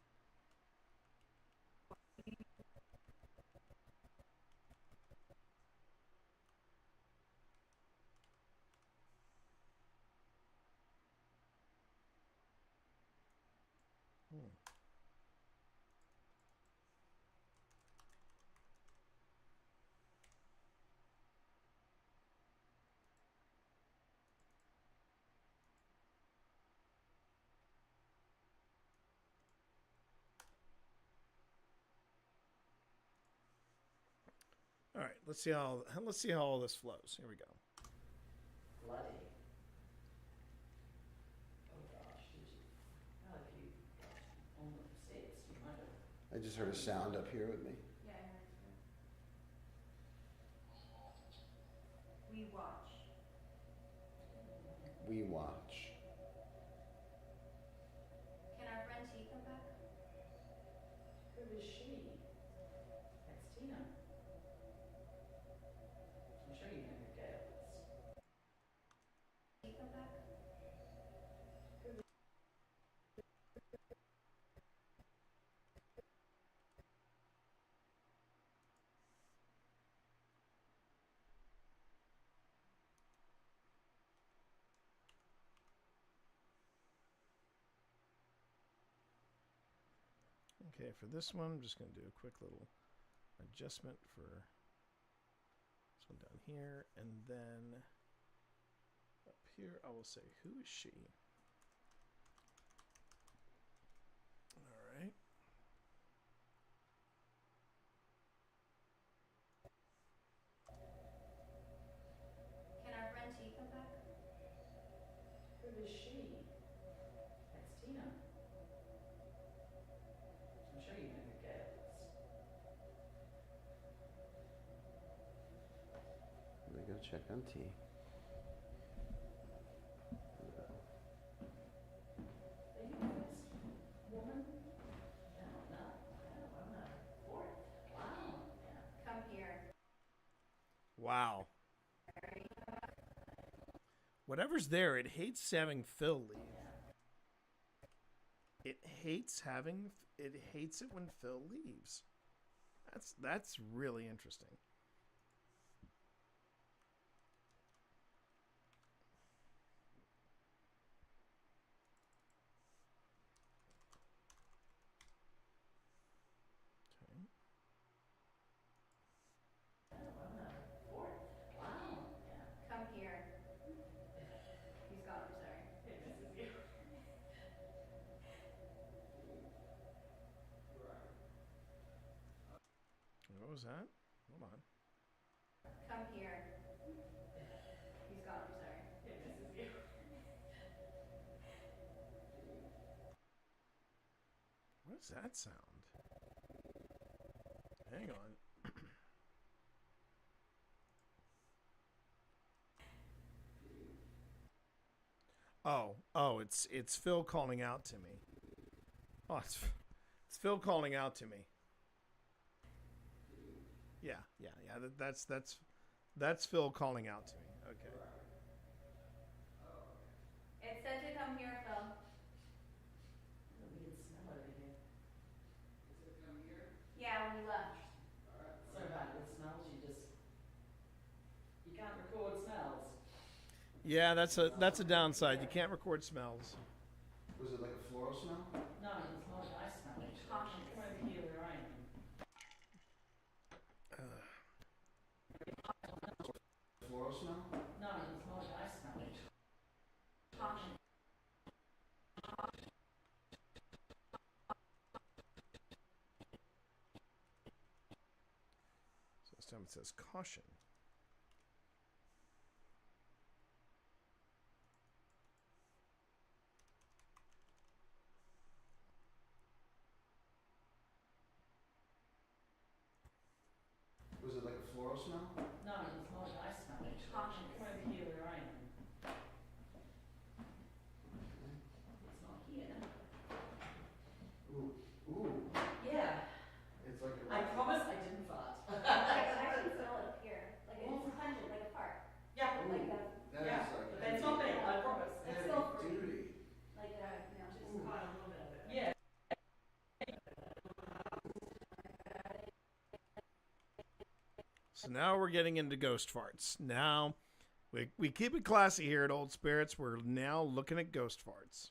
All right, let's see how all this flows. Here we go. Bloody. Oh gosh, did you? Well, if you dropped only mistakes, you might have. I just heard a sound up here with me. Yeah, I heard it too. We watch. We watch. Can our friend T come back? Who is she? That's Tina. I'm sure you know who Gail is. T come back? Okay, for this one, I'm just going to do a quick little adjustment for this one down here. And then up here, I will say, who is she? All right. Can our friend T come back? Who is she? That's Tina. I'm sure you know who Gail is. Let me go check on T. Are you the first woman? No, I'm not fourth. Wow. Yeah. Come here. Wow. Whatever's there, it hates having Phil leave. It hates it when Phil leaves. That's really interesting. Okay. Come here. He's gone, I'm sorry. It misses you. What was that? Hold on. Come here. He's gone, I'm sorry. It misses you. What does that sound? Hang on. Oh, it's Phil calling out to me. Oh, it's Phil calling out to me. Yeah. That's Phil calling out to me. Okay. It said to come here, Phil. We can smell it in Yeah, when you left. So bad with smells, you can't record smells. Yeah, that's a downside. You can't record smells. Was it like a floral smell? No, it's not what I smell. Come over here where I am. Floral smell? No, it's not what I smell. So this time it says caution. Was it like a floral smell? No, it's not what I smell. Come over here where I am. It's not here. Ooh. Yeah. It's like a I promise I didn't fart. I can smell it up here. Like it's pungent, like a fart. Yeah. Like a, That yeah. is like But that's not me, I promise. it's heavy still free. duty. Like you know, just Quite a little bit of it. Yeah. So now we're getting into ghost farts. Now, we keep it classy here at Old Spirits. We're now looking at ghost farts.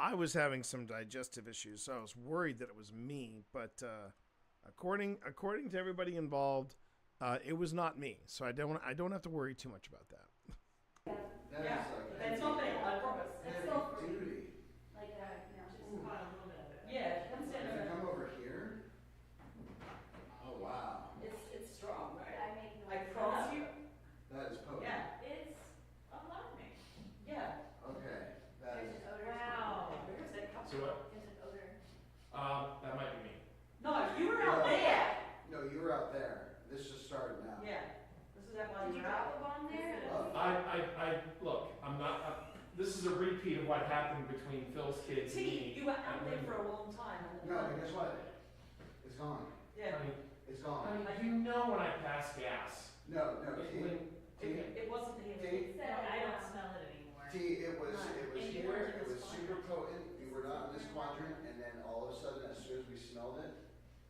I was having some digestive issues, so I was worried that it was me. But according to everybody involved, it was not me. So I don't have to worry too much about that. That Yeah. is like But that's not me, I promise. it's still heavy free. duty. Like you know, just Quite a little bit of it. Yeah, come If stand you over. come over here. Oh wow. It's strong, right? I make I noise. promise you. That is potent. Yeah. It's alarming. Yeah. Okay. That There's is. an odor. Wow. Where is that coming So from? what? There's an odor. That might be me. No, you were out there. No, you were out there. This just started now. Yeah. This is that one Did you you're drop out. a bomb there? I look. I'm not. This is a repeat of what happened between Phil's kids and me. You were out there for a long time. No, but guess what? It's gone. Yeah. It's gone. You know when I pass gas. No, It wasn't here. T, I don't smell it anymore. it was And you here, weren't in it was this super potent, we were not in this quadrant, and then all of a sudden, as soon as we smelled it,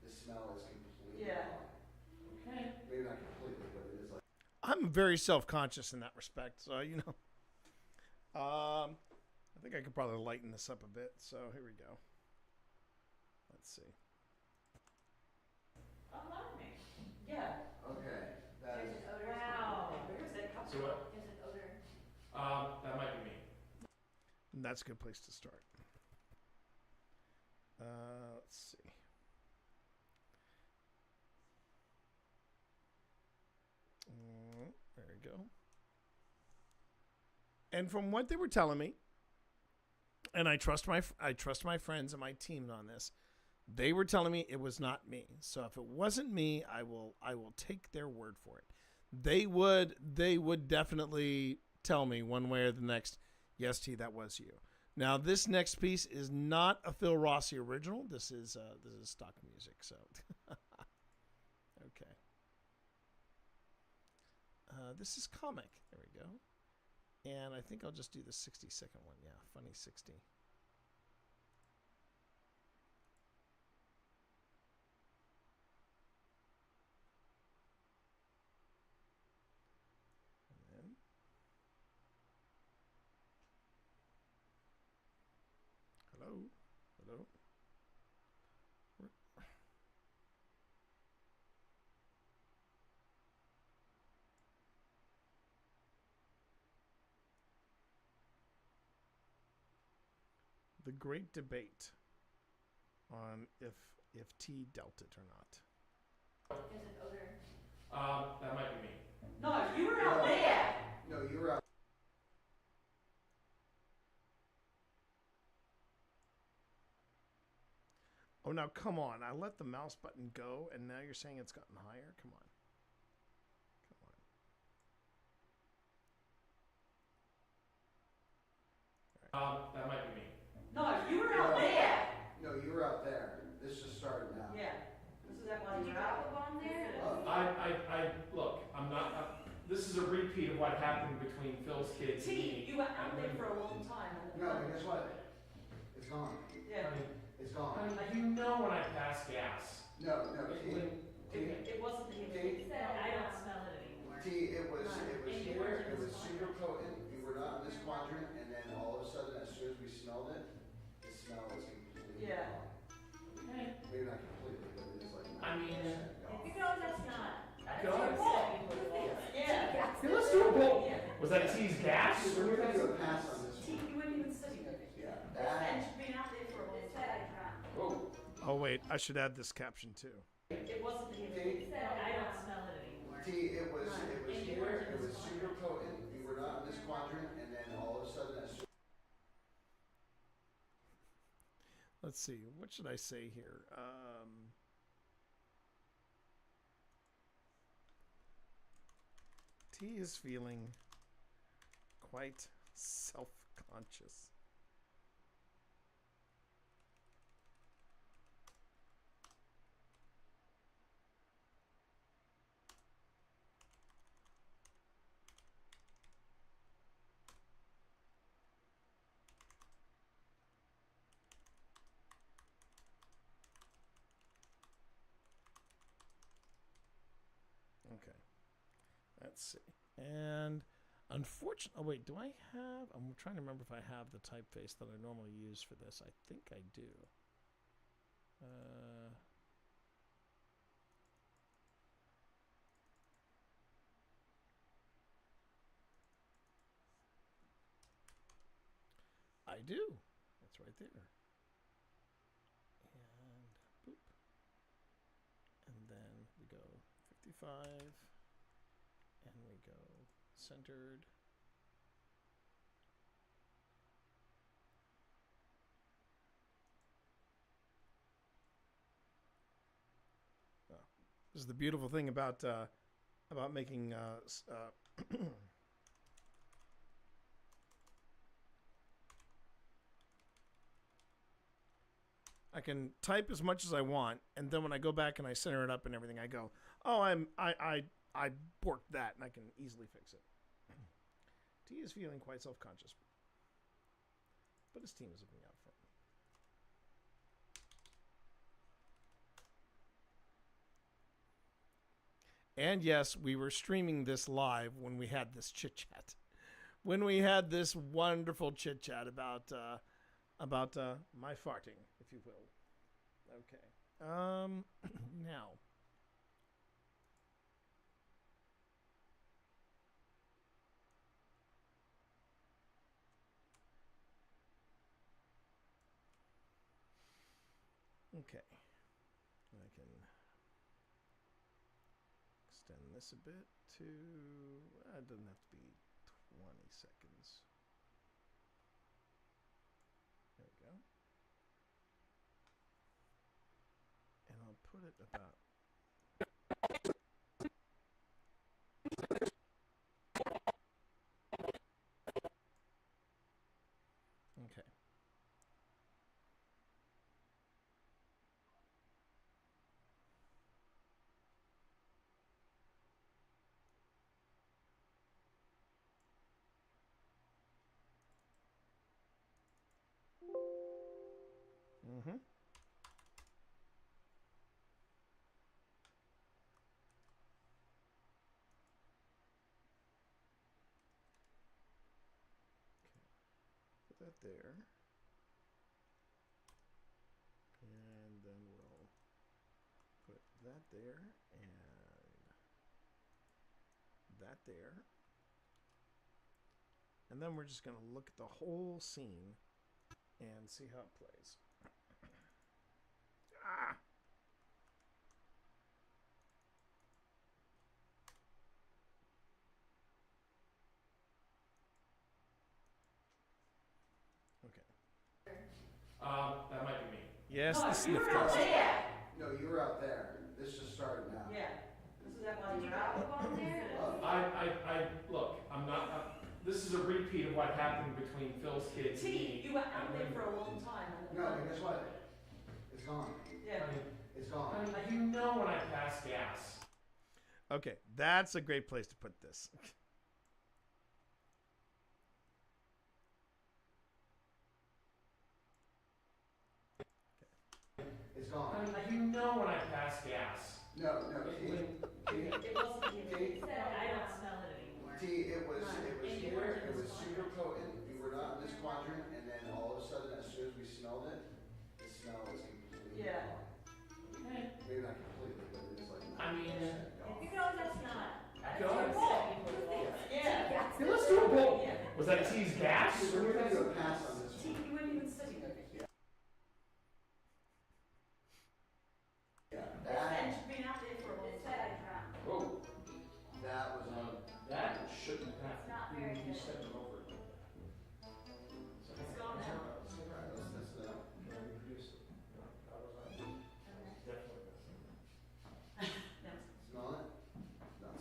the smell is completely Yeah. gone. Okay. Maybe not completely, but it is like. I'm very self-conscious in that respect, so you know. I think I could probably lighten this up a bit. So here we go. Let's see. Alarming. Yeah. Okay. That There's is. an odor. Wow. Where is that coming So from? what? There's an odor. That might be me. And that's a good place to start. Let's see. There we go. And from what they were telling me, and I trust my friends and my team on this, they were telling me it was not me. So if it wasn't me, I will take their word for it. They would definitely tell me one way or the next, yes, T, that was you. Now this next piece is not a Phil Rossi original. This is stock music. So okay. This is comic. There we go. And I think I'll just do the 60-second one. Yeah, funny 60. And then hello. The great debate on if T dealt it or not. There's an odor. That might be me. No, you were out there. No, you were out. Oh, now come on. I let the mouse button go, and now you're saying it's gotten higher? Come on. That might be me. No, you were out there. No, you were out there. This just started now. Yeah. This is that one Did you you're drop out. a bomb there? I look. I'm not. This is a repeat of what happened between Phil's kids and me. You were out there for a long time. No, but guess what? It's It's gone. Yeah. It's gone. Honey, you know when I pass gas. No, It wasn't the I don't smell it anymore. T, it was And you here, weren't in it was this super potent, we were not in this quadrant, and then all of a sudden, as soon as we smelled it, the smell was completely gone. Maybe not completely, but it is like 90% gone. That's not. Go. Yeah. Hey, let's do a poll. Was that T's gas? We're gonna do a pass on this T, one. you weren't even sitting there. Yeah, And that, you've been out there for a long time. Oh. Oh wait, I should add this caption too. It wasn't the I don't smell it anymore. T, it was here, it was super potent, we were not in this quadrant, and then all of a sudden, as soon Let's see. What should I say here? T is feeling quite self-conscious. Okay. Let's see. And unfortunately, oh wait, do I have, I'm trying to remember if I have the typeface that I normally use for this. I think I do. I do. It's right there. And boop. And then we go 55. And we go centered. Oh, this is the beautiful thing about making I can type as much as I want, and then when I go back and I center it up and everything, I go, oh, I borked that, and I can easily fix it. T is feeling quite self-conscious, but his team is looking out for him. And yes, we were streaming this live when we had this chit-chat. When we had this wonderful chit-chat about my farting, if you will. Okay. Now. Okay. I can extend this a bit to, it doesn't have to be 20 seconds. There we go. And I'll put it about. Okay. Mm-hmm. Put that there. And then we'll put that there and that there. And then we're just going to look at the whole scene and see how it plays. Ah! Okay. That might be me. Yes, No, the sniff you're out test. there. No, you were out there. This just started now. Yeah. This is that one you're out there. Look, I'm not, this is a repeat of what happened between Phil's kids and T, me. you were out there for a long time. No, but guess what? It's gone. Yeah. It's gone. Honey, you know when I pass gas. Okay, that's a great place to put this. It's gone. You know when I pass gas. No, T. It wasn't even, he said, I don't smell it anymore. T, it was here, it was super potent. We were not in this quadrant, and then all of a sudden, as soon as we smelled it, the smell was completely gone. Maybe not completely, but it was like. I mean, You can always ask not. Go. Yeah. Hey, let's do a poll. Was that T's gas? We're gonna do a pass on this See, one. you weren't even sitting over here. Yeah, And that, she's been out there for a long time. Whoa. that was on. That shouldn't have It's not happened. very You good. stepped over. It's gone now. Alright, let's test it out. Can I reproduce it? No, that was on. Definitely. Smell it? Not smell.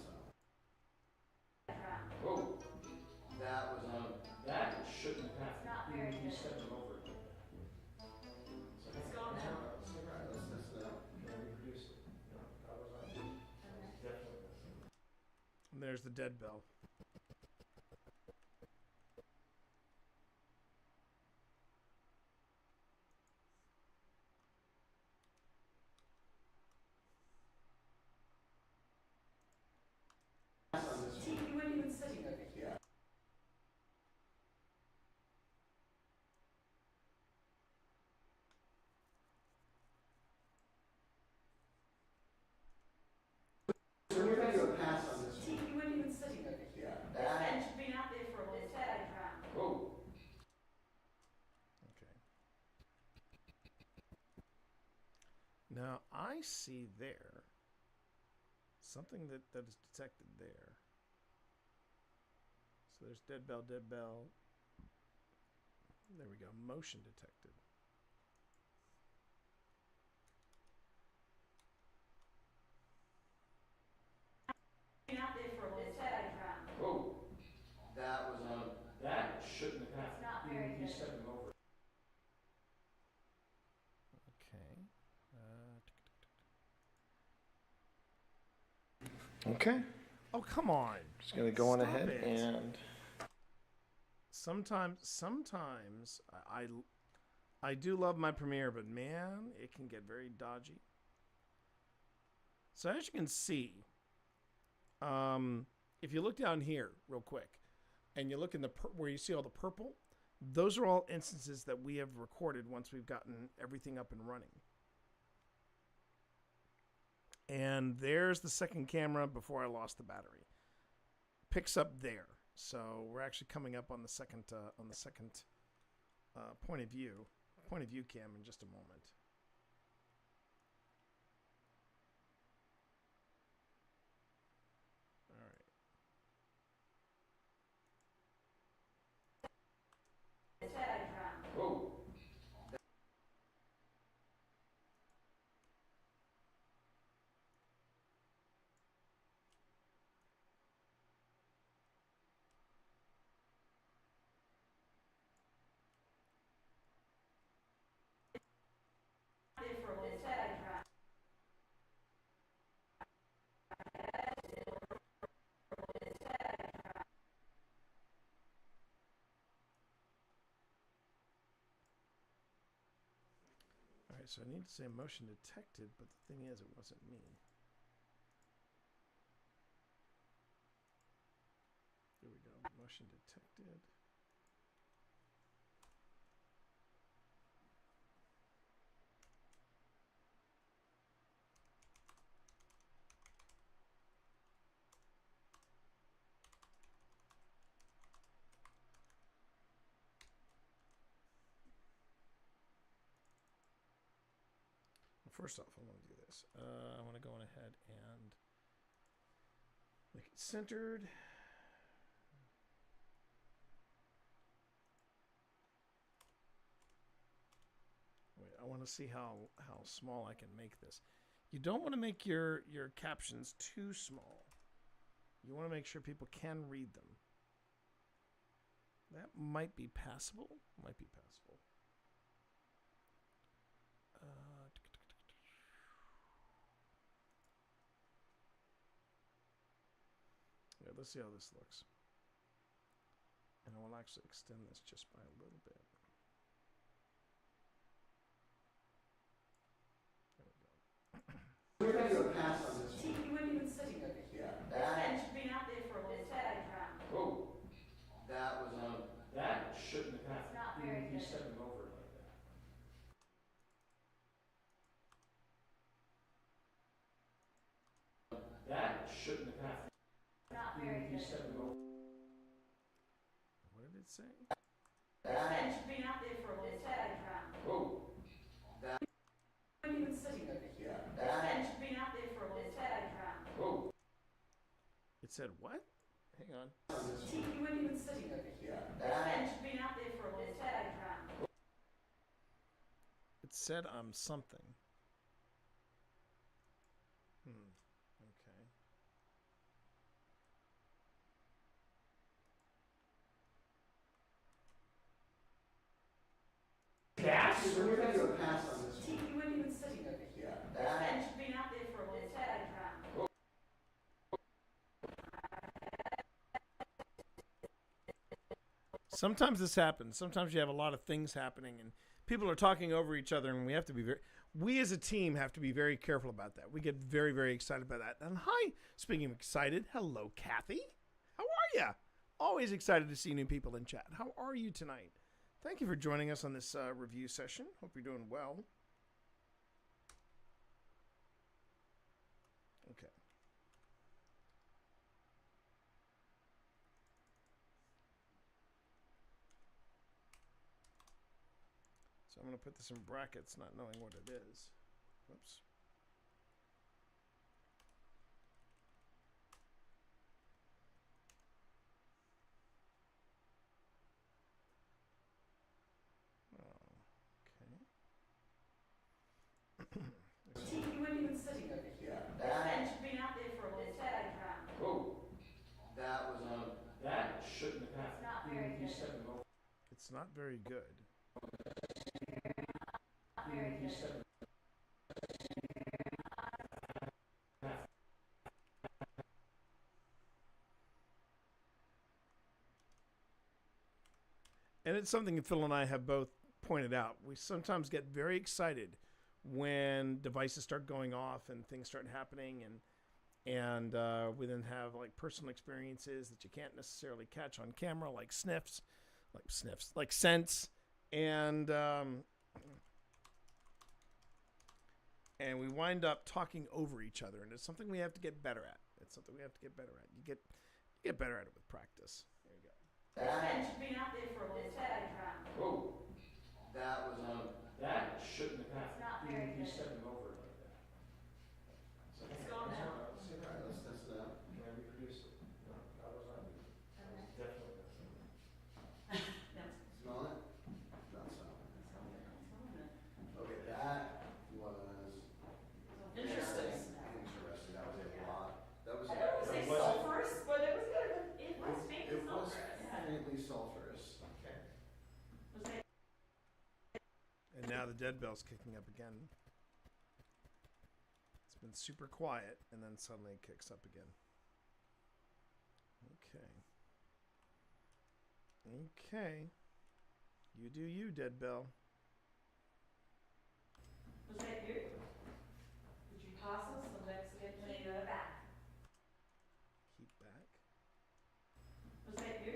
Whoa. That was on. That shouldn't have It's not happened. very You good. stepped over. It's gone now. Alright, let's test it out. Can I reproduce it? No, that was on. Definitely. And there's the dead bell. Pass on this See, one. you weren't even sitting over here. Yeah. So we're gonna do a pass on this See, one. you weren't even sitting over here. Yeah, that. And she's been out there for a long time. Whoa. Okay. Now I see there something that is detected there. So there's dead bell, dead bell. There we go. Motion detected. Been out there for a long time. Whoa. That was on. That shouldn't have happened. It's not very You good. stepped over. Okay. Okay. Oh, come on. Just gonna go on Stop ahead it. and Sometimes I do love my Premiere, but man, it can get very dodgy. So as you can see, if you look down here real quick, and you look in the where you see all the purple, those are all instances that we have recorded once we've gotten everything up and running. And there's the second camera before I lost the battery. Picks up there. So we're actually coming up on the second point of view cam in just a moment. All right. Whoa. All right, so I need to say motion detected, but the thing is, it wasn't me. There we go. Motion detected. First off, I want to do this. I want to go on ahead and make it centered. Wait, I want to see how small I can make this. You don't want to make your captions too small. You want to make sure people can read them. That might be passable. Might be passable. Yeah, let's see how this looks. And I will actually extend this just by a little bit. We're gonna do a pass on this T, one. you weren't even sitting over here. Yeah, And that, you've been out there for a long time. Whoa, that was on. that shouldn't have happened. It's not very He's good. stepping over it like that. That shouldn't have happened. Not very He's good. stepping over. What did it say? And you've been out there for a long time. Whoa, That, You weren't even sitting over here. yeah, that, And you've been out there for a long time. whoa. It said what? Hang on. on this T, one. you weren't even sitting over here. Yeah, that, And you've been out there for a long time. It said I'm something. Okay. Gas? we're gonna do a pass on this T, one. you weren't even sitting over here. Yeah, that, And you've been out there for a long time. Sometimes this happens. Sometimes you have a lot of things happening and people are talking over each other, and we as a team have to be very careful about that. We get very, very excited about that. And hi, speaking of excited, hello, Kathy. How are you? Always excited to see new people in chat. How are you tonight? Thank you for joining us on this review session. Hope you're doing well. Okay. So I'm going to put this in brackets, not knowing what it is. Whoops. T, you weren't even sitting over here. yeah, that, And you've been out there for a long time. Whoa, that was on. that shouldn't have happened. It's not very He's good. stepping over. It's not very good. Not very He's good. stepping. And it's something Phil and I have both pointed out. We sometimes get very excited when devices start going off and things start happening, and we then have like personal experiences that you can't necessarily catch on camera, like like scents, and we wind up talking over each other, and it's something we have to get better at. It's something we have to get better at. You get better at it with practice. There you go. And you've been out there for a long time. Whoa, That was on. that shouldn't have happened. It's not very He's good. stepping over it like that. It's gone now. Alright, let's test it out. Can I reproduce it? No, that was not me. That was definitely not me. Smell it? Not smelling. Okay, that was. Interesting. Interesting, that was a lot. That was. I don't want to say that was- sulfurous, but it was kind of. It was faintly It was sulfurous. faintly sulfurous. Okay. And now the dead bell's kicking up again. It's been super quiet, and then suddenly it kicks up again. Okay. Okay. You do you, dead bell. Was that you? Did you pass us the Mexican Keep back. Keep back. Was that you?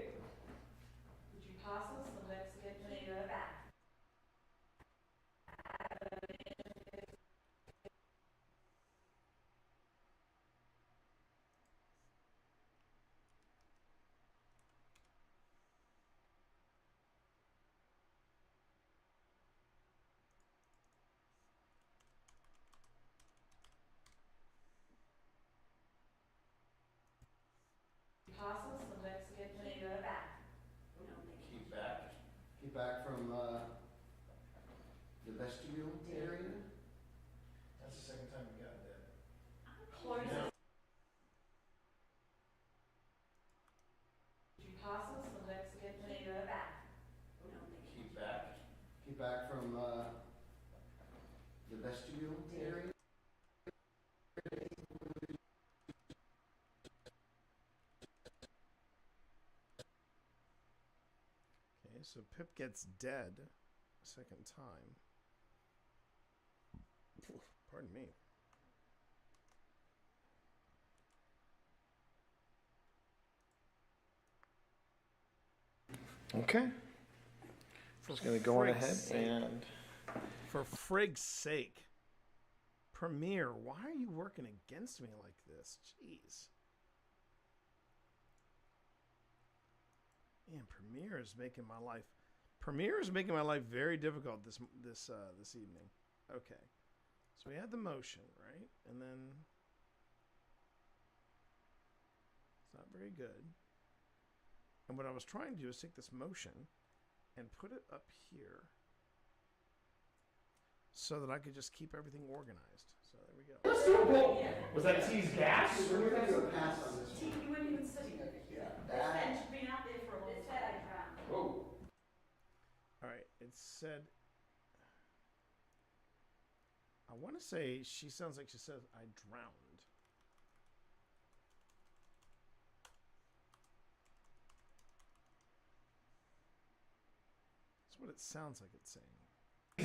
Did you pass us the Mexican Keep back. pass us the Mexican Keep back. Keep back. Keep back from the vestibule area. That's the second time we got that. Close Yeah. it. Did you pass us the Mexican Keep back. Keep back. Keep back from the vestibule area. Okay, so Pip gets dead a second time. Pardon me. Okay. Just going to go on ahead and... For frig's sake. Premiere, why are you working against me like this? Jeez. Man, Premiere is making my life... Premiere is making my life very difficult this evening. Okay. So we had the motion, right? And then... It's not very good. And what I was trying to do is take this motion and put it up here so that I could just keep everything organized. So there we go. Let's do a poll. Was that T's gas? We're going to do a pass on this T, one. you weren't even sitting over here. That. It's been out there for a long time. It said I drowned. Whoa. All right. It said... I want to say she sounds like she says I drowned. That's what it sounds like it's saying.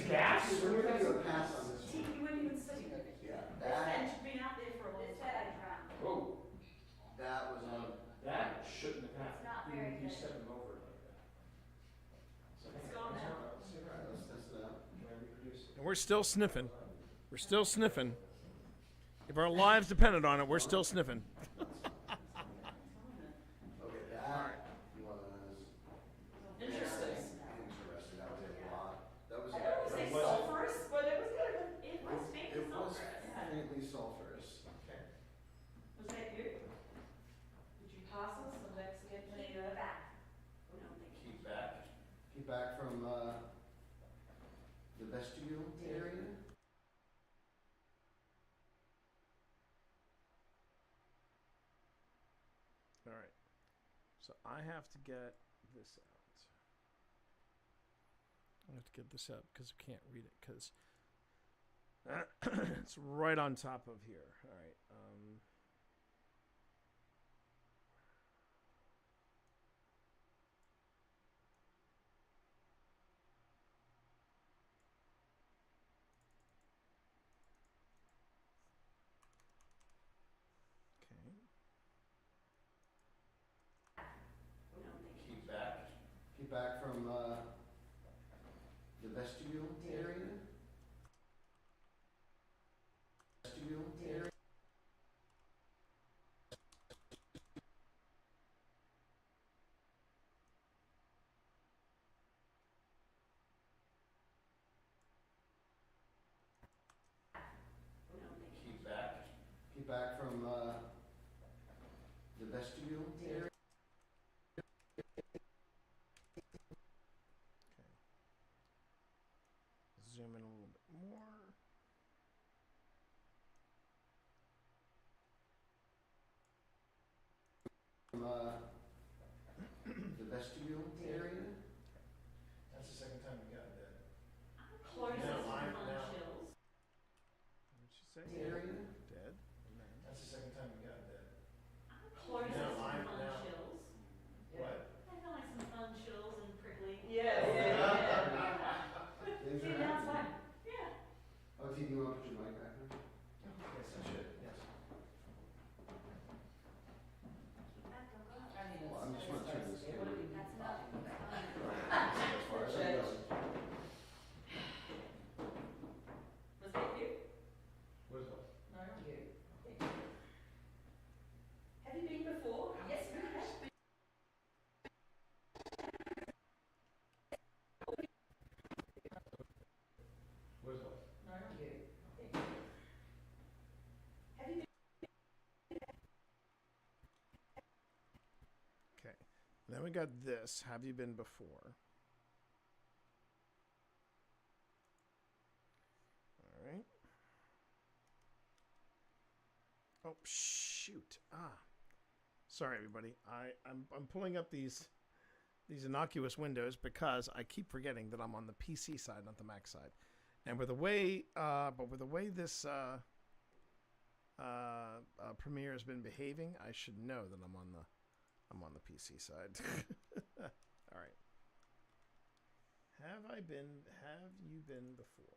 Gas? We're going to do a pass on this T, one. you weren't even sitting over here. That. It's been out there for a long time. It said I drowned. Whoa. That was on. That shouldn't have It's not happened. very You good. stepping over it like that. So It's gone now. All right, let's test it out. Can I reproduce it? And we're still sniffing. We're still sniffing. If our lives depended on it, we're still sniffing. Okay, that was Interesting. interesting. That was a lot. That was. I don't want to say sulfurous, but it was good. It was faintly It was sulfurous. faintly sulfurous. Okay. Was that you? Did you pass us and let's get the back? Oh, no, thank you. Keep back. Keep back from the vestibule area. All right. So I have to get this out. I have to get this out because I can't read it because it's right on top of here. All right. Okay. Keep back. Keep back from the vestibule area. Vestibule area. Keep back. Keep back from the vestibule area. Zoom in a little bit more. From the vestibule area. That's the second time we got that. Close Now, us line from now. chills. What did she say? Area. Dead. And then That's the second time we got that. Close Now, us line from now. chills. What? I feel like some fun chills and prickly. Yeah. Things See, are now it's happening. fine. Yeah. Oh, T, do you want to put your mic back on? Yes, I should, yes. Well, I'm just going to turn this camera. That's enough. As far as I know. Was that you? What is that? No, you. Have you been before? Yes, we have. What is that? No, you. Have you been? okay. Then we got this. Have you been before? All right. Oh shoot! Sorry, everybody. I'm pulling up these innocuous windows because I keep forgetting that I'm on the PC side, not the Mac side. And with the way, this Premiere has been behaving, I should know that I'm on the PC side. All right. Have you been before?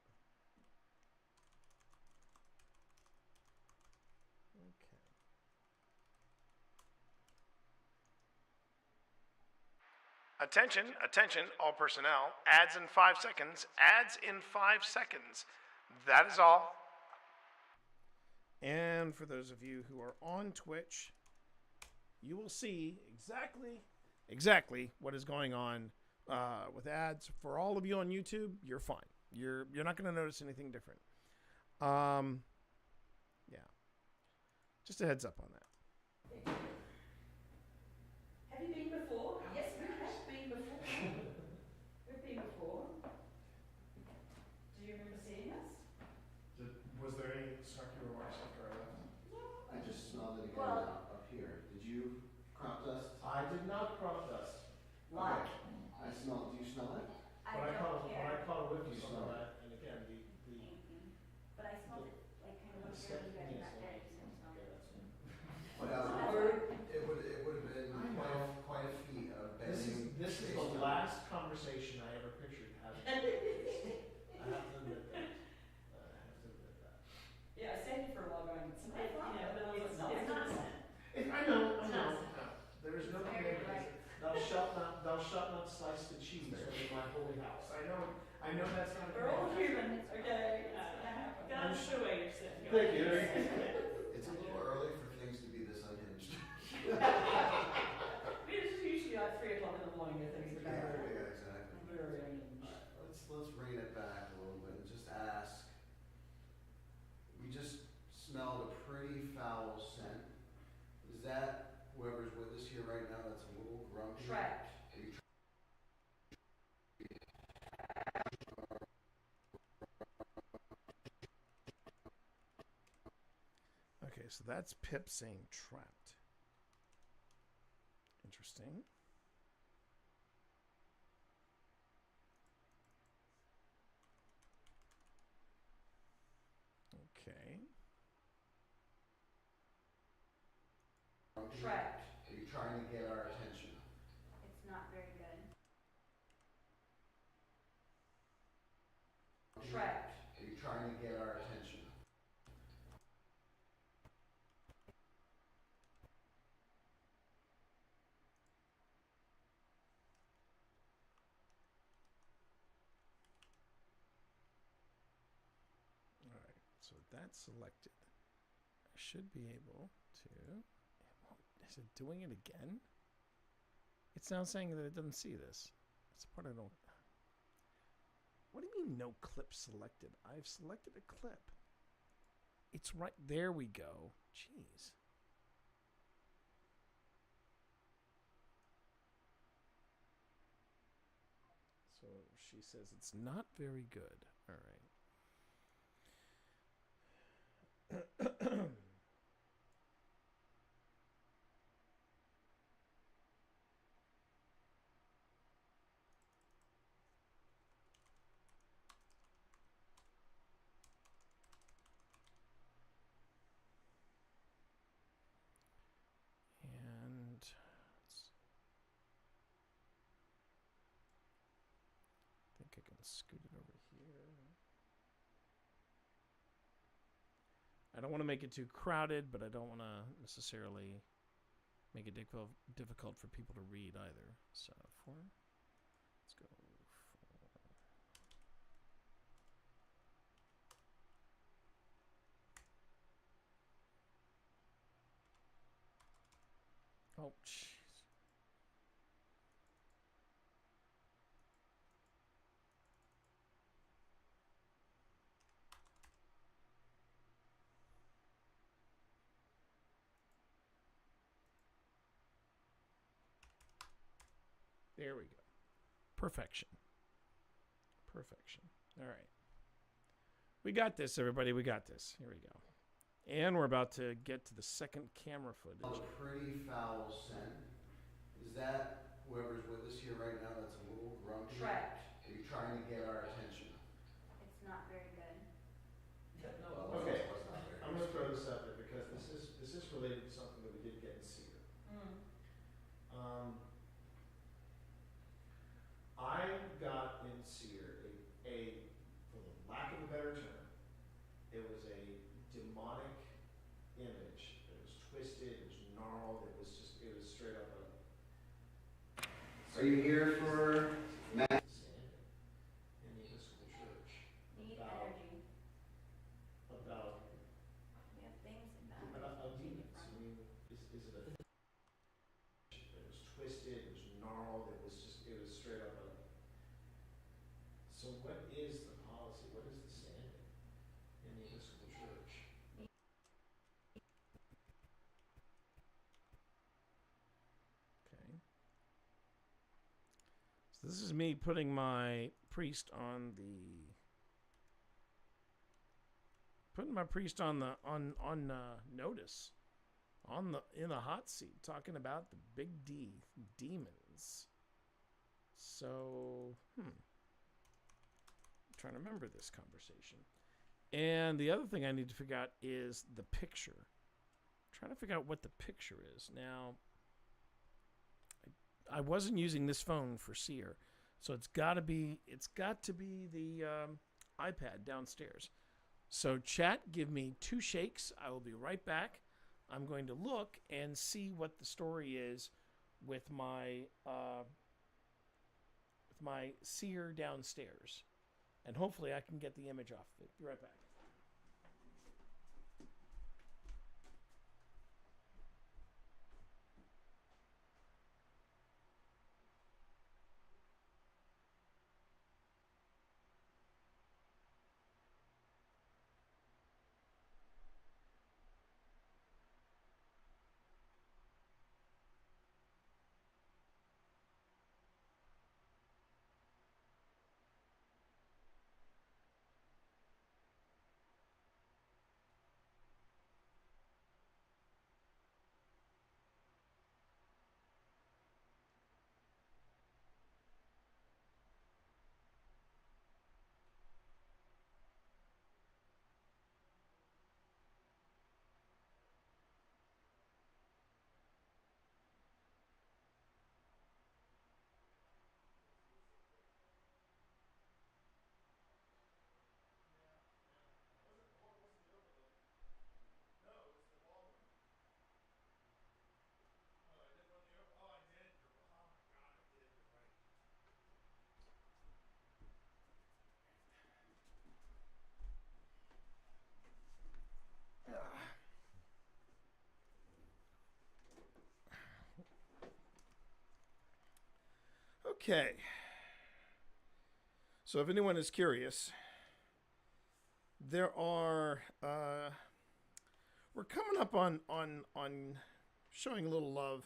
Okay. Attention, attention, all personnel. Ads in 5 seconds. Ads in 5 seconds. That is all. And for those of you who are on Twitch, you will see exactly what is going on with ads. For all of you on YouTube, you're fine. You're not going to notice anything different. Yeah. Just a heads up on that. Have you been before? Yes, we have been before. We've been before. Do you remember seeing us? Was there any snarky remarks after I left? I just smelled it again Well- up here. Did you crop dust? I did not crop dust. Like? I smell. Do you smell it? When I caught a whiff of some of that, and again, But I smelled it like kind of like you guys back there. You don't smell it. But it would have been quite a feat of bending. This is the last conversation I ever pictured having. I have to admit that. Yeah, I stayed for a while going, somebody, It's nonsense. I know. There is no commandment. Thou shalt not slice the cheese within my holy house. I know that's not a we're all commandment. human, okay? God, show where you're sitting. Thank you. It's a little early for things to be this unhinged. It's usually like 3 o'clock in the morning where things are going on. Yeah, exactly. Very unhinged. Let's rein it back a little bit and just ask. We just smelled a pretty foul scent. Is that whoever's with us here right now that's a little grumpy? Trapped. Okay, so that's Pip saying trapped. Interesting. Okay. Trapped. Are you trying to get our attention? It's not very good. Trapped. Are you trying to get our attention? All right, so that's selected. I should be able to. Is it doing it again? It's now saying that it doesn't see this. That's the part I don't. What do you mean no clip selected? I've selected a clip. It's right there. We go. Jeez. So she says it's not very good. All right. And I think I can scoot it over here. I don't want to make it too crowded, but I don't want to necessarily make it difficult for people to read either. So let's go oh, jeez. There we go. Perfection. Perfection. All right. We got this, everybody. We got this. Here we go. And we're about to get to the second camera footage. A pretty foul scent. Is that whoever's with us here right now that's a little grumpy? Trapped. Are you trying to get our attention? It's not very good. Okay, I'm going to throw this out there because this is related to something that we did get in Cedar. I got in Cedar for the lack of a better term, it was a demonic image. It was twisted, it was gnarled, it was straight up a. So Are you here for Matt? In the Episcopal Church. Need about- energy. About We have things in that. demons. I mean, is it a thing? It was twisted, it was gnarled, it was straight up a. So what is the policy? What is the standing in the Episcopal Church? Okay. So this is me putting my priest on notice, in the hot seat, talking about the big D demons. So, I'm trying to remember this conversation. And the other thing I need to figure out is the picture. I'm trying to figure out what the picture is. Now, I wasn't using this phone for Seer, so it's got to be the iPad downstairs. So chat, give me 2 shakes. I will be right back. I'm going to look and see what the story is with my Seer downstairs, and hopefully I can get the image off of it. Be right back. Okay. So if anyone is curious, there are we're coming up on showing a little love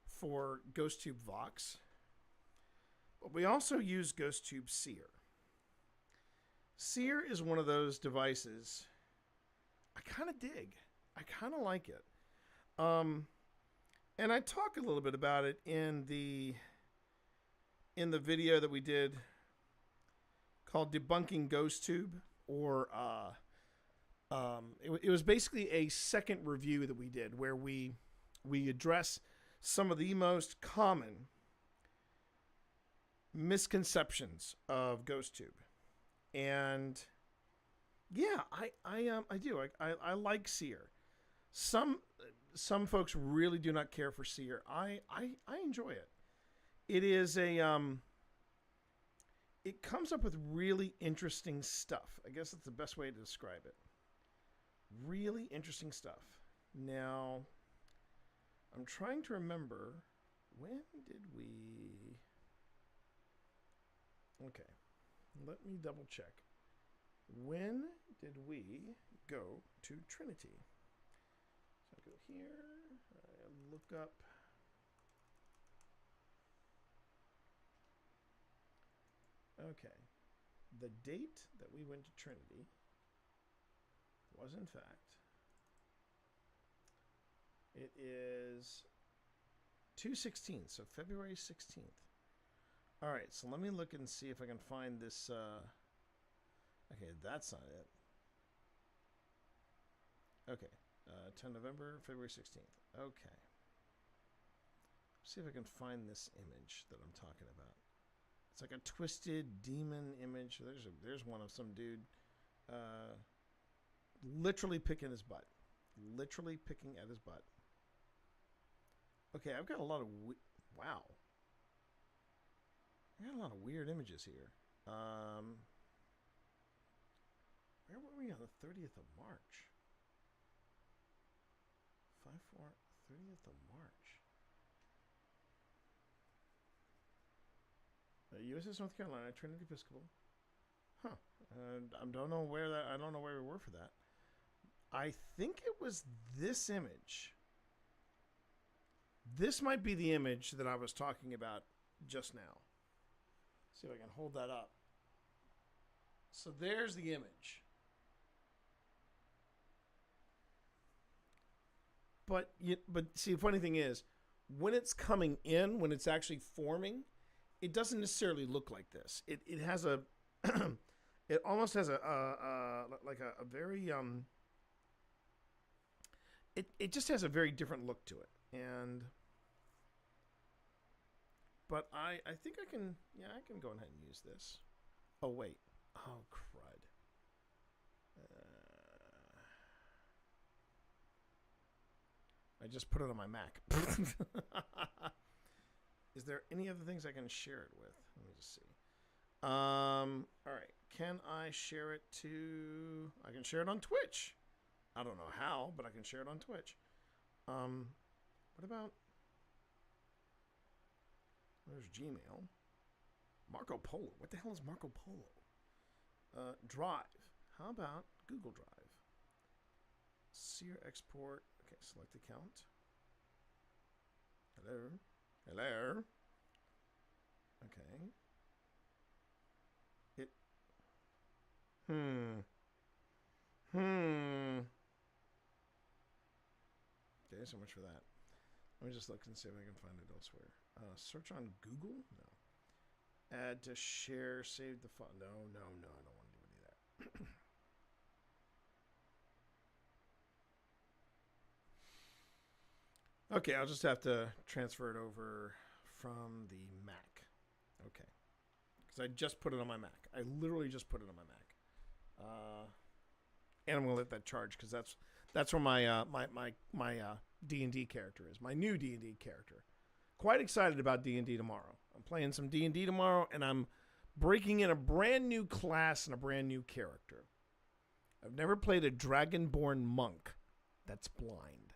for GhostTube Vox, but we also use GhostTube Seer. Seer is one of those devices I kind of dig. I kind of like it. And I talk a little bit about it in the video that we did called Debunking GhostTube, or it was basically a second review that we did where we address some of the most common misconceptions of GhostTube. And yeah, I do. I like Seer. Some folks really do not care for Seer. I enjoy it. It is it comes up with really interesting stuff. I guess that's the best way to describe it. Really interesting stuff. Now, I'm trying to remember, when did we... Okay, let me double check. When did we go to Trinity? So I go here, I look up... Okay, the date that we went to Trinity was, in fact, it is 2/16, so February 16th. All right, so let me look and see if I can find this. Okay, that's not it. Okay, 10 November, February 16th. Okay. See if I can find this image that I'm talking about. It's like a twisted demon image. There's one of some dude literally picking his butt. Literally picking at his butt. Okay, I've got a lot of... Wow. I got a lot of weird images here. Where were we on the 30th of March? 30th of March. USS North Carolina, Trinity Episcopal. Huh. I don't know where we were for that. I think it was this image. This might be the image that I was talking about just now. See if I can hold that up. So there's the image. But see, the funny thing is, when it's coming in, when it's actually forming, it doesn't necessarily look like this. It has a, it almost has a very It just has a very different look to it, but I think I can go ahead and use this. Oh wait, oh crud. I just put it on my Mac. Is there any other things I can share it with? Let me just see. All right. Can I share it to... I can share it on Twitch. I don't know how, but I can share it on Twitch. What about... There's Gmail. Marco Polo. What the hell is Marco Polo? Drive. How about Google Drive? Sear export. Okay, select account. Hello. Hello. Okay. Okay, so much for that. Let me just look and see if I can find it elsewhere. Search on Google? No. Add to share, save the file. No, I don't want to do any of that. Okay, I'll just have to transfer it over from the Mac. Okay. Because I just put it on my Mac. I literally just put it on my Mac. And I'm going to let that charge because that's where my D&D character is. My new D&D character. Quite excited about D&D tomorrow. I'm playing some D&D tomorrow, and I'm breaking in a brand new class and a brand new character. I've never played a dragonborn monk that's blind.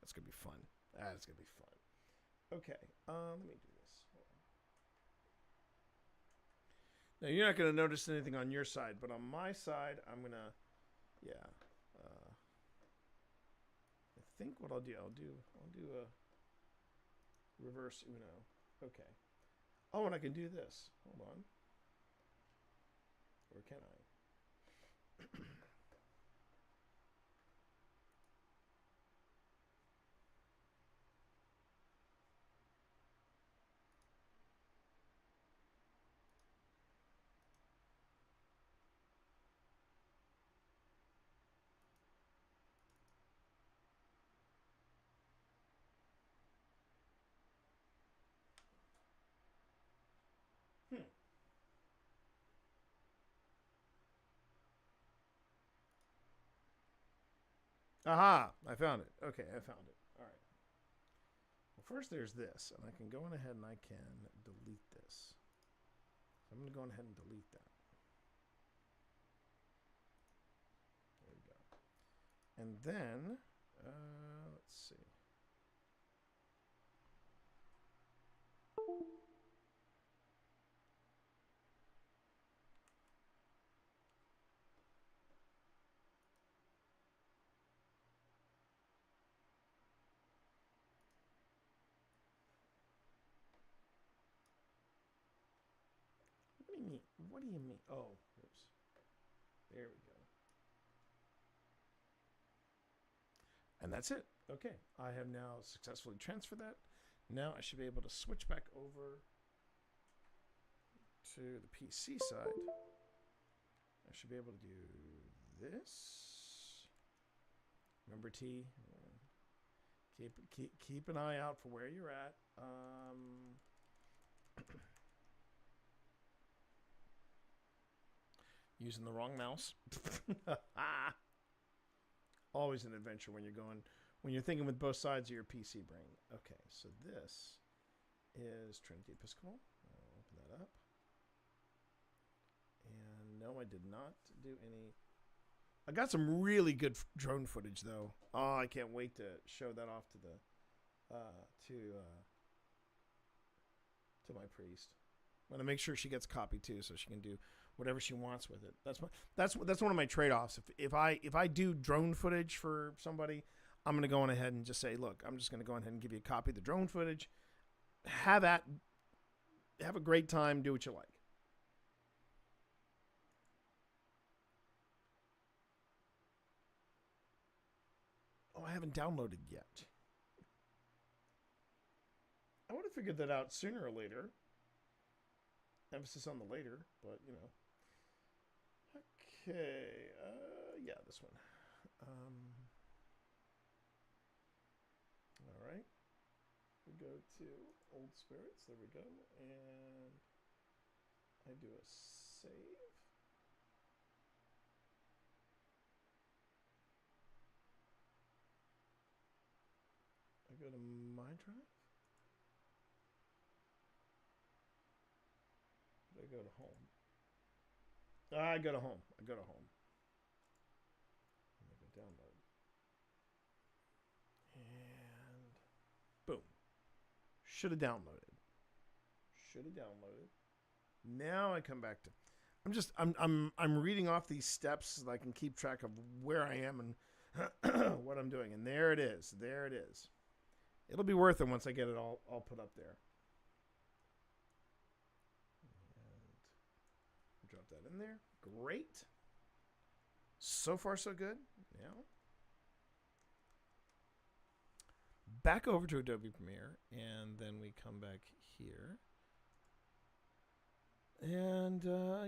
That's going to be fun. That's going to be fun. Okay, let me do this. Now, you're not going to notice anything on your side, but on my side, I'm going to, yeah. I think what I'll do a reverse Uno. Okay. Oh, and I can do this. Hold on. Or can I? Aha! I found it. Okay, I found it. All right. Well, first there's this, and I can go on ahead and I can delete this. So I'm going to go on ahead and delete that. There we go. And then, let's see. What do you mean? Oh, oops. There we go. And that's it. Okay. I have now successfully transferred that. Now I should be able to switch back over to the PC side. I should be able to do this. Remember T? Keep an eye out for where you're at. Using the wrong mouse. Always an adventure when you're thinking with both sides of your PC brain. Okay, so this is Trinity Episcopal. that up. And no, I did not do any. I got some really good drone footage though. Oh, I can't wait to show that off to the to my priest. I'm gonna make sure she gets a copy too, so she can do whatever she wants with it. That's one of my trade-offs. If I do drone footage for somebody, I'm gonna go on ahead and just say, look, I'm just gonna go on ahead and give you a copy of the drone footage. Have a great time. Do what you like. Oh, I haven't downloaded yet. I would have figured that out sooner or later. Emphasis on the later, but you know. Okay, yeah, this one. All right. We go to Old Spirits. There we go, and I do a save. I go to my drive. I go to home. I go to home. I go to home. And I go download. And boom. Should have downloaded. Should have downloaded. Now I come back to. I'm reading off these steps so that I can keep track of where I am and what I'm doing. And there it is. There it is. It'll be worth it once I get it all put up there. And drop that in there. Great. So far, so good. Now, back over to Adobe Premiere, and then we come back here. And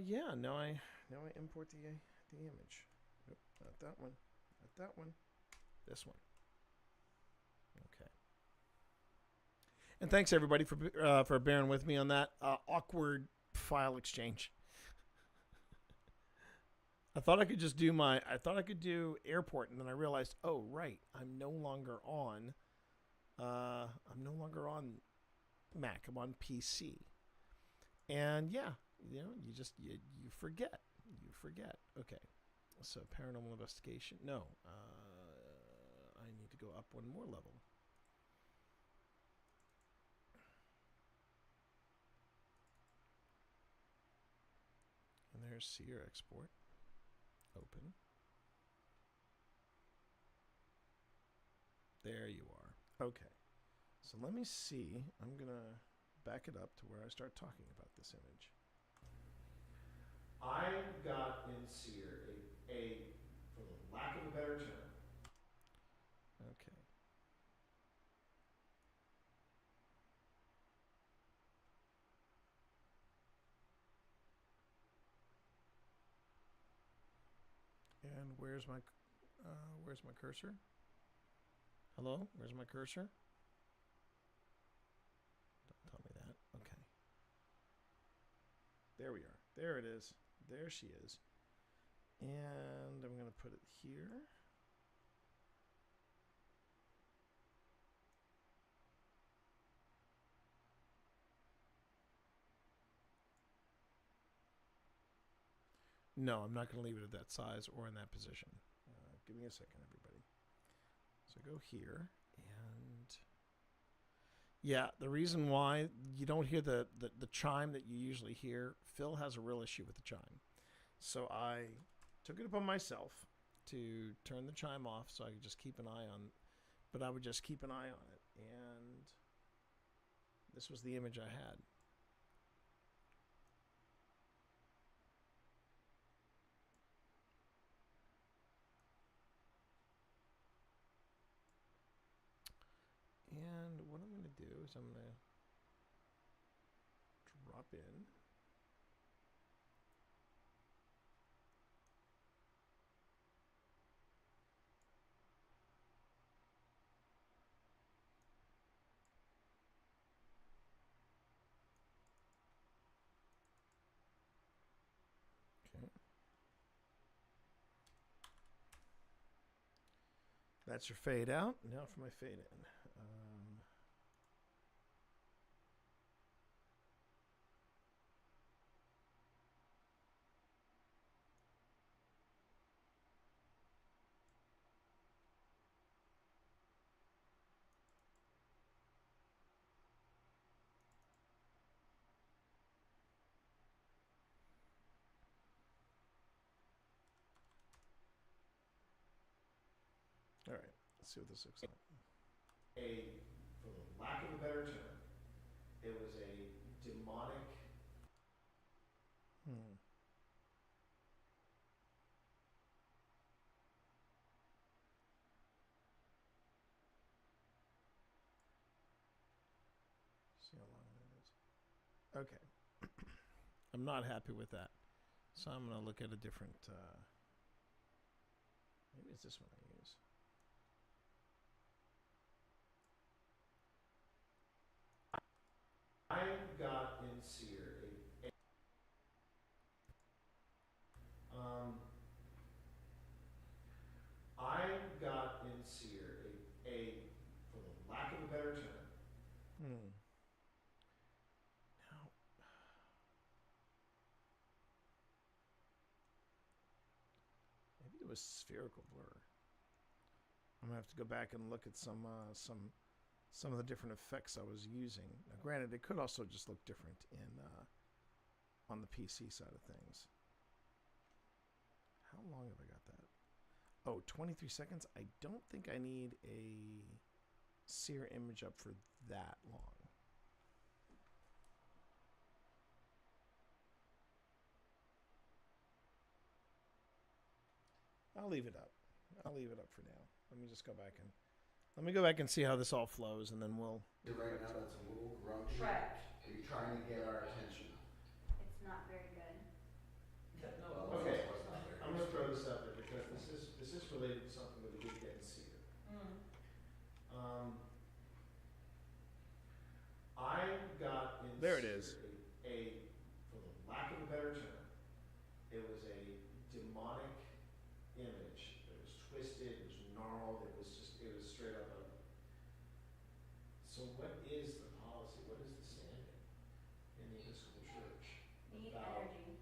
yeah, now I import the image. Nope, not that one. Not that one. This one. Okay. And thanks everybody for bearing with me on that awkward file exchange. I thought I could just do airport, and then I realized, oh right, I'm no longer on Mac. I'm on PC. And yeah, you know, you forget. You forget. Okay. So paranormal investigation. No. I need to go up one more level. And there's Seer export. Open. There you are. Okay. So let me see. I'm going to back it up to where I start talking about this image. I got in Seer a for the lack of a better term. Okay. And where's my cursor? Hello? Where's my cursor? Don't tell me that. Okay. There we are. There it is. There she is. And I'm going to put it here. No, I'm not going to leave it at that size or in that position. Give me a second, everybody. So go here, and yeah, the reason why you don't hear the chime that you usually hear, Phil has a real issue with the chime. So I took it upon myself to turn the chime off so I could just keep an eye on, but I would just keep an eye on it. And this was the image I had. And what I'm going to do is I'm going to drop in. Okay. That's your fade out. Now for my fade in. All right, let's see what this looks like. For the lack of a better term, it was a demonic. See how long that is. Okay. I'm not happy with that. So I'm going to look at a different, maybe it's this one I use. I got in Seer I got in Seer for the lack of a better term. Now, maybe it was spherical blur. I'm gonna have to go back and look at some of the different effects I was using. Now, granted, it could also just look different in on the PC side of things. How long have I got that? Oh, 23 seconds. I don't think I need a sear image up for that long. I'll leave it up. I'll leave it up for now. Let me just go back and see how this all flows, and then we'll. Right now, that's a little grumpy. Right. Are you trying to get our attention? It's not very good. Well, Okay, it's not very I'm gonna throw this out there because this is related to something that we did get in Seer. I got in There it is. For the lack of a better term, it was a demonic image. It was twisted, it was gnarled, it was straight up a. So what is the policy? What is the standing in the Episcopal Church Need about energy.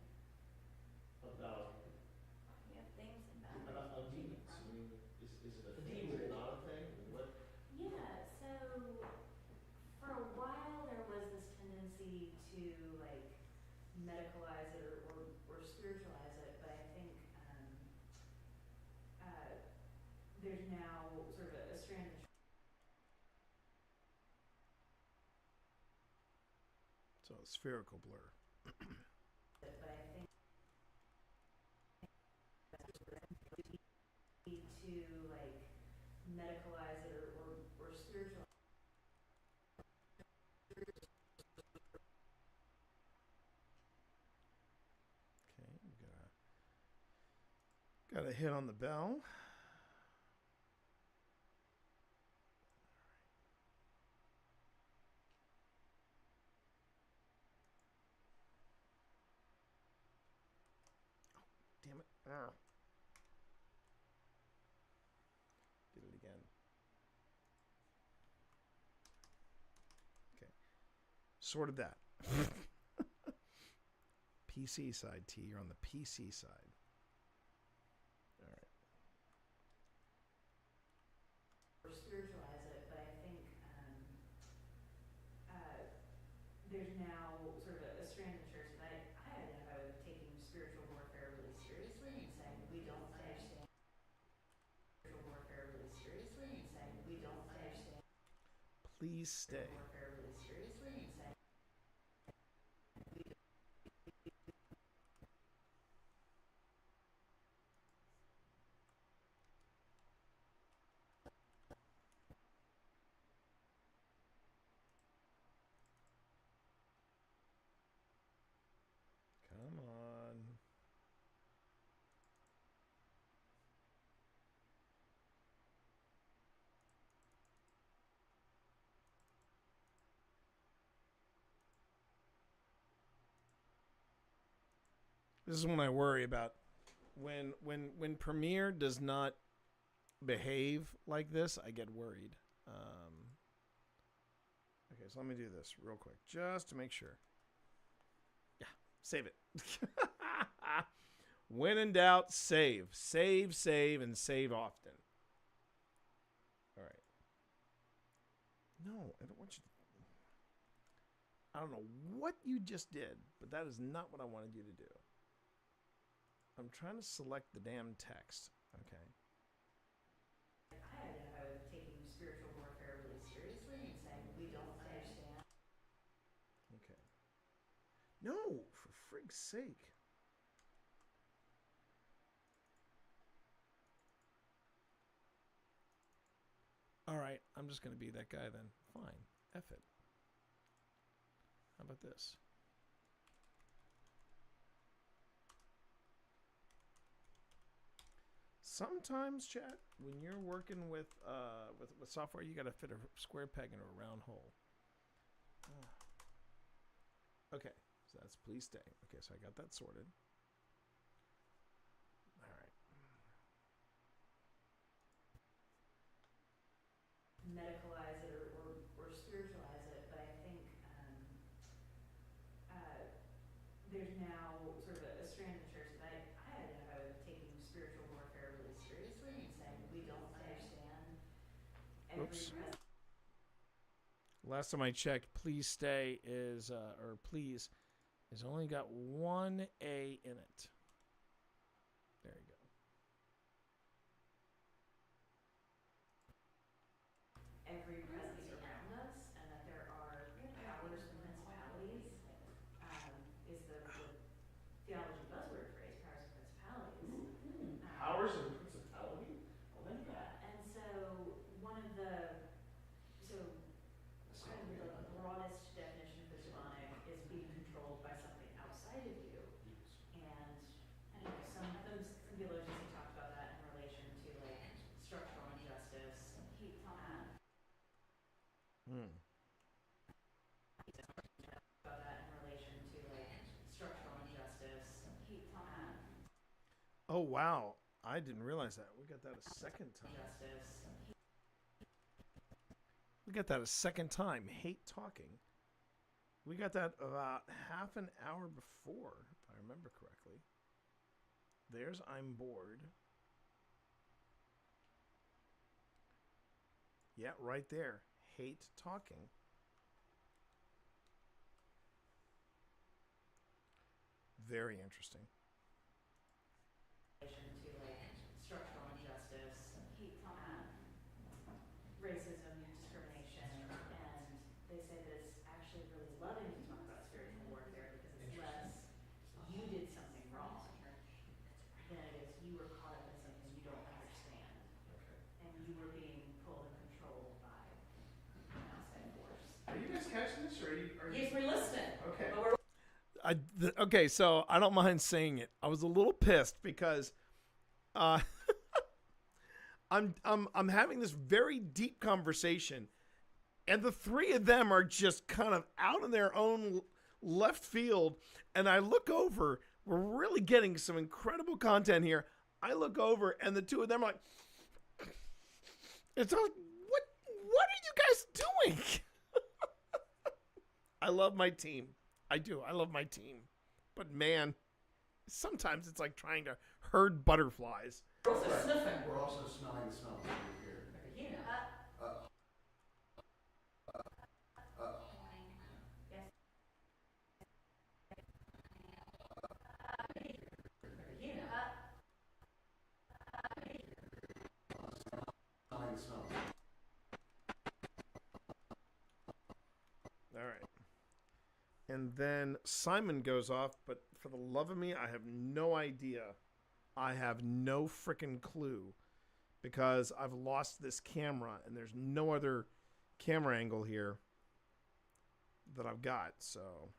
We have things about demons? I mean, is it a thing? Is it not a thing? I mean, what? Yeah, so for a while there was this tendency to like medicalize it or spiritualize it, but I think there's now sort of a strand of So spherical blur. but I think need to like medicalize it or spiritualize. Okay, we got a hit on the bell. Damn it. Ah. Did it again. Okay. Sorted that. PC side, T. You're on the PC side. All right. Or spiritualize it, but I think there's now sort of a strand of the church that I identify with taking spiritual warfare really seriously and saying we don't understand spiritual warfare really seriously and saying we don't understand Please stay. warfare really seriously and saying Come on. This is when I worry about when Premiere does not behave like this, I get worried. Okay, so let me do this real quick just to make sure. Yeah, save it. When in doubt, save. Save, and save often. All right. No, I don't want you to. I don't know what you just did, but that is not what I wanted you to do. I'm trying to select the damn text. Okay. I No, for frig's sake. All right, I'm just going to be that guy then. Fine. F it. How about this? Sometimes, chat, when you're working with software, you got to fit a square peg into a round hole. Okay, so that's please stay. Okay, so I got that sorted. All right. Medicalize it or spiritualize it, but I think there's now sort of a strand of the church that I identify with taking spiritual warfare really seriously and saying we don't understand every Oops. present. Last time I checked, please stay is, or please, has only got one A in it. There you go. Every presence around us, and that there are powers and principalities, is the theology buzzword phrase, powers and principalities. Powers and principality? Oh, then Yeah, and so one of the, kind of the broadest definition of the demonic is being controlled by something outside of you. And I don't know, some theologians have talked about that in relation to like structural injustice. About that in relation to like structural injustice. Oh, wow. I didn't realize that. We got that a second time. We got that a second time. Hate talking. We got that about half an hour before, if I remember correctly. There's I'm bored. Yeah, right there. Hate talking. Very interesting. To like structural injustice, racism, discrimination, and they say that it's actually really loving to talk about spiritual warfare because it's less you did something wrong than it is you were caught up in something you don't understand, and you were being pulled and controlled by an outside force. Are you guys catching this, or are you? Yes, we're listening. Okay. But we're Okay, so I don't mind saying it. I was a little pissed because I'm having this very deep conversation, and the three of them are just kind of out in their own left field. And I look over. We're really getting some incredible content here. I look over, and the two of them are like, "It's all, what are you guys doing?" I love my team. I do. I love my team. But man, sometimes it's like trying to herd butterflies. We're also sniffing. We're also smelling the smell here. Smelling the smell. All right. And then Simon goes off, but for the love of me, I have no idea. I have no freaking clue because I've lost this camera and there's no other camera angle here that I've got, so.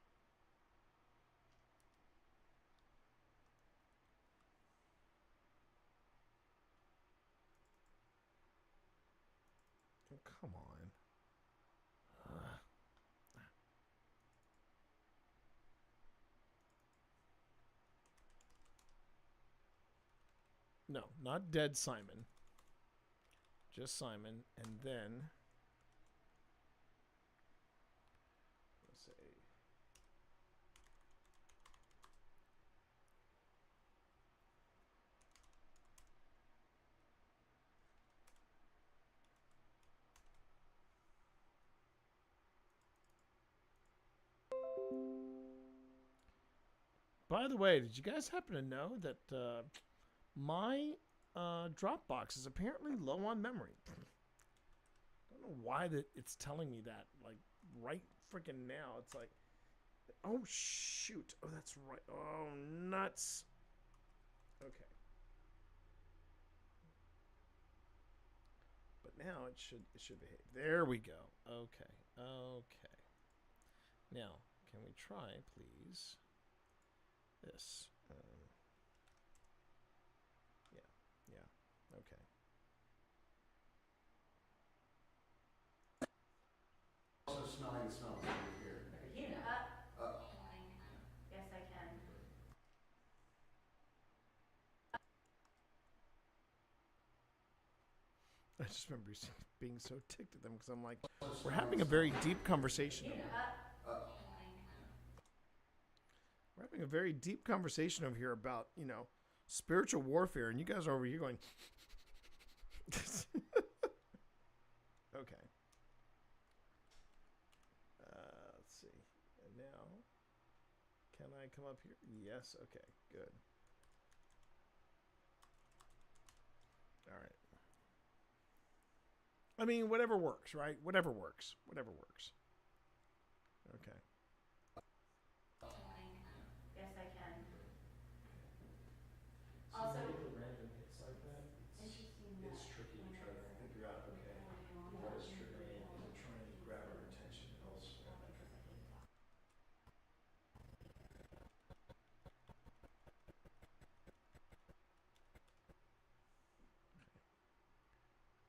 Oh, come on. No, not dead Simon. Just Simon. And then, let's see. By the way, did you guys happen to know that my Dropbox is apparently low on memory? I don't know why that it's telling me that, like, right freaking now. It's like, Oh, shoot. Oh, that's right. Oh, nuts. Okay. But now it should behave. There we go. Okay. Okay. Now, can we try, please, this? Yeah. Okay. Also smelling the smells over here. Yes, I can. I just remember being so ticked at them because I'm like, we're having a very deep conversation. We're having a very deep conversation over here about, spiritual warfare, and you guys are over here going. Okay. Let's see. And now, can I come up here? Yes. Okay. Good. All right. I mean, whatever works, right? Whatever works. Whatever works. Okay. Yes, I can. So Also, the random hits like that, interesting. it's tricky to try to figure out, okay, what is triggering it, is it trying to grab our attention elsewhere?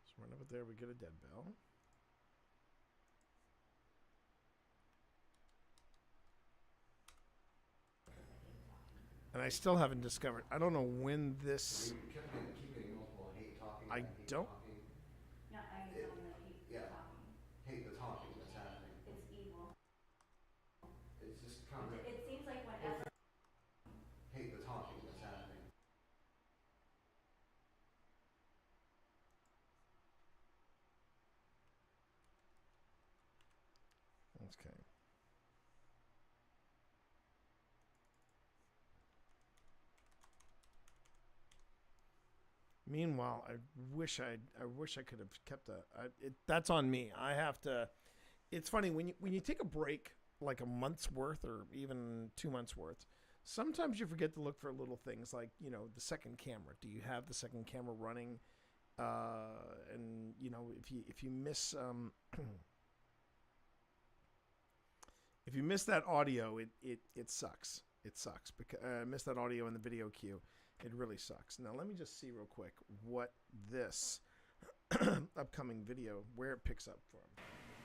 So right over there, we get a dead bell. And I still haven't discovered. I don't know when this. We kept keep getting multiple hate talking. I don't. Talking. No, I mean something like hate talking. Hate the talking that's happening. It's evil. It's just kind of. It seems like whenever. Hate the talking that's happening. Okay. Meanwhile, I wish I could have kept that's on me. I have to. It's funny when you take a break, like a month's worth or even 2 months worth. Sometimes you forget to look for little things like the second camera. Do you have the second camera running? And if you miss if you miss that audio, it sucks. It sucks because miss that audio in the video queue. It really sucks. Now, let me just see real quick what this upcoming video, where it picks up from.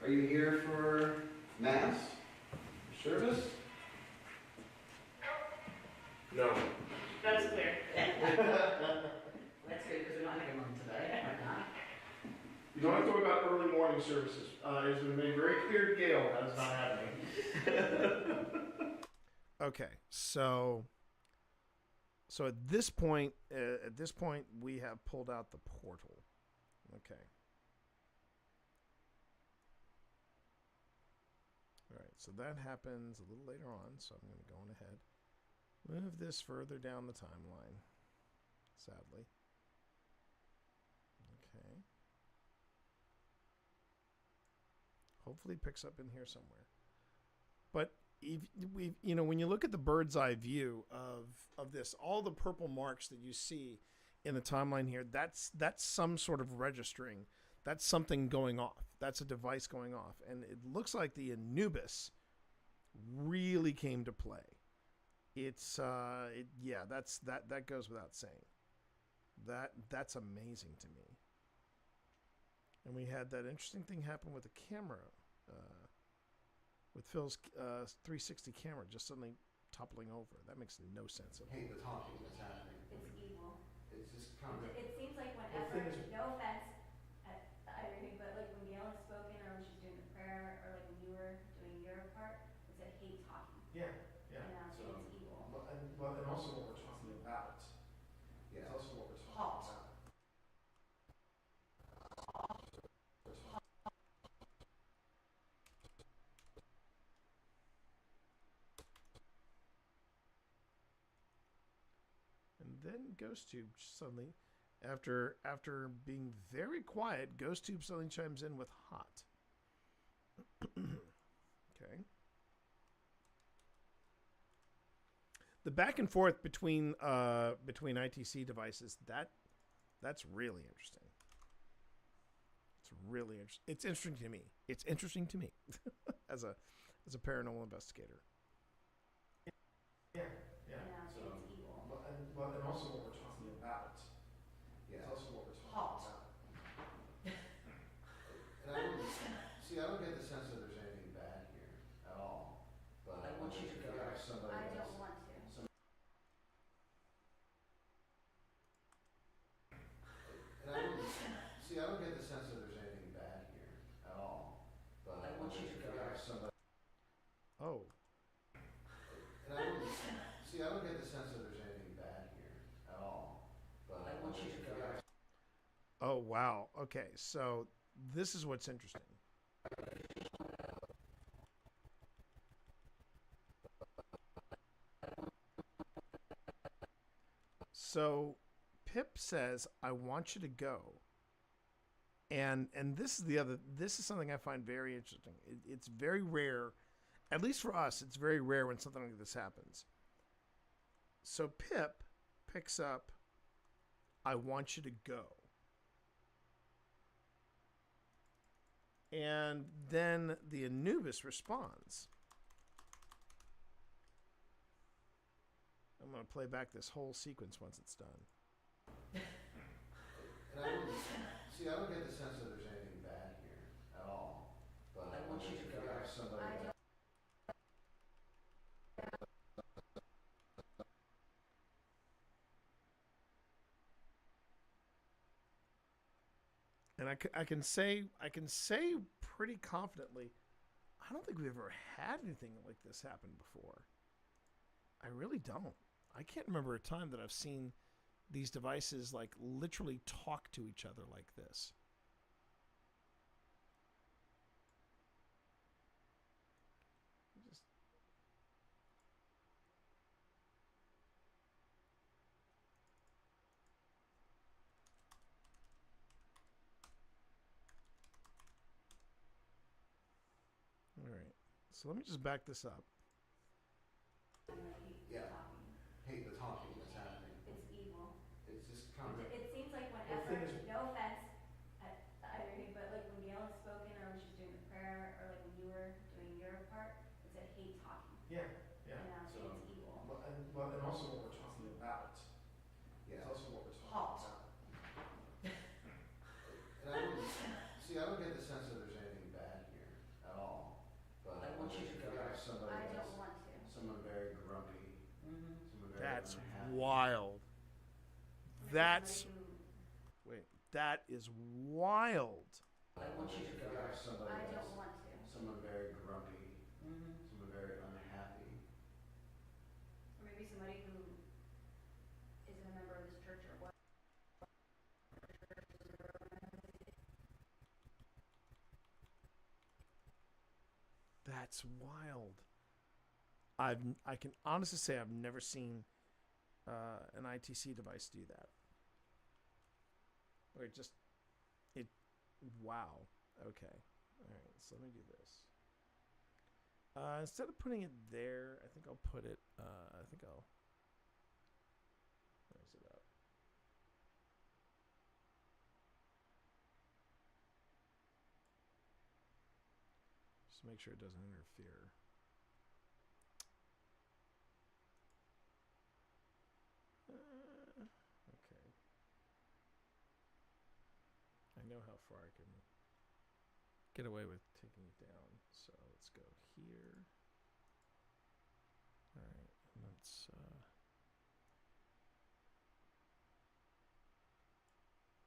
Are you here for Mass? Service? No. That's clear. That's good because we're not having one today. We're not. You don't have to worry about early morning services. It's been made very clear to Gail that's not happening. Okay, so at this point, we have pulled out the portal. Okay. All right, so that happens a little later on, so I'm going to go on ahead. Move this further down the timeline, sadly. Okay. Hopefully it picks up in here somewhere. But when you look at the bird's eye view of this, all the purple marks that you see in the timeline here, that's some sort of registering. That's something going off. That's a device going off. And it looks like the Anubis really came to play. It's that goes without saying. That's amazing to me. And we had that interesting thing happen with the camera, with Phil's 360 camera just suddenly toppling over. That makes no sense at all. Hate the talking that's happening. It's evil. It's just kind of. It seems like whenever, no offense at either, but like when Gail has spoken or when she's doing the prayer or like when you were doing your part, it's a hate talking. Yeah. So it's evil. Well, and also what we're talking about. Yeah. It's also what we're talking about. And then GhostTube suddenly, after being very quiet, GhostTube suddenly chimes in with hot. Okay. the back and forth between ITC devices, that's really interesting. It's really interesting. It's interesting to me. It's interesting to me as a paranormal investigator. Yeah. So, but and also what we're talking about. Yeah. It's also what we're talking Hot. about. And I don't get the sense that there's anything bad here at all. But I want you to if go. you have somebody I that's don't want to. And I don't get the sense that there's anything bad here at all. But I want you to if go. you have somebody. Oh. And I don't get the sense that there's anything bad here at all. But I want you to go. Oh, wow. Okay, so this is what's interesting. So Pip says, "I want you to go." And this is something I find very interesting. It's very rare, at least for us, it's very rare when something like this happens. So Pip picks up, "I want you to go." And then the Anubis responds. I'm going to play back this whole sequence once it's done. And I don't get the sense that there's anything bad here at all. But I want you to if go. you have somebody that's And I can say pretty confidently, I don't think we've ever had anything like this happen before. I really don't. I can't remember a time that I've seen these devices like literally talk to each other like this. All right. So let me just back this up. yeah. Hate the talking that's happening. It's evil. It's just kind of. It seems like The whenever, thing is- no offense at either of you, but like when Gail has spoken or when she's doing the prayer or like when you were doing your part, it said hate talking. Yeah. And now So, it's evil. and also what we're talking about. Yeah. It's also what we're talking Hot. about. And I don't get the sense that there's anything bad here at all. But I want you to if go. you have somebody I that's don't want to. someone very grumpy, someone very That's unhappy. wild. That's wait. That is wild. I want you to If go. you have somebody I that's don't want to. someone very grumpy, someone very unhappy. Or maybe somebody who isn't a member of this church or what. That's wild. I can honestly say I've never seen an ITC device do that. Or wow. Okay. All right. So let me do this. Instead of putting it there, I think I'll put it. Where's it up? Just make sure it doesn't interfere. Okay. I know how far I can get away with taking it down. So let's go here. All right, and let's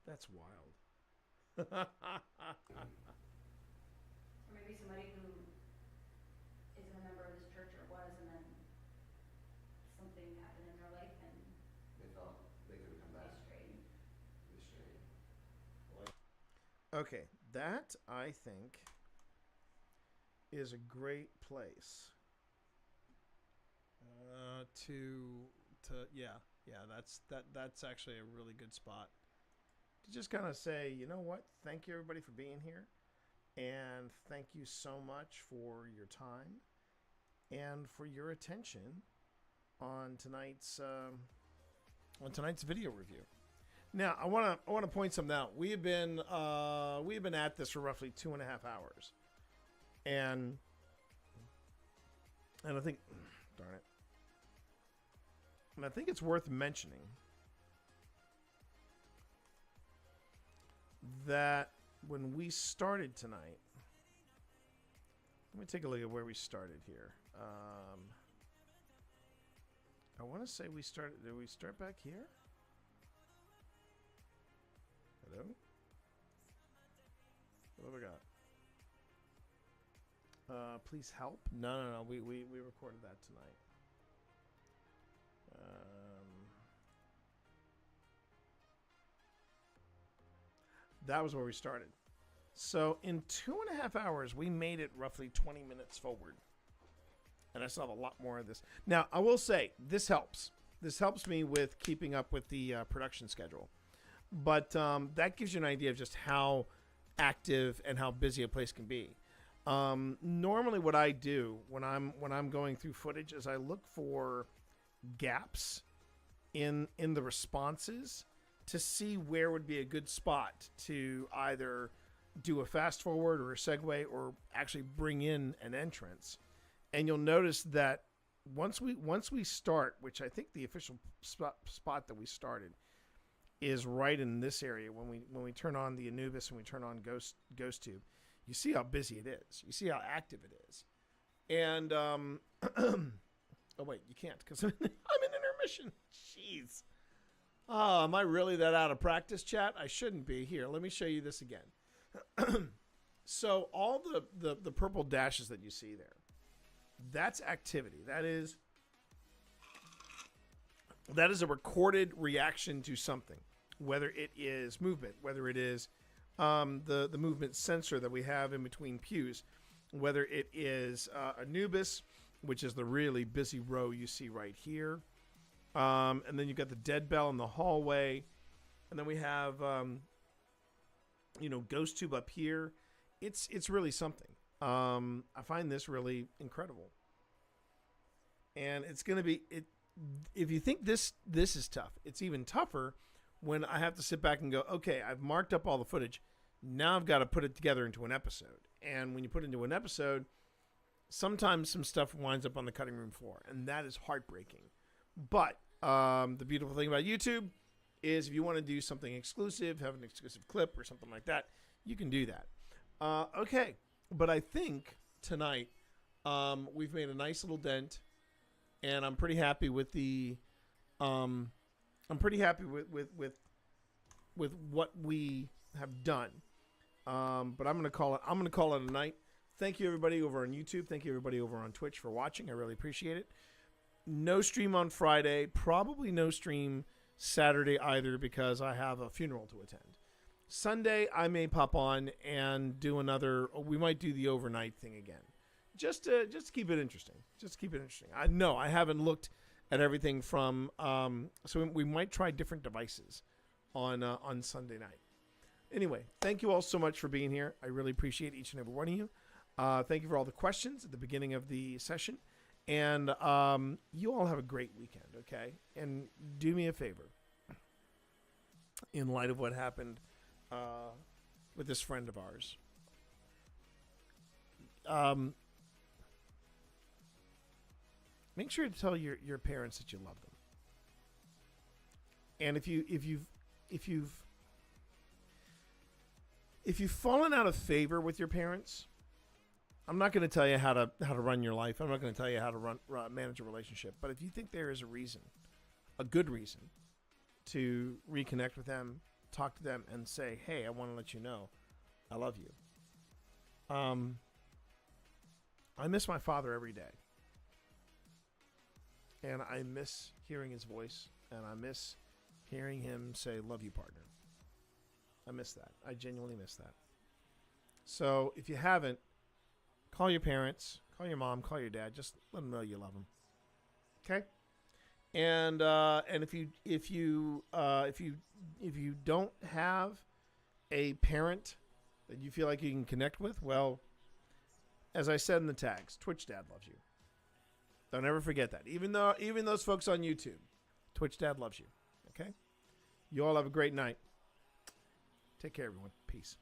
that's wild. Or maybe somebody who isn't a member of this church or was, and then something happened in their life and They felt they could come back. strayed. They strayed. Okay, that I think is a great place that's actually a really good spot to just kind of say, you know what, thank you everybody for being here, and thank you so much for your time and for your attention on tonight's video review. Now, I want to point something out. We have been at this for roughly 2.5 hours, and I think, darn it, and I think it's worth mentioning that when we started tonight, let me take a look at where we started here. I want to say we started. Did we start back here? Hello? What have we got? Please help. No. We recorded that tonight. That was where we started. So in 2.5 hours, we made it roughly 20 minutes forward. And I still have a lot more of this. Now, I will say, this helps. This helps me with keeping up with the production schedule. But that gives you an idea of just how active and how busy a place can be. Normally what I do when I'm going through footage is I look for gaps in the responses to see where would be a good spot to either do a fast forward or a segue or actually bring in an entrance. And you'll notice that once we start, which I think the official spot that we started is right in this area when we turn on the Anubis and we turn on GhostTube, you see how busy it is. You see how active it is. And oh wait, you can't because I'm in intermission. Jeez. Oh, am I really that out of practice, chat? I shouldn't be. Here, let me show you this again. So all the purple dashes that you see there, that's activity. That is a recorded reaction to something, whether it is movement, whether it is the movement sensor that we have in between pews, whether it is Anubis, which is the really busy row you see right here. And then you've got the dead bell in the hallway. And then we have, GhostTube up here. It's really something. I find this really incredible. And it's going to be, if you think this is tough, it's even tougher when I have to sit back and go, okay, I've marked up all the footage. Now I've got to put it together into an episode. And when you put it into an episode, sometimes some stuff winds up on the cutting room floor. And that is heartbreaking. But the beautiful thing about YouTube is if you want to do something exclusive, have an exclusive clip or something like that, you can do that. Okay. But I think tonight we've made a nice little dent. And I'm pretty happy with the, I'm pretty happy with what we have done. But I'm gonna call it a night. Thank you everybody over on YouTube. Thank you everybody over on Twitch for watching. I really appreciate it. No stream on Friday. Probably no stream Saturday either because I have a funeral to attend. Sunday I may pop on and do another. We might do the overnight thing again. Just to keep it interesting. Just keep it interesting. I know I haven't looked at everything from. So we might try different devices on Sunday night. Anyway, thank you all so much for being here. I really appreciate each and every one of you. Thank you for all the questions at the beginning of the session, and you all have a great weekend. Okay, and do me a favor. In light of what happened with this friend of ours. Make sure to tell your parents that you love them. And if you've fallen out of favor with your parents, I'm not going to tell you how to run your life. I'm not going to tell you how to manage a relationship. But if you think there is a reason, a good reason, to reconnect with them, talk to them, and say, "Hey, I want to let you know, I love you." I miss my father every day. And I miss hearing his voice, and I miss hearing him say, "Love you, partner." I miss that. I genuinely miss that. So if you haven't, call your parents, call your mom, call your dad. Just let them know you love them. Okay? And if you don't have a parent that you feel like you can connect with, well, as I said in the tags, Twitch Dad loves you. Don't ever forget that. Even those folks on YouTube, Twitch Dad loves you. Okay? You all have a great night. Take care, everyone. Peace.